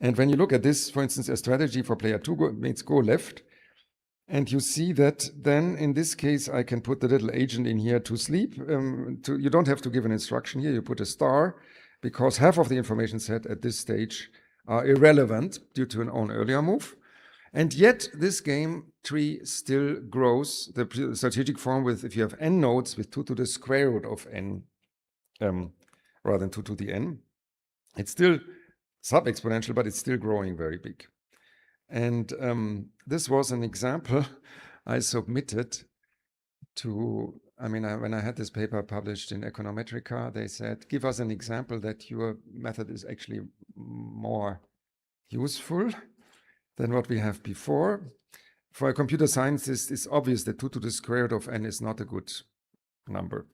And when you look at this, for instance, a strategy for player 2 means go left. And you see that then in this case, I can put the little agent in here to sleep. You don't have to give an instruction here. You put a star, because half of the information set at this stage are irrelevant due to an own earlier move. And yet this game tree still grows, the strategic form with, if you have n nodes, with 2 to the square root of n rather than 2 to the n. It's still sub-exponential, but it's still growing very big. And this was an example I submitted to, when I had this paper published in Econometrica, they said, give us an example that your method is actually more useful than what we have before. For a computer scientist, it's obvious that 2 to the square root of n is not a good number.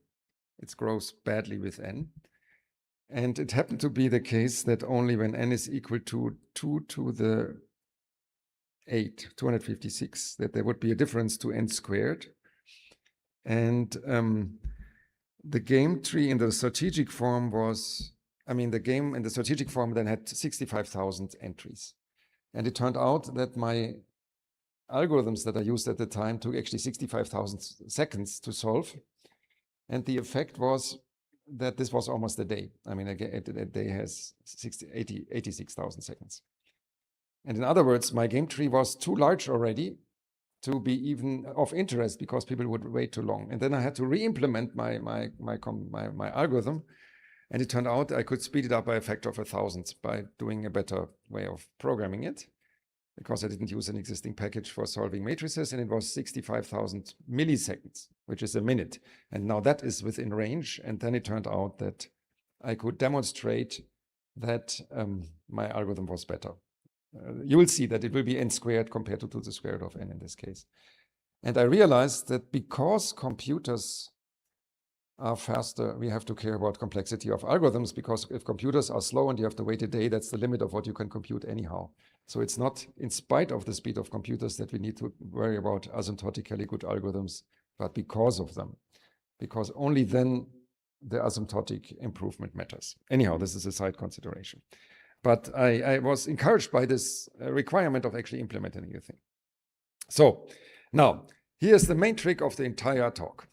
It grows badly with n. And it happened to be the case that only when n is equal to 2 to the 8, 256, that there would be a difference to n squared. And the game tree in the strategic form was, the game in the strategic form then had 65,000 entries. And it turned out that my algorithms that I used at the time took actually 65,000 seconds to solve. And the effect was that this was almost a day. A day has 86,000 seconds. And in other words, my game tree was too large already to be even of interest, because people would wait too long. And then I had to re-implement my algorithm. And it turned out I could speed it up by a factor of 1,000 by doing a better way of programming it, because I didn't use an existing package for solving matrices, and it was 65,000 milliseconds, which is a minute. And now that is within range. And then it turned out that I could demonstrate that my algorithm was better. You will see that it will be n squared compared to the square root of n in this case. And I realized that because computers are faster, we have to care about complexity of algorithms, because if computers are slow and you have to wait a day, that's the limit of what you can compute anyhow. So it's not in spite of the speed of computers that we need to worry about asymptotically good algorithms, but because of them. Because only then the asymptotic improvement matters. Anyhow, this is a side consideration. But I was encouraged by this requirement of actually implementing a thing. So now, here's the main trick of the entire talk.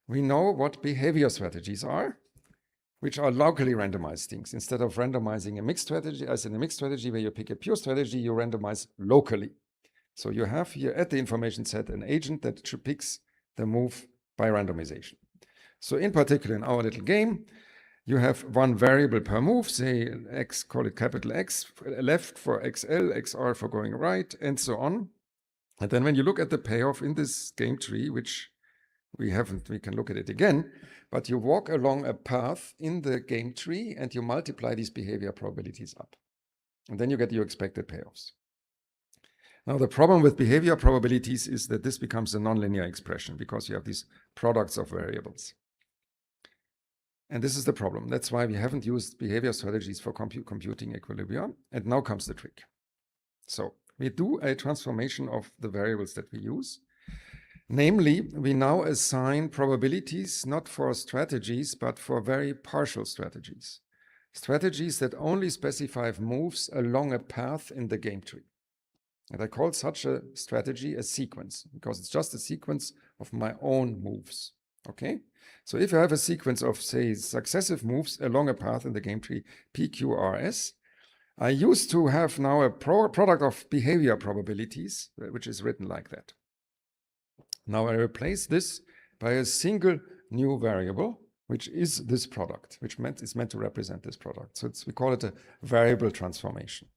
We know what behavior strategies are, which are locally randomized things. Instead of randomizing a mixed strategy, as in a mixed strategy where you pick a pure strategy, you randomize locally. So you have here at the information set an agent that picks the move by randomization. So in particular, in our little game, you have one variable per move, say x, call it capital X, left for XL, XR for going right, and so on. And then when you look at the payoff in this game tree, which we can look at it again, but you walk along a path in the game tree and you multiply these behavior probabilities up. And then you get your expected payoffs. Now, the problem with behavior probabilities is that this becomes a nonlinear expression, because you have these products of variables. And this is the problem. That's why we haven't used behavior strategies for computing equilibria. And now comes the trick. So we do a transformation of the variables that we use. Namely, we now assign probabilities not for strategies, but for very partial strategies. Strategies that only specify moves along a path in the game tree. And I call such a strategy a sequence, because it's just a sequence of my own moves. Okay? So if I have a sequence of, say, successive moves along a path in the game tree, PQRS, I used to have now a product of behavior probabilities, which is written like that. Now I replace this by a single new variable, which is this product, which is meant to represent this product. So we call it a variable transformation.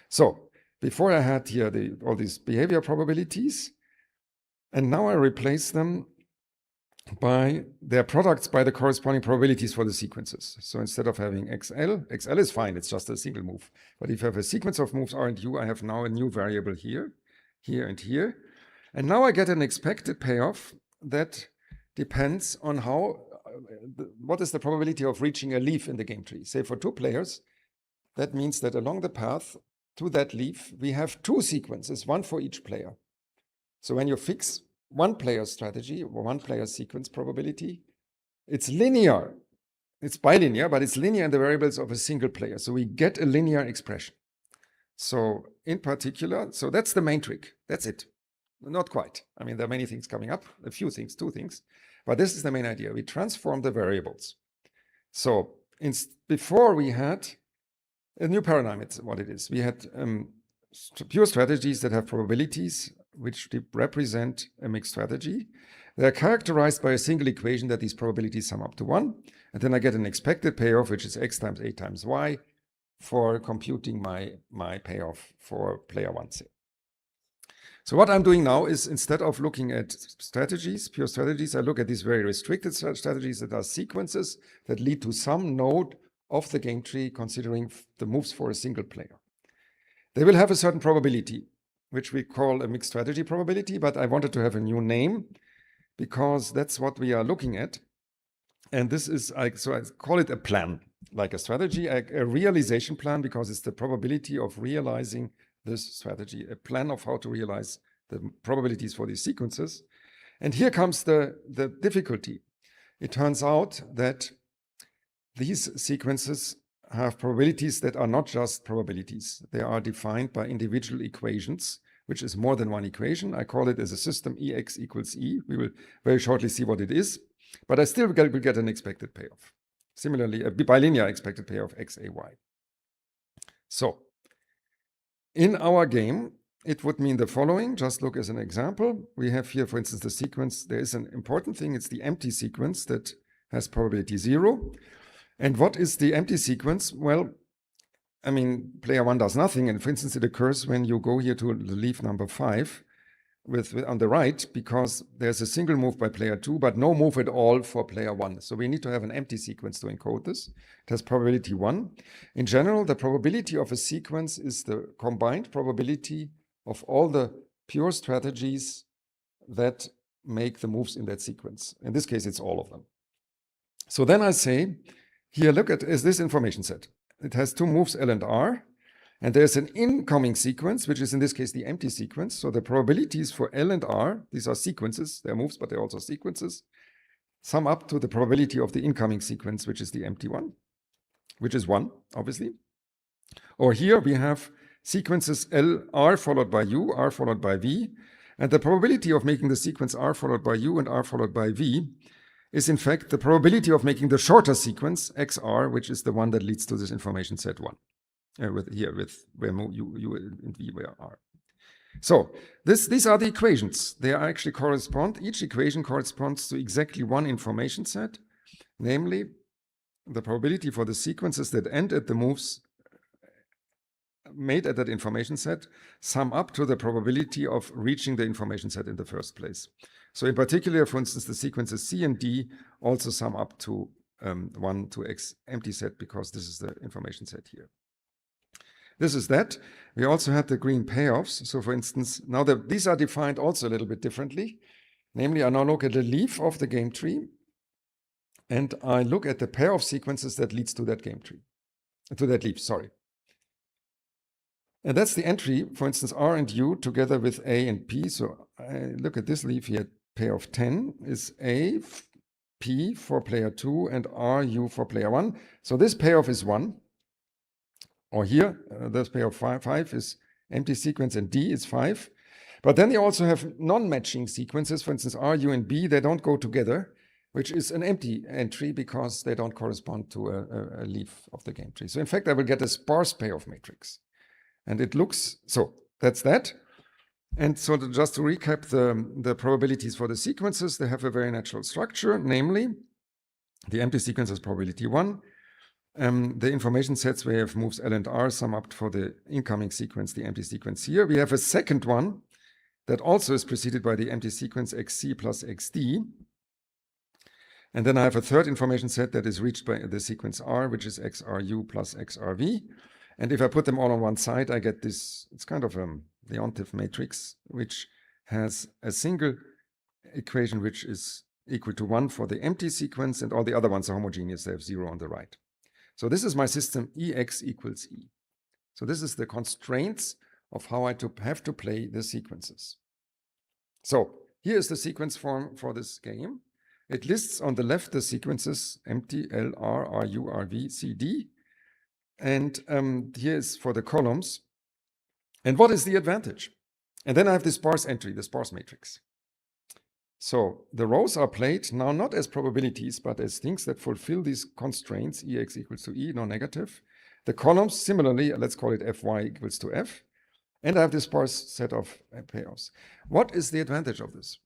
So before I had here all these behavior probabilities, and now I replace them by their products by the corresponding probabilities for the sequences. So instead of having XL is fine, it's just a single move. But if I have a sequence of moves R and U, I have now a new variable here, here, and here. And now I get an expected payoff that depends on what is the probability of reaching a leaf in the game tree. Say for 2 players, that means that along the path to that leaf, we have 2 sequences, one for each player. So when you fix one player strategy or one player sequence probability, it's linear. It's bilinear, but it's linear in the variables of a single player. So we get a linear expression. So in particular, so that's the main trick. That's it. Not quite. I mean, there are many things coming up, a few things, 2 things. But this is the main idea. We transform the variables. So before we had a new paradigm, it's what it is. We had pure strategies that have probabilities which represent a mixed strategy. They are characterized by a single equation that these probabilities sum up to 1. And then I get an expected payoff, which is x times a times y, for computing my payoff for player 1. So what I'm doing now is, instead of looking at strategies, pure strategies, I look at these very restricted strategies that are sequences that lead to some node of the game tree, considering the moves for a single player. They will have a certain probability, which we call a mixed strategy probability, but I wanted to have a new name because that's what we are looking at. And this is, so I call it a plan, like a strategy, a realization plan, because it's the probability of realizing this strategy, a plan of how to realize the probabilities for these sequences. And here comes the difficulty. It turns out that these sequences have probabilities that are not just probabilities. They are defined by individual equations, which is more than one equation. I call it as a system EX equals E. We will very shortly see what it is, but I still will get an expected payoff. Similarly, a bilinear expected payoff XAY. So in our game, it would mean the following. Just look as an example. We have here, for instance, the sequence. There is an important thing. It's the empty sequence that has probability 0. And what is the empty sequence? Well, I mean, player 1 does nothing. And for instance, it occurs when you go here to the leaf number 5 on the right, because there's a single move by player 2, but no move at all for player 1. So we need to have an empty sequence to encode this. It has probability 1. In general, the probability of a sequence is the combined probability of all the pure strategies that make the moves in that sequence. In this case, it's all of them. So then I say, here, look at this information set. It has 2 moves, L and R, and there's an incoming sequence, which is in this case the empty sequence. So the probabilities for L and R, these are sequences, they're moves, but they're also sequences, sum up to the probability of the incoming sequence, which is the empty one, which is 1, obviously. Or here we have sequences L, R followed by U, R followed by V, and the probability of making the sequence R followed by U and R followed by V is in fact the probability of making the shorter sequence XR, which is the one that leads to this information set 1. With where U and V where R. So these are the equations. They actually correspond, each equation corresponds to exactly one information set, namely the probability for the sequences that end at the moves made at that information set sum up to the probability of reaching the information set in the first place. So in particular, for instance, the sequences C and D also sum up to 1 to X empty set, because this is the information set here. This is that. We also had the green payoffs. So for instance, now these are defined also a little bit differently. Namely, I now look at the leaf of the game tree, and I look at the pair of sequences that leads to that game tree, to that leaf, sorry. And that's the entry, for instance, R and U together with A and P. So I look at this leaf here, pair of 10 is A, P for player 2 and R, U for player 1. So this payoff is 1. Or here, this pair of 5 is empty sequence and D is 5. But then you also have non-matching sequences. For instance, R, U, and B, they don't go together. which is an empty entry because they don't correspond to a leaf of the game tree. So in fact, I will get a sparse payoff matrix. And it looks, so that's that. And so just to recap the probabilities for the sequences, they have a very natural structure, namely the empty sequence is probability 1. The information sets we have moves L and R sum up for the incoming sequence, the empty sequence here. We have a second one that also is preceded by the empty sequence xc plus xd. And then I have a third information set that is reached by the sequence R, which is xru plus xrv. And if I put them all on one side, I get this, it's kind of the Leontief matrix, which has a single equation which is equal to 1 for the empty sequence, and all the other ones are homogeneous, they have 0 on the right. So this is my system Ex equals E. So this is the constraints of how I have to play the sequences. So here is the sequence form for this game. It lists on the left the sequences empty, L, R, RU, RV, CD. And here is for the columns. And what is the advantage? And then I have the sparse entry, the sparse matrix. So the rows are played now not as probabilities, but as things that fulfill these constraints, Ex equals to E, non-negative. The columns, similarly, let's call it Fy equals to F. And I have this sparse set of payoffs. What is the advantage of this?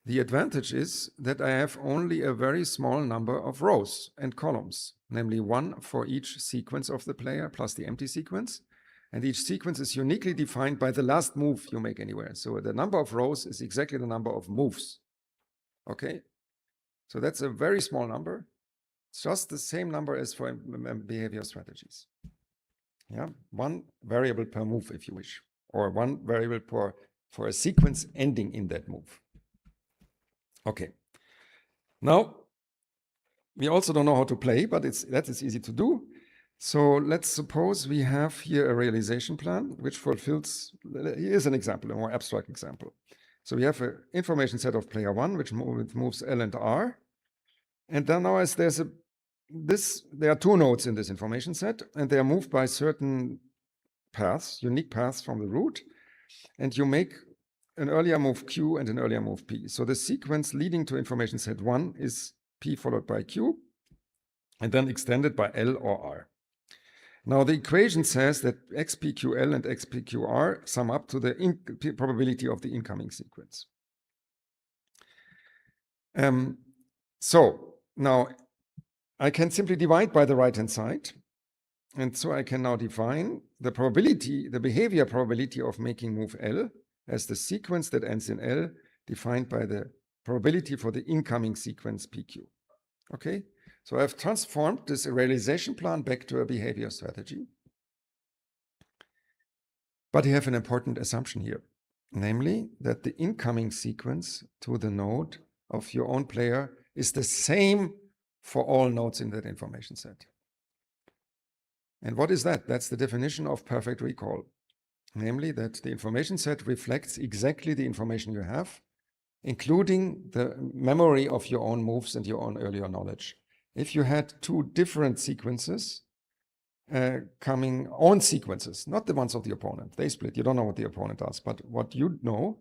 The advantage is that I have only a very small number of rows and columns, namely 1 for each sequence of the player plus the empty sequence. And each sequence is uniquely defined by the last move you make anywhere. So the number of rows is exactly the number of moves. Okay? So that's a very small number. It's just the same number as for behavior strategies. Yeah, 1 variable per move, if you wish, or 1 variable for a sequence ending in that move. Okay. Now, we also don't know how to play, but that is easy to do. So let's suppose we have here a realization plan which fulfills, here's an example, a more abstract example. So we have an information set of player 1 which moves L and R. And then now as there are 2 nodes in this information set, and they are moved by certain paths, unique paths from the root, and you make an earlier move Q and an earlier move P. So the sequence leading to information set 1 is P followed by Q, and then extended by L or R. Now the equation says that XPQL and XPQR sum up to the probability of the incoming sequence. So now I can simply divide by the right-hand side. And so I can now define the probability, the behavior probability of making move L as the sequence that ends in L defined by the probability for the incoming sequence PQ. Okay? So I've transformed this realization plan back to a behavior strategy. But you have an important assumption here, namely that the incoming sequence to the node of your own player is the same for all nodes in that information set. And what is that? That's the definition of perfect recall, namely that the information set reflects exactly the information you have, including the memory of your own moves and your own earlier knowledge. If you had 2 different sequences coming on sequences, not the ones of the opponent, they split, you don't know what the opponent does, but what you know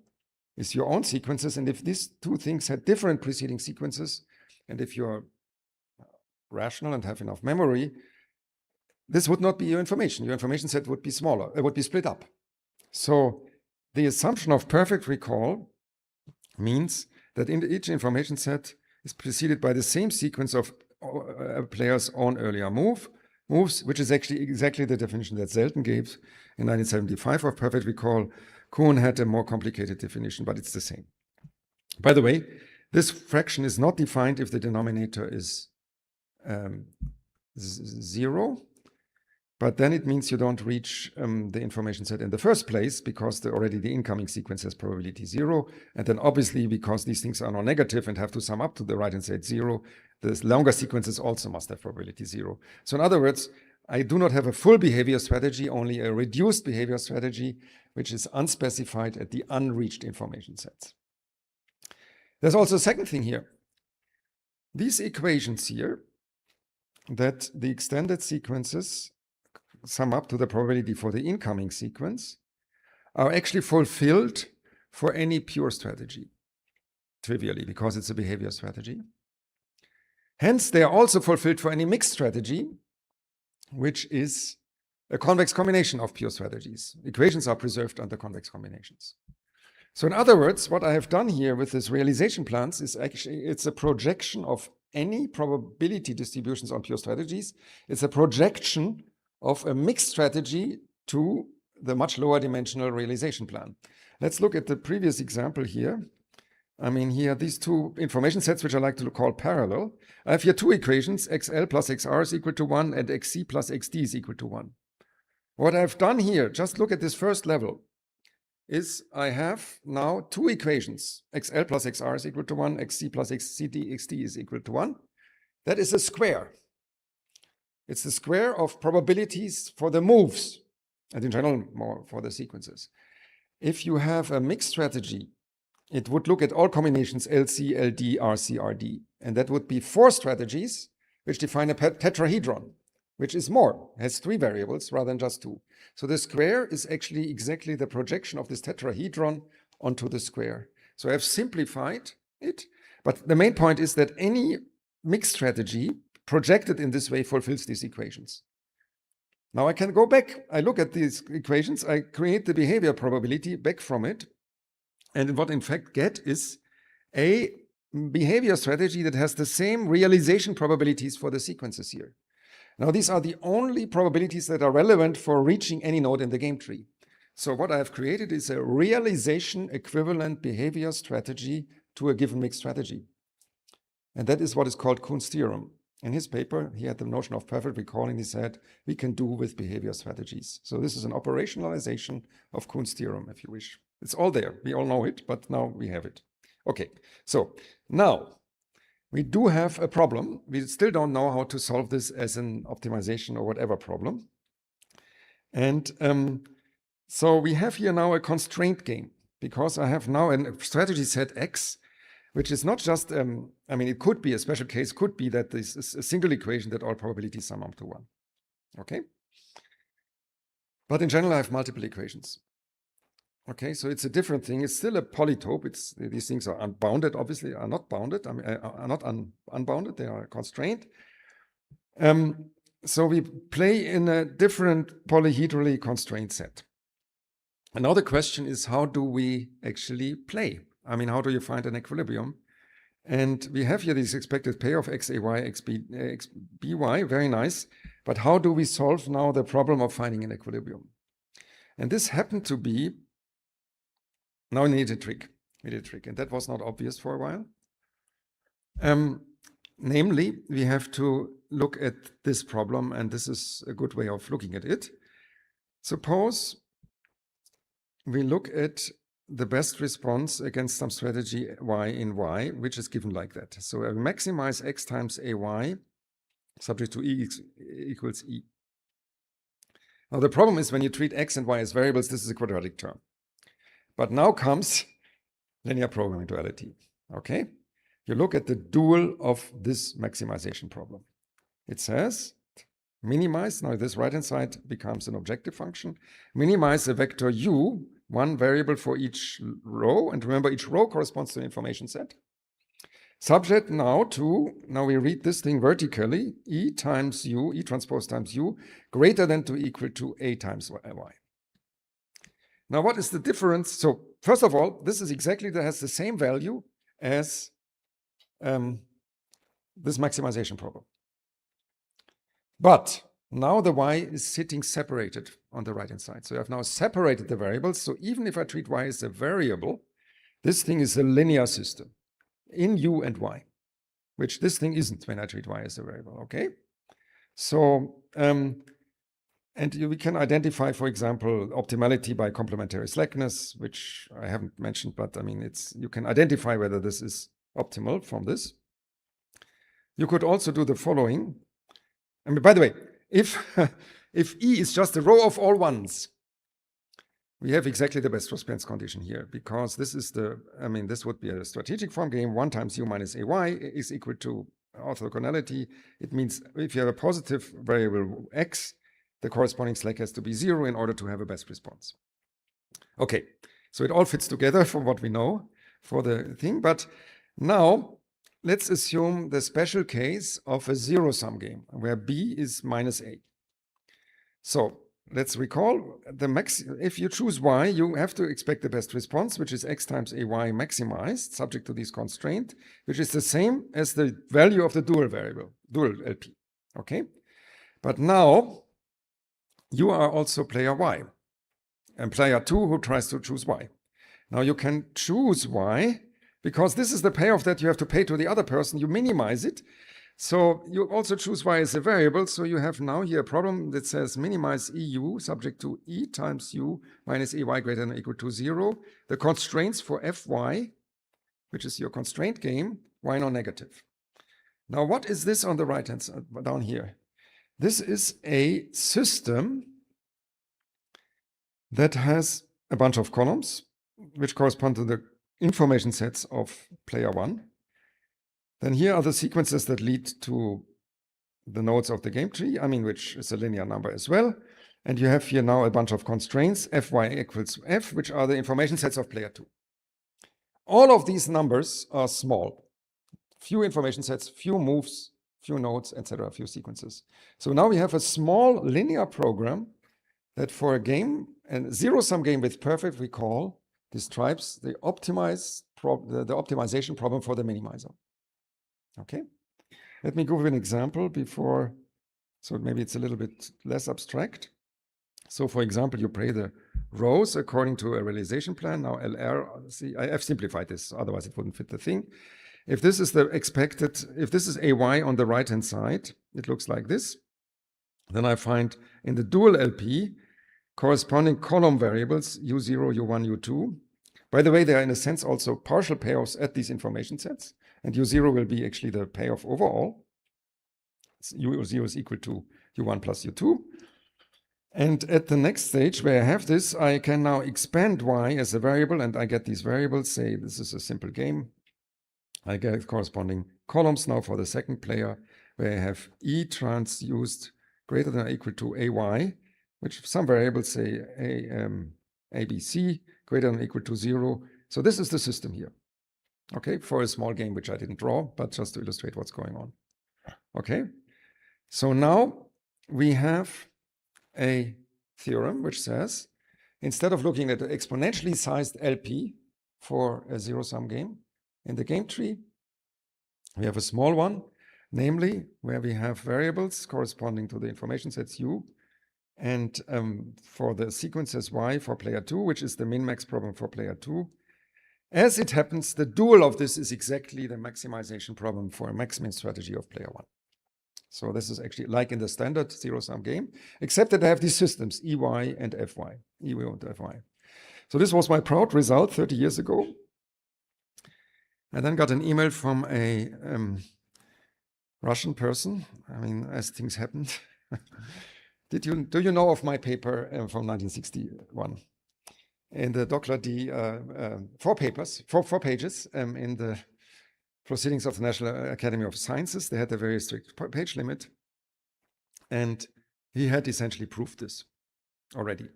is your own sequences, and if these 2 things had different preceding sequences, and if you're rational and have enough memory, this would not be your information. Your information set would be smaller, it would be split up. So the assumption of perfect recall means that in each information set is preceded by the same sequence of a player's own earlier moves, which is actually exactly the definition that Selten gave in 1975 of perfect recall. Kuhn had a more complicated definition, but it's the same. By the way, this fraction is not defined if the denominator is 0, but then it means you don't reach the information set in the first place because already the incoming sequence has probability 0. And then obviously, because these things are non-negative and have to sum up to the right-hand side 0, the longer sequences also must have probability 0. So in other words, I do not have a full behavior strategy, only a reduced behavior strategy, which is unspecified at the unreached information sets. There's also a second thing here. These equations here, that the extended sequences sum up to the probability for the incoming sequence, are actually fulfilled for any pure strategy. trivially, because it's a behavior strategy. Hence, they are also fulfilled for any mixed strategy, which is a convex combination of pure strategies. Equations are preserved under convex combinations. So in other words, what I have done here with this realization plans is actually, it's a projection of any probability distributions on pure strategies. It's a projection of a mixed strategy to the much lower dimensional realization plan. Let's look at the previous example here. I mean, here are these two information sets, which I like to call parallel. I have here two equations, xl plus xr is equal to 1 and xc plus xd is equal to 1. What I've done here, just look at this first level, is I have now two equations, xl plus xr is equal to 1, xc plus xd is equal to 1. That is a square. It's the square of probabilities for the moves, and in general more for the sequences. If you have a mixed strategy, it would look at all combinations LC, LD, RC, RD, and that would be 4 strategies which define a tetrahedron, which is more, has 3 variables rather than just 2. So the square is actually exactly the projection of this tetrahedron onto the square. So I have simplified it, but the main point is that any mixed strategy projected in this way fulfills these equations. Now I can go back, I look at these equations, I create the behavior probability back from it, and what in fact get is a behavior strategy that has the same realization probabilities for the sequences here. Now these are the only probabilities that are relevant for reaching any node in the game tree. So what I have created is a realization equivalent behavior strategy to a given mixed strategy. And that is what is called Kuhn's theorem. In his paper, he had the notion of perfect recalling. He said, we can do with behavior strategies. So this is an operationalization of Kuhn's theorem, if you wish. It's all there. We all know it, but now we have it. Okay, so now we do have a problem. We still don't know how to solve this as an optimization or whatever problem. And so we have here now a constraint game, because I have now a strategy set X, which is not just, I mean, it could be a special case, could be that this is a single equation that all probabilities sum up to 1. Okay? But in general, I have multiple equations. Okay, so it's a different thing. It's still a polytope. These things are unbounded, obviously, are not bounded. I mean, are not unbounded. They are constrained. So we play in a different polyhedrally constrained set. And now the question is, how do we actually play? I mean, how do you find an equilibrium? And we have here this expected pair of xay, xby, very nice. But how do we solve now the problem of finding an equilibrium? And this happened to be, now we need a trick. We did a trick, and that was not obvious for a while. Namely, we have to look at this problem, and this is a good way of looking at it. Suppose we look at the best response against some strategy y in y, which is given like that. So I maximize x times ay subject to e equals e. Now the problem is when you treat x and y as variables, this is a quadratic term. But now comes linear programming duality. Okay? You look at the dual of this maximization problem. It says minimize, now this right-hand side becomes an objective function, minimize the vector u, one variable for each row, and remember each row corresponds to an information set. Subject now to, now we read this thing vertically, e times u, e transpose times u, greater than to equal to a times y. Now what is the difference? So first of all, this is exactly, that has the same value as this maximization problem. But now the y is sitting separated on the right-hand side. So I've now separated the variables. So even if I treat y as a variable, this thing is a linear system in u and y, which this thing isn't when I treat y as a variable, okay? So, and we can identify, for example, optimality by complementary slackness, which I haven't mentioned, but I mean, you can identify whether this is optimal from this. You could also do the following. I mean, by the way, if E is just a row of all ones, we have exactly the best response condition here, because this is this would be a strategic form game. 1 times u minus ay is equal to orthogonality. It means if you have a positive variable x, the corresponding slack has to be 0 in order to have a best response. Okay, so it all fits together from what we know. for the thing. But now let's assume the special case of a zero-sum game where b is minus a. So let's recall if you choose y, you have to expect the best response, which is x times ay maximized, subject to this constraint, which is the same as the value of the dual variable, dual LP. Okay? But now you are also player y, and player 2 who tries to choose y. Now you can choose y, because this is the payoff that you have to pay to the other person. You minimize it. So you also choose y as a variable. So you have now here a problem that says minimize EU subject to e times u minus ay greater than or equal to 0. The constraints for fy, which is your constraint game, y non-negative. Now what is this on the right hand side down here? This is a system that has a bunch of columns which correspond to the information sets of player 1. Then here are the sequences that lead to the nodes of the game tree, which is a linear number as well. And you have here now a bunch of constraints, fy equals f, which are the information sets of player 2. All of these numbers are small. Few information sets, few moves, few nodes, etc., few sequences. So now we have a small linear program that for a game, a zero-sum game with perfect recall, describes the optimization problem for the minimizer. Okay, let me give you an example before, so maybe it's a little bit less abstract. So for example, you play the rows according to a realization plan. Now LR, see, I've simplified this, otherwise it wouldn't fit the thing. If this is the expected, if this is AY on the right-hand side, it looks like this. Then I find in the dual LP corresponding column variables U0, U1, U2. By the way, they are in a sense also partial payoffs at these information sets. And U0 will be actually the payoff overall. U0 is equal to U1 plus U2. And at the next stage where I have this, I can now expand Y as a variable, and I get these variables. Say this is a simple game. I get corresponding columns now for the second player, where I have E transused greater than or equal to AY, which some variables say ABC greater than or equal to 0. So this is the system here. Okay, for a small game, which I didn't draw, but just to illustrate what's going on. Okay, so now we have a theorem which says, instead of looking at an exponentially sized LP for a zero-sum game, in the game tree, we have a small one, namely where we have variables corresponding to the information sets U, and for the sequences Y for player 2, which is the min-max problem for player 2. As it happens, the dual of this is exactly the maximization problem for a max-min strategy of player 1. So this is actually like in the standard zero-sum game, except that I have these systems, EY and FY, EY and FY. So this was my proud result 30 years ago. I then got an email from a Russian person, as things happened. Do you know of my paper from 1961? In the Dockler D, 4 pages in the Proceedings of the National Academy of Sciences. They had a very strict page limit. And he had essentially proved this already.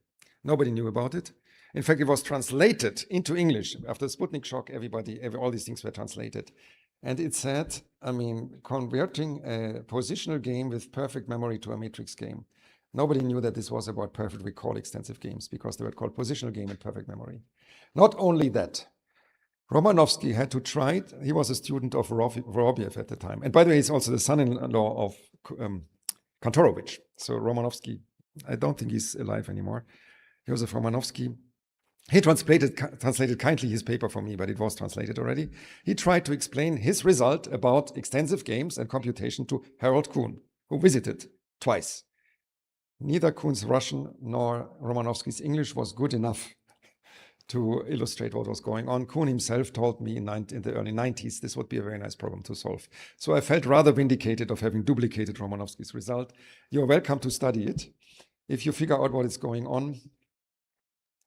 Nobody knew about it. In fact, it was translated into English. After the Sputnik shock, all these things were translated. And it said, converting a positional game with perfect memory to a matrix game. Nobody knew that this was about perfect recall extensive games because they were called positional game and perfect memory. Not only that, Romanovsky had to try it. He was a student of Vorobiev at the time. And by the way, he's also the son-in-law of Kantorovich. So Romanovsky, I don't think he's alive anymore. Joseph Romanovsky, he translated kindly his paper for me, but it was translated already. He tried to explain his result about extensive games and computation to Harold Kuhn, who visited twice. Neither Kuhn's Russian nor Romanovsky's English was good enough to illustrate what was going on. Kuhn himself told me in the early 90s this would be a very nice problem to solve. So I felt rather vindicated of having duplicated Romanovsky's result. You're welcome to study it. If you figure out what is going on,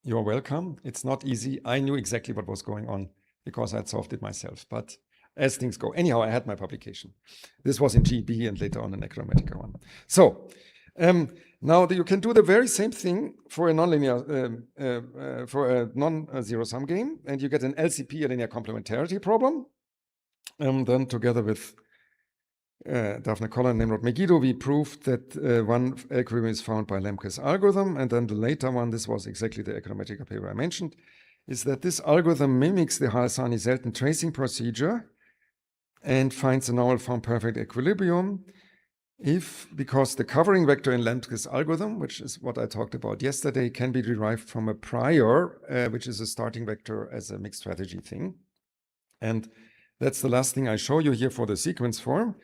you're welcome. It's not easy. I knew exactly what was going on because I had solved it myself. But as things go, anyhow, I had my publication. This was in GB and later on an Agrammatica one. So Now you can do the very same thing for a nonlinear, for a non-zero sum game, and you get an LCP, a linear complementarity problem. Then together with Daphne Collin and Nimrod Megiddo, we proved that one equilibrium is found by Lemke's algorithm, and then the later one, this was exactly the econometric paper I mentioned, is that this algorithm mimics the Harsanyi-Selten tracing procedure and finds a normal form perfect equilibrium because the covering vector in Lemke's algorithm, which is what I talked about yesterday, can be derived from a prior, which is a starting vector as a mixed strategy thing. And that's the last thing I show you here for the sequence form.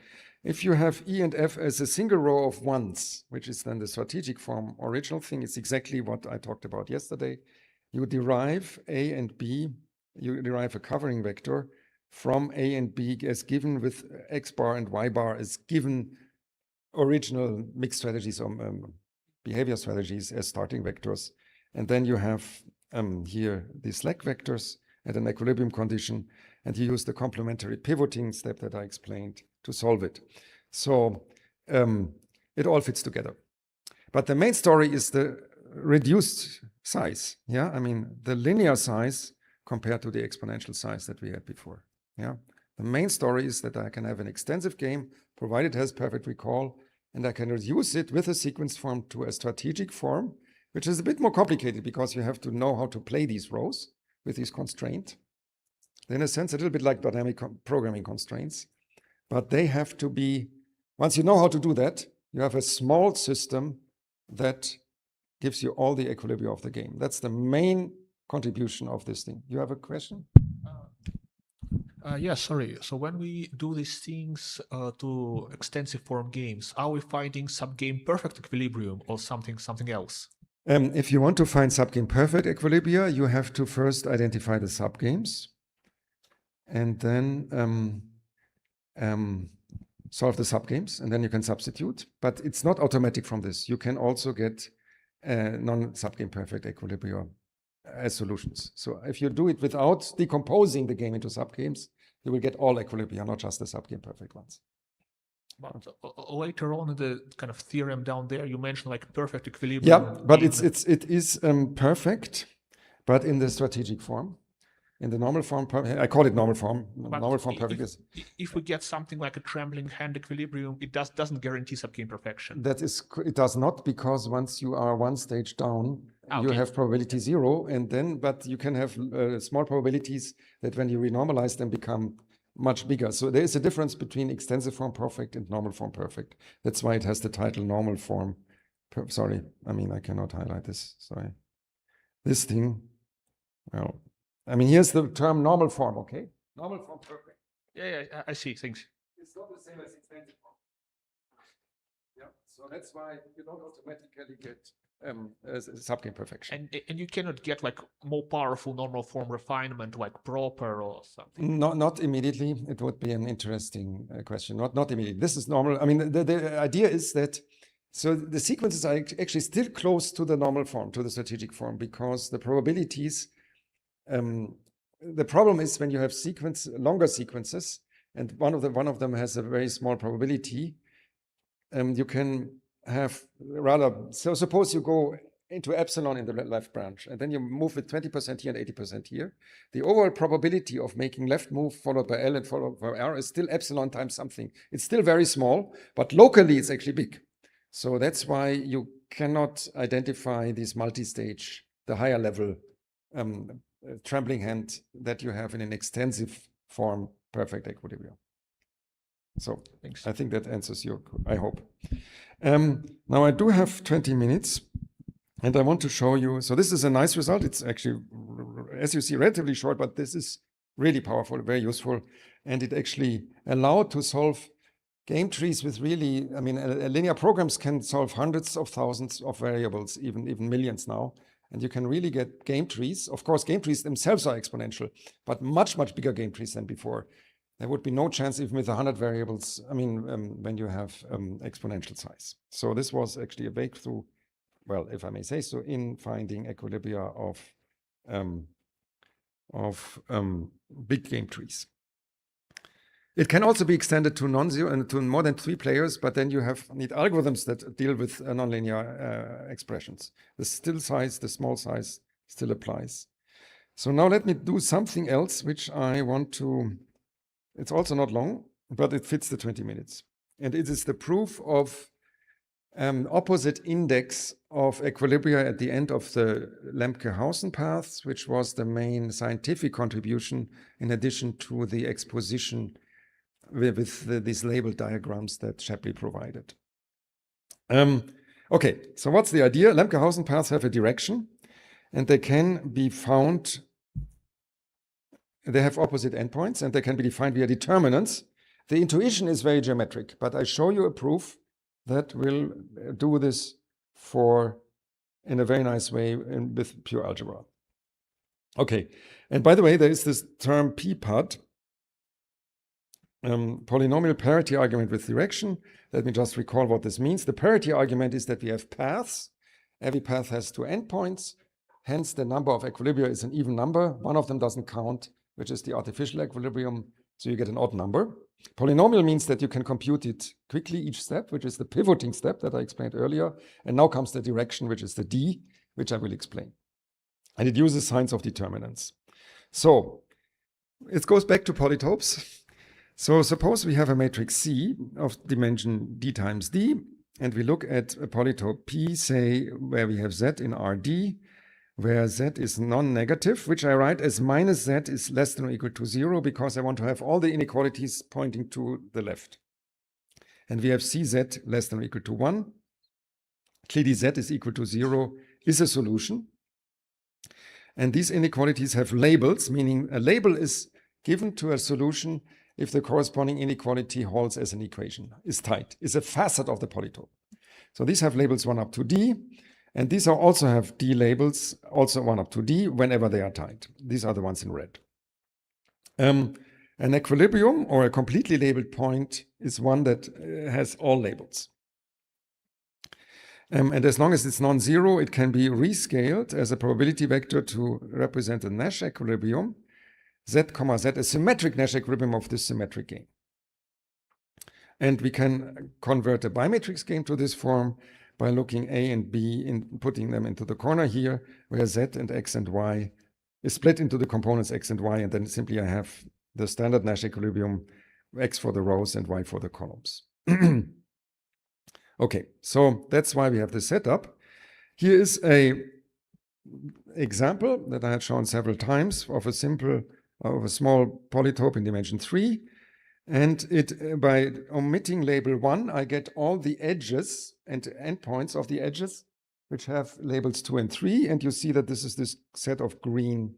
If you have E and F as a single row of ones, which is then the strategic form original thing, it's exactly what I talked about yesterday. You derive A and B, you derive a covering vector from A and B as given with X bar and Y bar as given original mixed strategies or behavior strategies as starting vectors. And then you have here the slack vectors at an equilibrium condition, and you use the complementary pivoting step that I explained to solve it. So it all fits together. But the main story is the reduced size. Yeah, I mean the linear size compared to the exponential size that we had before. Yeah, the main story is that I can have an extensive game provided it has perfect recall, and I can reduce it with a sequence form to a strategic form, which is a bit more complicated because you have to know how to play these rows with these constraints. In a sense, a little bit like dynamic programming constraints, but they have to be, once you know how to do that, you have a small system that gives you all the equilibria of the game. That's the main contribution of this thing. You have a question? Yeah, sorry. So when we do these things to extensive form games, are we finding subgame perfect equilibrium or something else? If you want to find subgame perfect equilibria, you have to first identify the subgames and then solve the subgames, and then you can substitute. But it's not automatic from this. You can also get non-subgame perfect equilibria as solutions. So if you do it without decomposing the game into subgames, you will get all equilibria, not just the subgame perfect ones. But later on in the kind of theorem down there, you mentioned like perfect equilibrium. Yeah, but it is perfect, but in the strategic form. In the normal form, I call it normal form. Normal form perfect is. If we get something like a trembling hand equilibrium, it doesn't guarantee subgame perfection. That is, it does not, because once you are one stage down, you have probability 0, and then, but you can have small probabilities that when you renormalize them become much bigger. So there is a difference between extensive form perfect and normal form perfect. That's why it has the title normal form. Sorry, I mean, I cannot highlight this. Sorry. This thing, well, I mean, here's the term normal form, okay? Normal form perfect. Yeah, I see, thanks. It's not the same as extensive form. Yeah, so that's why you don't automatically get subgame perfection. And you cannot get like more powerful normal form refinement like proper or something? Not immediately. It would be an interesting question. Not immediately. This is normal. I mean, the idea is that, so the sequences are actually still close to the normal form, to the strategic form, because the probabilities, the problem is when you have longer sequences, and one of them has a very small probability, you can have so suppose you go into epsilon in the left branch, and then you move with 20% here and 80% here. The overall probability of making left move followed by L and followed by R is still epsilon times something. It's still very small, but locally it's actually big. So that's why you cannot identify this multi-stage, the higher level trembling hand that you have in an extensive form perfect equilibrium. So thanks. I think that answers your, I hope. Now I do have 20 minutes and I want to show you, so this is a nice result. It's actually, as you see, relatively short, but this is really powerful, very useful. And it actually allowed to solve game trees with really, I mean, linear programs can solve hundreds of thousands of variables, even millions now. And you can really get game trees. Of course, game trees themselves are exponential, but much, much bigger game trees than before. There would be no chance even with 100 variables, I mean, when you have exponential size. So this was actually a breakthrough, well, if I may say so, in finding equilibria of big game trees. It can also be extended to non-zero and to more than 3 players, but then you need algorithms that deal with nonlinear expressions. The small size still applies. So now let me do something else, which I want to, it's also not long, but it fits the 20 minutes. And it is the proof of opposite index of equilibria at the end of the Lemke-Hausen paths, which was the main scientific contribution in addition to the exposition with these labeled diagrams that Shapley provided. Okay, so what's the idea? Lemke-Hausen paths have a direction, and they can be found, they have opposite endpoints, and they can be defined via determinants. The intuition is very geometric, but I show you a proof that will do this in a very nice way with pure algebra. Okay, and by the way, there is this term p-pod, polynomial parity argument with direction. Let me just recall what this means. The parity argument is that we have paths. Every path has 2 endpoints. Hence, the number of equilibria is an even number. One of them doesn't count, which is the artificial equilibrium. So you get an odd number. Polynomial means that you can compute it quickly each step, which is the pivoting step that I explained earlier. And now comes the direction, which is the D, which I will explain. And it uses signs of determinants. So it goes back to polytopes. So suppose we have a matrix C of dimension D times D, and we look at a polytope P, say, where we have Z in RD, where Z is non-negative, which I write as minus Z is less than or equal to 0, because I want to have all the inequalities pointing to the left. And we have CZ less than or equal to 1. Clearly Z is equal to 0 is a solution. And these inequalities have labels, meaning a label is given to a solution if the corresponding inequality holds as an equation, is tight, is a facet of the polytope. So these have labels 1 up to D, and these also have D labels, also 1 up to D, whenever they are tight. These are the ones in red. An equilibrium or a completely labeled point is one that has all labels. And as long as it's non-zero, it can be rescaled as a probability vector to represent a Nash equilibrium. Z, Z, a symmetric Nash equilibrium of this symmetric game. And we can convert a bimatrix game to this form by looking A and B and putting them into the corner here, where Z and X and Y is split into the components X and Y, and then simply I have the standard Nash equilibrium, X for the rows and Y for the columns. Okay, so that's why we have this setup. Here is a example that I have shown several times of a small polytope in dimension 3. And by omitting label 1, I get all the edges and endpoints of the edges, which have labels 2 and 3. And you see that this is this set of green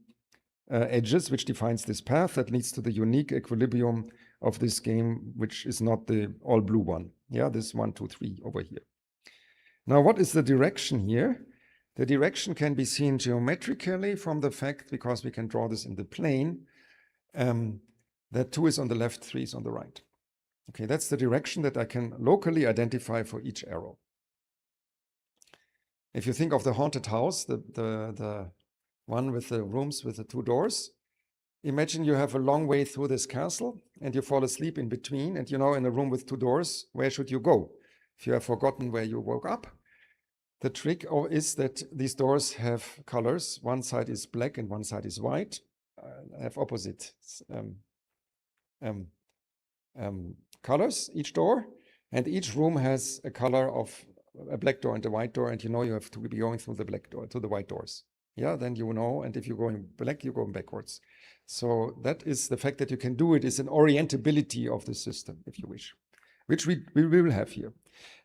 edges, which defines this path that leads to the unique equilibrium of this game, which is not the all blue one. Yeah, this 1, 2, 3 over here. Now, what is the direction here? The direction can be seen geometrically from the fact, because we can draw this in the plane, that 2 is on the left, 3 is on the right. Okay, that's the direction that I can locally identify for each arrow. If you think of the haunted house, the one with the rooms with the 2 doors, imagine you have a long way through this castle and you fall asleep in between, and in a room with 2 doors, where should you go? If you have forgotten where you woke up, the trick is that these doors have colors. One side is black and one side is white. Have opposite colors, each door, and each room has a color of a black door and a white door, and you have to be going through the black door to the white doors. Yeah, then and if you're going black, you're going backwards. So that is the fact that you can do it is an orientability of the system, if you wish, which we will have here.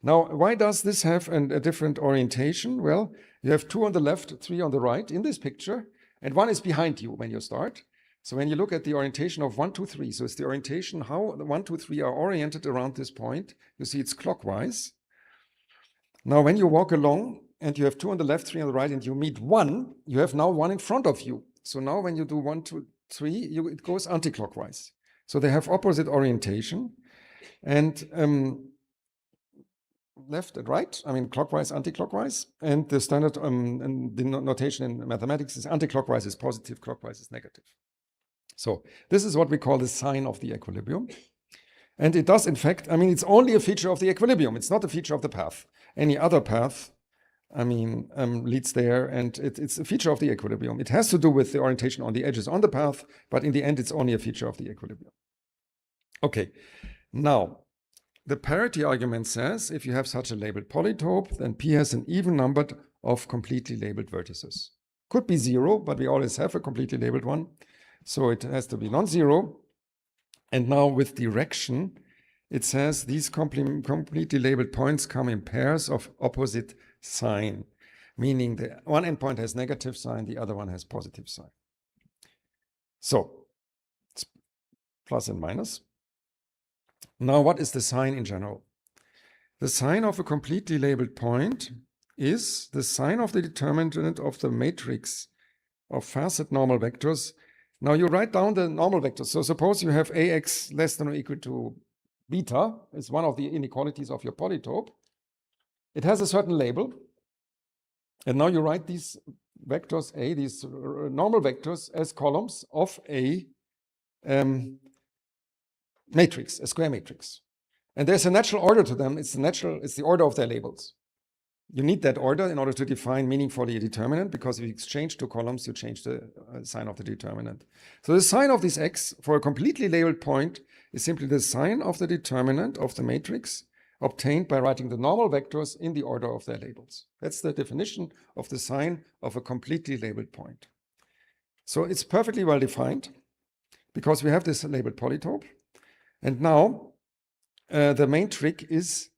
Now, why does this have a different orientation? Well, you have 2 on the left, 3 on the right in this picture, and 1 is behind you when you start. So when you look at the orientation of 1, 2, 3, so it's the orientation how the 1, 2, 3 are oriented around this point. You see it's clockwise. Now, when you walk along and you have 2 on the left, 3 on the right, and you meet 1, you have now 1 in front of you. So now when you do 1, 2, 3, it goes anti-clockwise. So they have opposite orientation. And left and right, clockwise, anti-clockwise. And the standard and the notation in mathematics is anti-clockwise is positive, clockwise is negative. So this is what we call the sign of the equilibrium. And it does, in fact, I mean, it's only a feature of the equilibrium. It's not a feature of the path. Any other path, I mean, leads there, and it's a feature of the equilibrium. It has to do with the orientation on the edges on the path, but in the end, it's only a feature of the equilibrium. Okay, now, the parity argument says if you have such a labeled polytope, then P has an even number of completely labeled vertices. Could be 0, but we always have a completely labeled one, so it has to be non-zero. And now with direction, it says these completely labeled points come in pairs of opposite sign, meaning the one endpoint has negative sign, the other one has positive sign. So it's plus and minus. Now, what is the sign in general? The sign of a completely labeled point is the sign of the determinant of the matrix of facet normal vectors. Now you write down the normal vectors. So suppose you have ax less than or equal to beta, is one of the inequalities of your polytope. It has a certain label. And now you write these vectors A, these normal vectors, as columns of a matrix, a square matrix. And there's a natural order to them. It's the order of their labels. You need that order in order to define meaningfully a determinant, because if you exchange two columns, you change the sign of the determinant. So the sign of this x for a completely labeled point is simply the sign of the determinant of the matrix obtained by writing the normal vectors in the order of their labels. That's the definition of the sign of a completely labeled point. So it's perfectly well defined because we have this labeled polytope. And now the main trick is,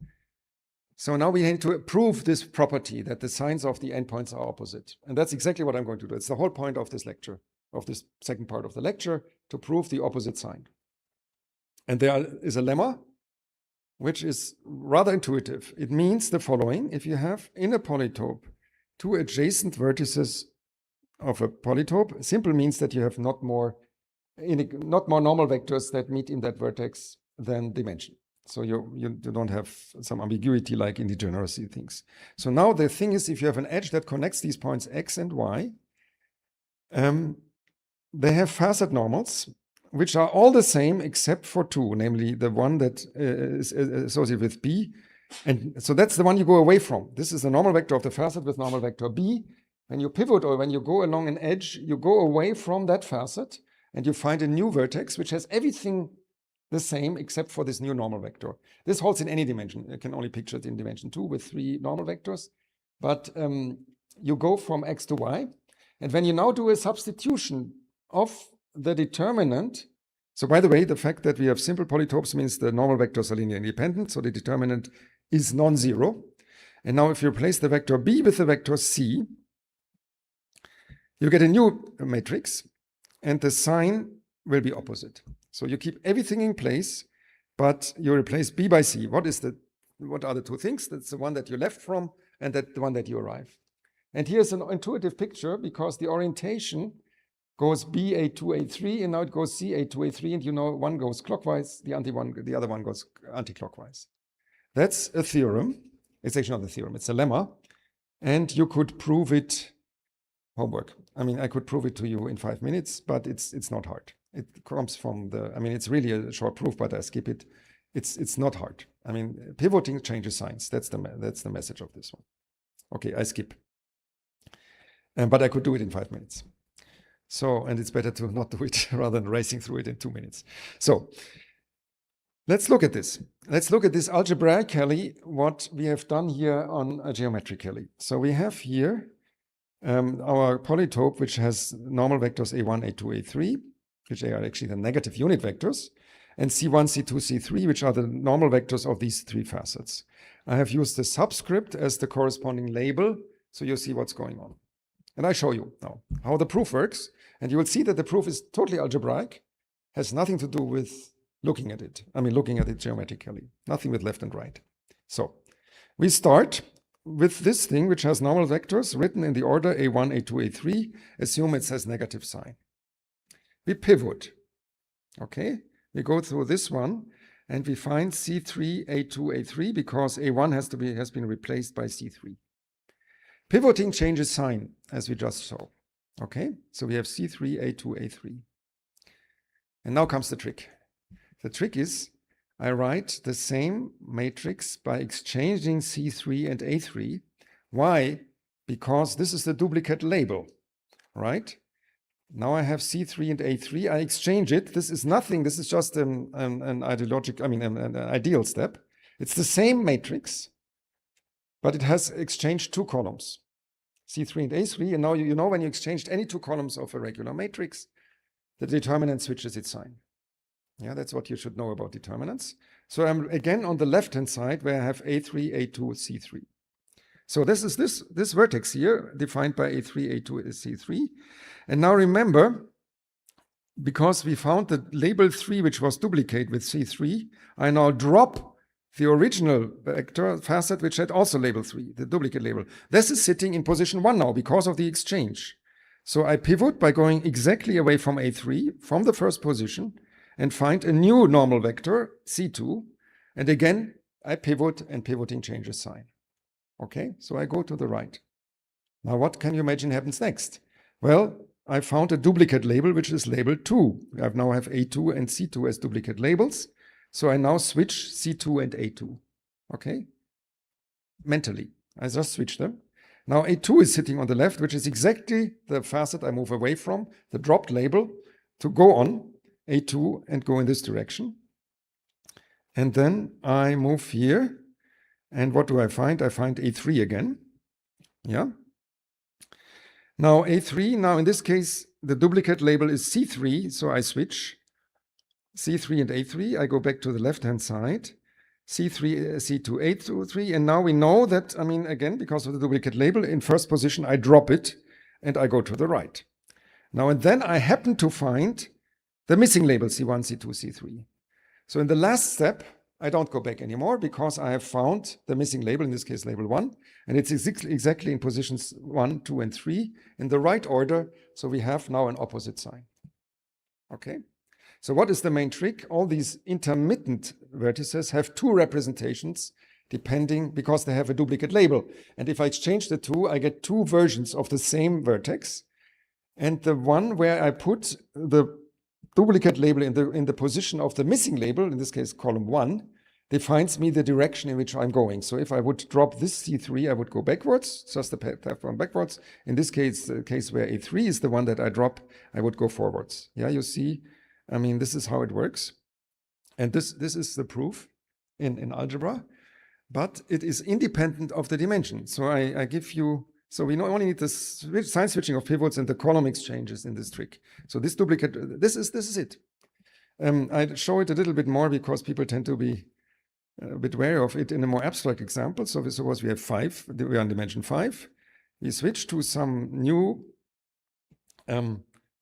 so now we need to prove this property that the signs of the endpoints are opposite. And that's exactly what I'm going to do. It's the whole point of this lecture, of this second part of the lecture, to prove the opposite sign. And there is a lemma, which is rather intuitive. It means the following: if you have in a polytope two adjacent vertices of a polytope, simple means that you have not more normal vectors that meet in that vertex than dimension. So you don't have some ambiguity like in degeneracy things. So now the thing is, if you have an edge that connects these points x and y, they have facet normals, which are all the same except for two, namely the one that is associated with b. And so that's the one you go away from. This is the normal vector of the facet with normal vector b. When you pivot or when you go along an edge, you go away from that facet and you find a new vertex which has everything the same except for this new normal vector. This holds in any dimension. You can only picture it in dimension 2 with 3 normal vectors. But you go from x to y. And when you now do a substitution of the determinant, so by the way, the fact that we have simple polytopes means the normal vectors are linearly independent, so the determinant is non-zero. And now if you replace the vector b with the vector c, you get a new matrix, and the sign will be opposite. So you keep everything in place, but you replace b by c. What are the two things? That's the one that you left from, and that the one that you arrive. And here's an intuitive picture, because the orientation goes b a2 a3, and now it goes c a2 a3, and you know one goes clockwise, the other one goes anti-clockwise. That's a theorem. It's actually not a theorem, it's a lemma. And you could prove it, homework. I mean, I could prove it to you in 5 minutes, but it's not hard. It comes from it's really a short proof, but I skip it. It's not hard. I mean, pivoting changes signs. That's the message of this one. Okay, I skip. But I could do it in 5 minutes. So, and it's better to not do it rather than racing through it in 2 minutes. So, let's look at this. Let's look at this algebraically, what we have done here on geometrically. So we have here our polytope, which has normal vectors a1, a2, a3, which are actually the negative unit vectors, and c1, c2, c3, which are the normal vectors of these three facets. I have used the subscript as the corresponding label, so you see what's going on. And I show you now how the proof works, and you will see that the proof is totally algebraic, has nothing to do with looking at it. I mean, looking at it geometrically, nothing with left and right. So we start with this thing, which has normal vectors written in the order a1, a2, a3. Assume it has negative sign. We pivot. Okay, we go through this one, and we find c3, a2, a3 because a1 has been replaced by c3. Pivoting changes sign, as we just saw. Okay, so we have c3, a2, a3. And now comes the trick. The trick is, I write the same matrix by exchanging C3 and A3. Why? Because this is the duplicate label, right? Now I have C3 and A3. I exchange it. This is nothing. This is just an ideal step. It's the same matrix, but it has exchanged two columns, C3 and A3. And now you know when you exchanged any two columns of a regular matrix, the determinant switches its sign. Yeah, that's what you should know about determinants. So I'm again on the left-hand side where I have A3, A2, C3. So this is this vertex here defined by A3, A2, C3. And now remember, because we found the label 3, which was duplicate with C3, I now drop the original vector facet, which had also label 3, the duplicate label. This is sitting in position 1 now because of the exchange. So I pivot by going exactly away from A3, from the first position, and find a new normal vector, C2. And again, I pivot, and pivoting changes sign. Okay, so I go to the right. Now what can you imagine happens next? Well, I found a duplicate label, which is label 2. I now have A2 and C2 as duplicate labels. So I now switch C2 and A2. Okay? Mentally, I just switch them. Now A2 is sitting on the left, which is exactly the facet I move away from, the dropped label, to go on A2 and go in this direction. And then I move here. And what do I find? I find A3 again. Yeah. Now A3, now in this case, the duplicate label is C3, so I switch C3 and A3. I go back to the left-hand side, C3, C2, A2, 3. And now we know that, I mean, again, because of the duplicate label, in first position, I drop it and I go to the right. Now, and then I happen to find the missing label C1, C2, C3. So in the last step, I don't go back anymore because I have found the missing label, in this case label 1, and it's exactly in positions 1, 2, and 3 in the right order, so we have now an opposite sign. Okay? So what is the main trick? All these intermittent vertices have two representations depending, because they have a duplicate label. And if I exchange the two, I get two versions of the same vertex. And the one where I put the duplicate label in the position of the missing label, in this case column 1, defines me the direction in which I'm going. So if I would drop this C3, I would go backwards, just the path from backwards. In this case, the case where A3 is the one that I drop, I would go forwards. Yeah, you see, I mean, this is how it works. And this is the proof in algebra, but it is independent of the dimension. So I give you, so we only need the sign switching of pivots and the column exchanges in this trick. So this duplicate, this is it. I show it a little bit more because people tend to be a bit wary of it in a more abstract example. So suppose we have 5, we are on dimension 5. We switch to some new,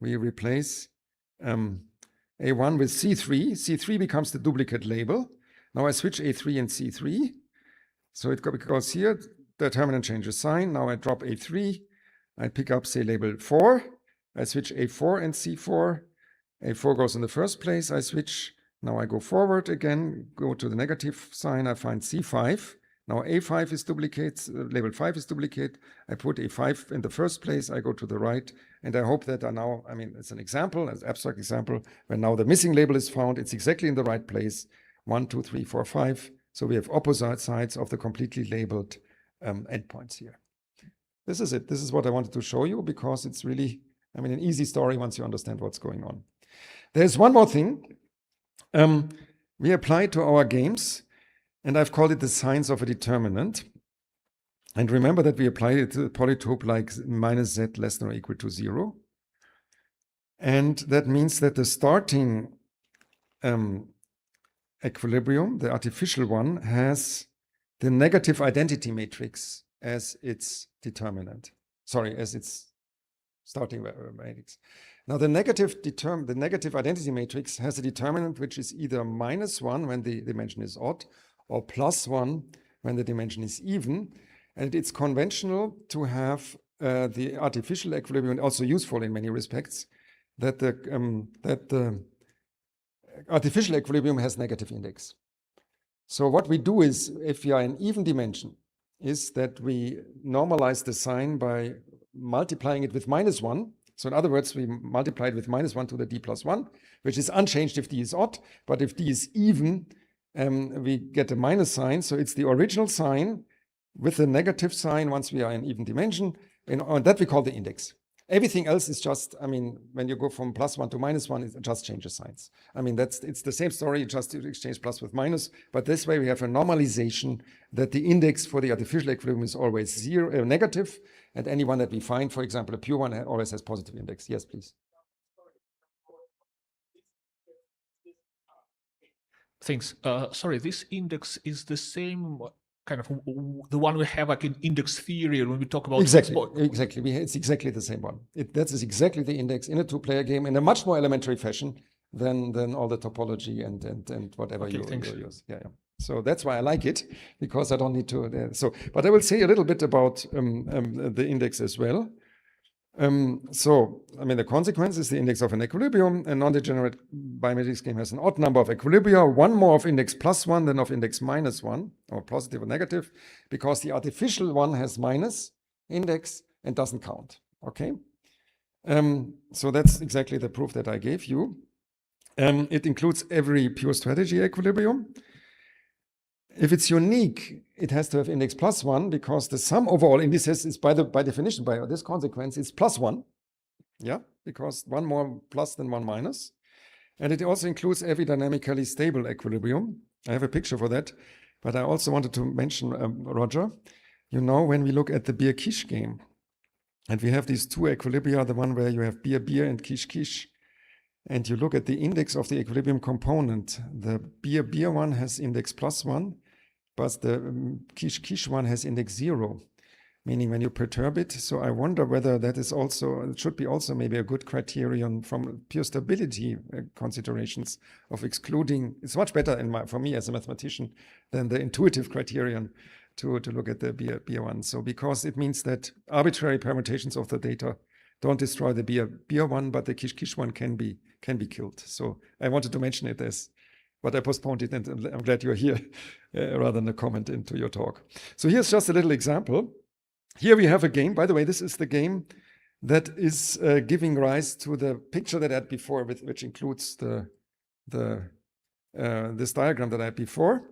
we replace A1 with C3. C3 becomes the duplicate label. Now I switch A3 and C3. So it goes here, the determinant changes sign. Now I drop A3. I pick up, say, label 4. I switch A4 and C4. A4 goes in the first place. I switch. Now I go forward again, go to the negative sign. I find C5. Now A5 is duplicate, label 5 is duplicate. I put A5 in the first place. I go to the right. And I hope that now, I mean, it's an example, an abstract example, where now the missing label is found. It's exactly in the right place. 1, 2, 3, 4, 5. So we have opposite sides of the completely labeled endpoints here. This is it. This is what I wanted to show you because it's really, I mean, an easy story once you understand what's going on. There's one more thing we apply to our games, and I've called it the science of a determinant. And remember that we applied it to a polytope like minus z less than or equal to 0. And that means that the starting equilibrium, the artificial one, has the negative identity matrix as its determinant. Sorry, as its starting matrix. Now the negative identity matrix has a determinant which is either -1 when the dimension is odd or +1 when the dimension is even. And it's conventional to have the artificial equilibrium, also useful in many respects, that the artificial equilibrium has negative index. So what we do is, if we are in even dimension, is that we normalize the sign by multiplying it with -1. So in other words, we multiply it with -1 to the d+1, which is unchanged if d is odd, but if d is even, we get a minus sign. So it's the original sign with the negative sign once we are in even dimension. And that we call the index. Everything else is just, I mean, when you go from +1 to -1, it just changes signs. I mean, it's the same story, just you exchange plus with minus, but this way we have a normalization that the index for the artificial equilibrium is always zero, negative, and any one that we find, for example, a pure one always has positive index. Yes, please. Thanks. Sorry, this index is the same kind of the one we have like in index theory when we talk about exactly. It's exactly the same one. That is exactly the index in a two-player game in a much more elementary fashion than all the topology and whatever you use. Yeah. So that's why I like it, because I don't need to. But I will say a little bit about the index as well. So, I mean, the consequence is the index of an equilibrium. A non-degenerate biometrics game has an odd number of equilibria, one more of index +1 than of index -1, or positive or negative, because the artificial one has minus index and doesn't count. Okay? So that's exactly the proof that I gave you. It includes every pure strategy equilibrium. If it's unique, it has to have index +1, because the sum over all indices is by definition, by this consequence, is +1. Yeah, because one more plus than one minus. And it also includes every dynamically stable equilibrium. I have a picture for that, but I also wanted to mention, Roger, you know, when we look at the beer-quiche game, and we have these two equilibria, the one where you have beer and quiche, and you look at the index of the equilibrium component, the beer one has index +1, but the quiche one has index 0, meaning when you perturb it. So I wonder whether that is also, it should be also maybe a good criterion from pure stability considerations of excluding. It's much better for me as a mathematician than the intuitive criterion to look at the beer one. So because it means that arbitrary permutations of the data don't destroy the beer one, but the quiche one can be killed. So I wanted to mention it but I postponed it, and I'm glad you're here rather than a comment into your talk. So here's just a little example. Here we have a game. By the way, this is the game that is giving rise to the picture that I had before, which includes this diagram that I had before.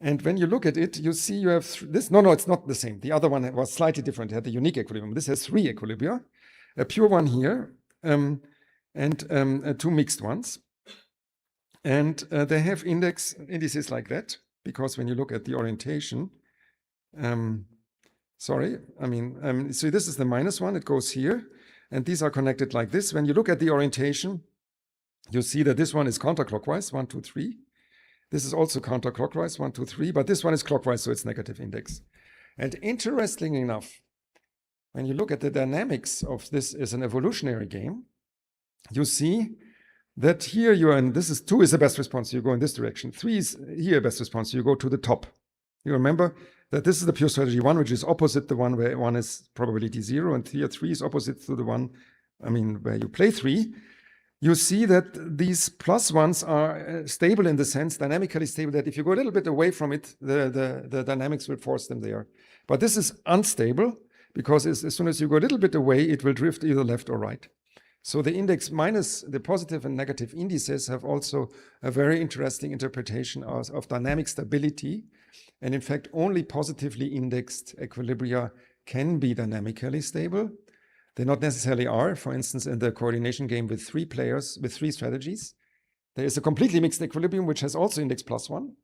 And when you look at it, you see you have this. No, it's not the same. The other one was slightly different. It had a unique equilibrium. This has 3 equilibria, a pure one here, and 2 mixed ones. And they have indices like that, because when you look at the orientation, so this is the -1, it goes here, and these are connected like this. When you look at the orientation, you see that this one is counterclockwise, 1, 2, 3. This is also counterclockwise, 1, 2, 3, but this one is clockwise, so it's negative index. And interestingly enough, when you look at the dynamics of this as an evolutionary game, you see that here you are in, 2 is the best response, you go in this direction. 3 is here best response, you go to the top. You remember that this is the pure strategy 1, which is opposite the one where 1 is probability 0, and here 3 is opposite to the one, where you play 3. You see that these +1s are stable in the sense, dynamically stable, that if you go a little bit away from it, the dynamics will force them there. But this is unstable, because as soon as you go a little bit away, it will drift either left or right. So the index minus the positive and negative indices have also a very interesting interpretation of dynamic stability. And in fact, only positively indexed equilibria can be dynamically stable. They not necessarily are. For instance, in the coordination game with 3 players, with 3 strategies, there is a completely mixed equilibrium, which has also index +1.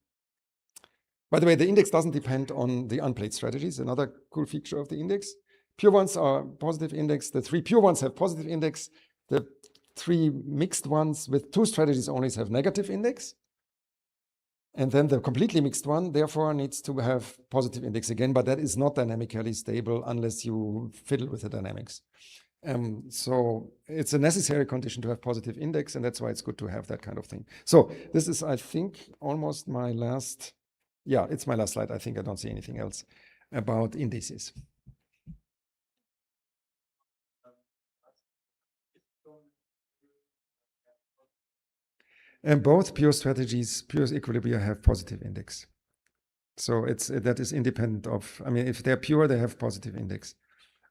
By the way, the index doesn't depend on the unplayed strategies, another cool feature of the index. Pure ones are positive index. The 3 pure ones have positive index. The 3 mixed ones with 2 strategies only have negative index. And then the completely mixed one, therefore, needs to have positive index again, but that is not dynamically stable unless you fiddle with the dynamics. So it's a necessary condition to have positive index, and that's why it's good to have that kind of thing. So this is, I think, almost my last, it's my last slide. I think I don't see anything else about indices. And both pure strategies, pure equilibria have positive index. So that is independent of, if they're pure, they have positive index.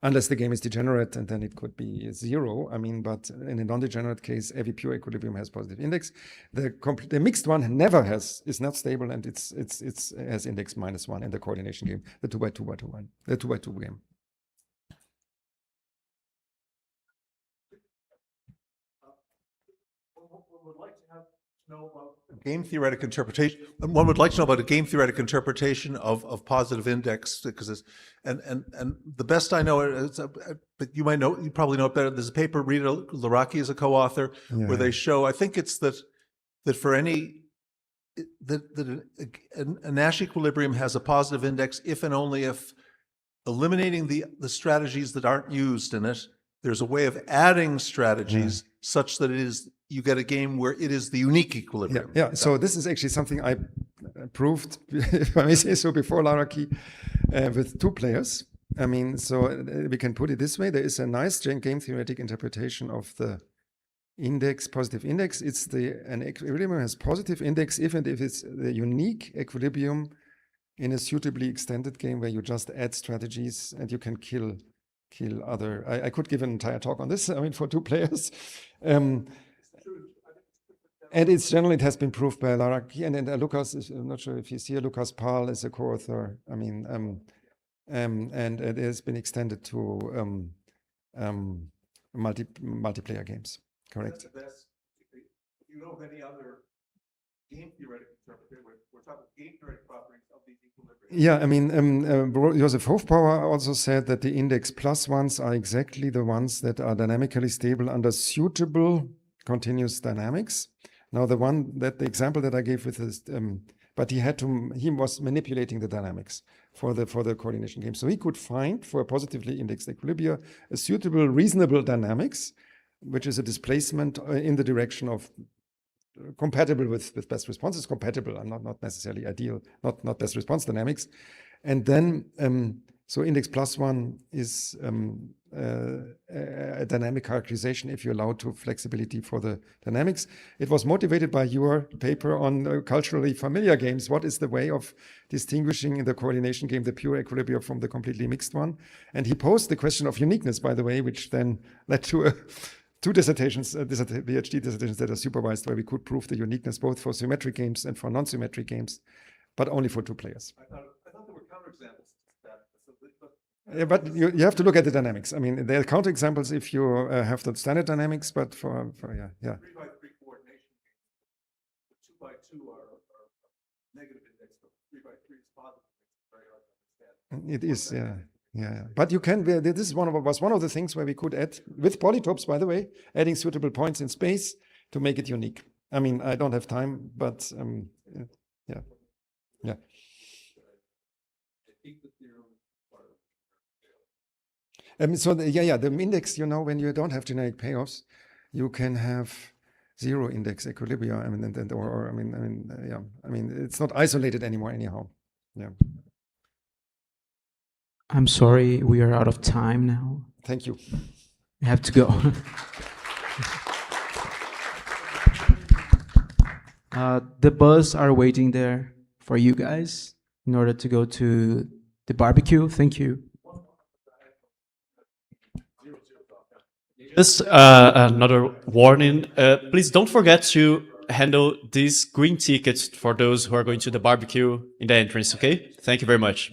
unless the game is degenerate, and then it could be 0. I mean, but in a non-degenerate case, every pure equilibrium has positive index. The mixed one never is not stable, and it has index -1 in the coordination game, the 2x2x2 one, the 2x2 game. Game theoretic interpretation. One would like to know about a game theoretic interpretation of positive index, because and the best I know is, but you might know, you probably know it better. There's a paper, Rita Laraki is a co-author, where they show, I think it's that for any that a Nash equilibrium has a positive index if and only if, eliminating the strategies that aren't used in it, there's a way of adding strategies such that you get a game where it is the unique equilibrium. Yeah. So this is actually something I proved, if I may say so, before Laraki, with 2 players. I mean, so we can put it this way: there is a nice game theoretic interpretation of the index, positive index. It's an equilibrium has positive index if and if it's the unique equilibrium in a suitably extended game where you just add strategies and you can kill other. I could give an entire talk on this. I mean, for 2 players. And it has been proved by Laraki, and then Lucas, I'm not sure if he's here, Lucas Pahl is a co-author. I mean, and it has been extended to multiplayer games. Correct. That's, you know of any other game theoretic interpretation? We're talking game theoretic properties of these equilibriums. Yeah, I mean, Joseph Hofbauer also said that the index +1s are exactly the ones that are dynamically stable under suitable continuous dynamics. Now, the example that I gave with this, but he was manipulating the dynamics for the coordination game. So he could find, for a positively indexed equilibria, a suitable, reasonable dynamics, which is a displacement in the direction of compatible with best responses, compatible and not necessarily ideal, not best response dynamics. And then, so index +1 is a dynamic characterization if you allow to flexibility for the dynamics. It was motivated by your paper on culturally familiar games. What is the way of distinguishing in the coordination game the pure equilibrium from the completely mixed one? And he posed the question of uniqueness, by the way, which then led to 2 dissertations, PhD dissertations that are supervised, where we could prove the uniqueness both for symmetric games and for non-symmetric games, but only for 2 players. I thought there were counterexamples. Yeah, but you have to look at the dynamics. I mean, there are counterexamples if you have the standard dynamics, but for 3x3 coordination, the 2x2 are negative index, but 3x3 is positive. It's very hard to understand. It is, yeah. But you can. This was one of the things where we could add with polytopes, by the way, adding suitable points in space to make it unique. I mean, I don't have time, but yeah. So the index, when you don't have generic payoffs, you can have 0 index equilibria. I mean, it's not isolated anymore anyhow. Yeah. I'm sorry, we are out of time now. Thank you. We have to go. The bus are waiting there for you guys in order to go to the barbecue. Thank you. Just another warning. Please don't forget to handle these green tickets for those who are going to the barbecue in the entrance, okay? Thank you very much.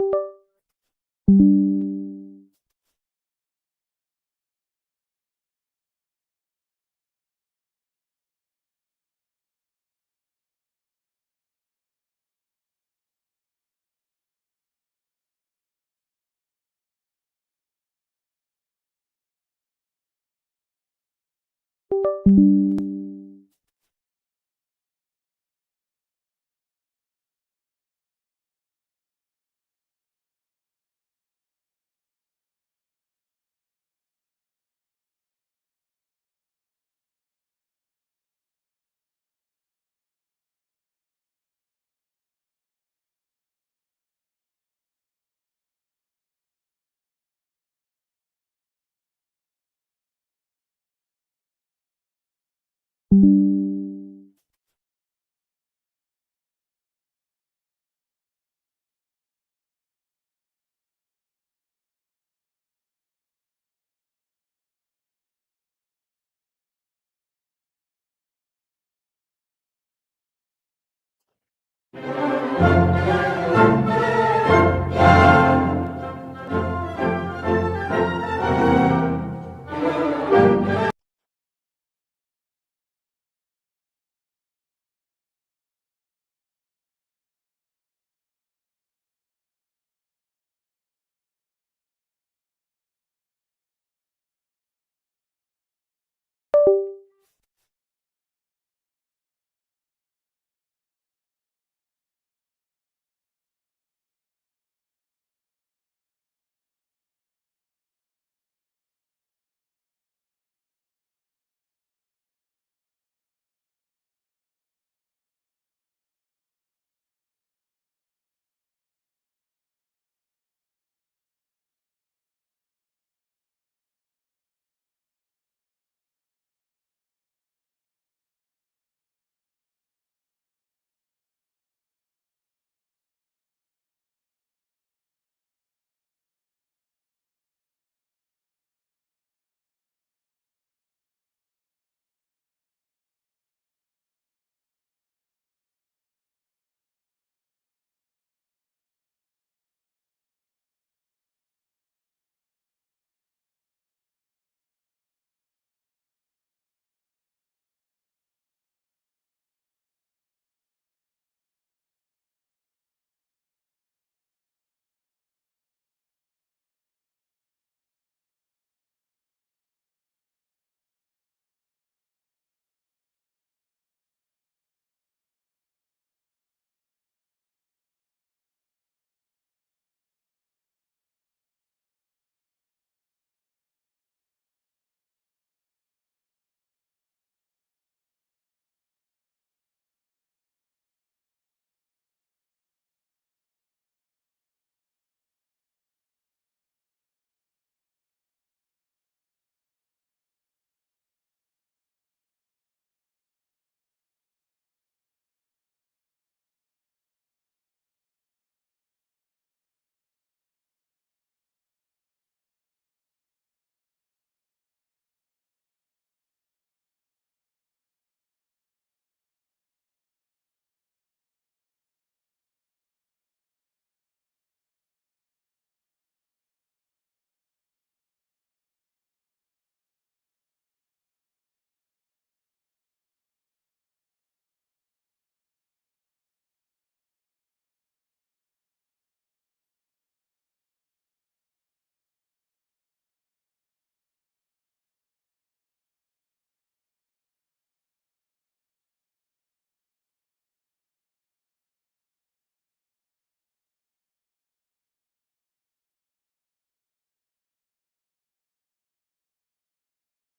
you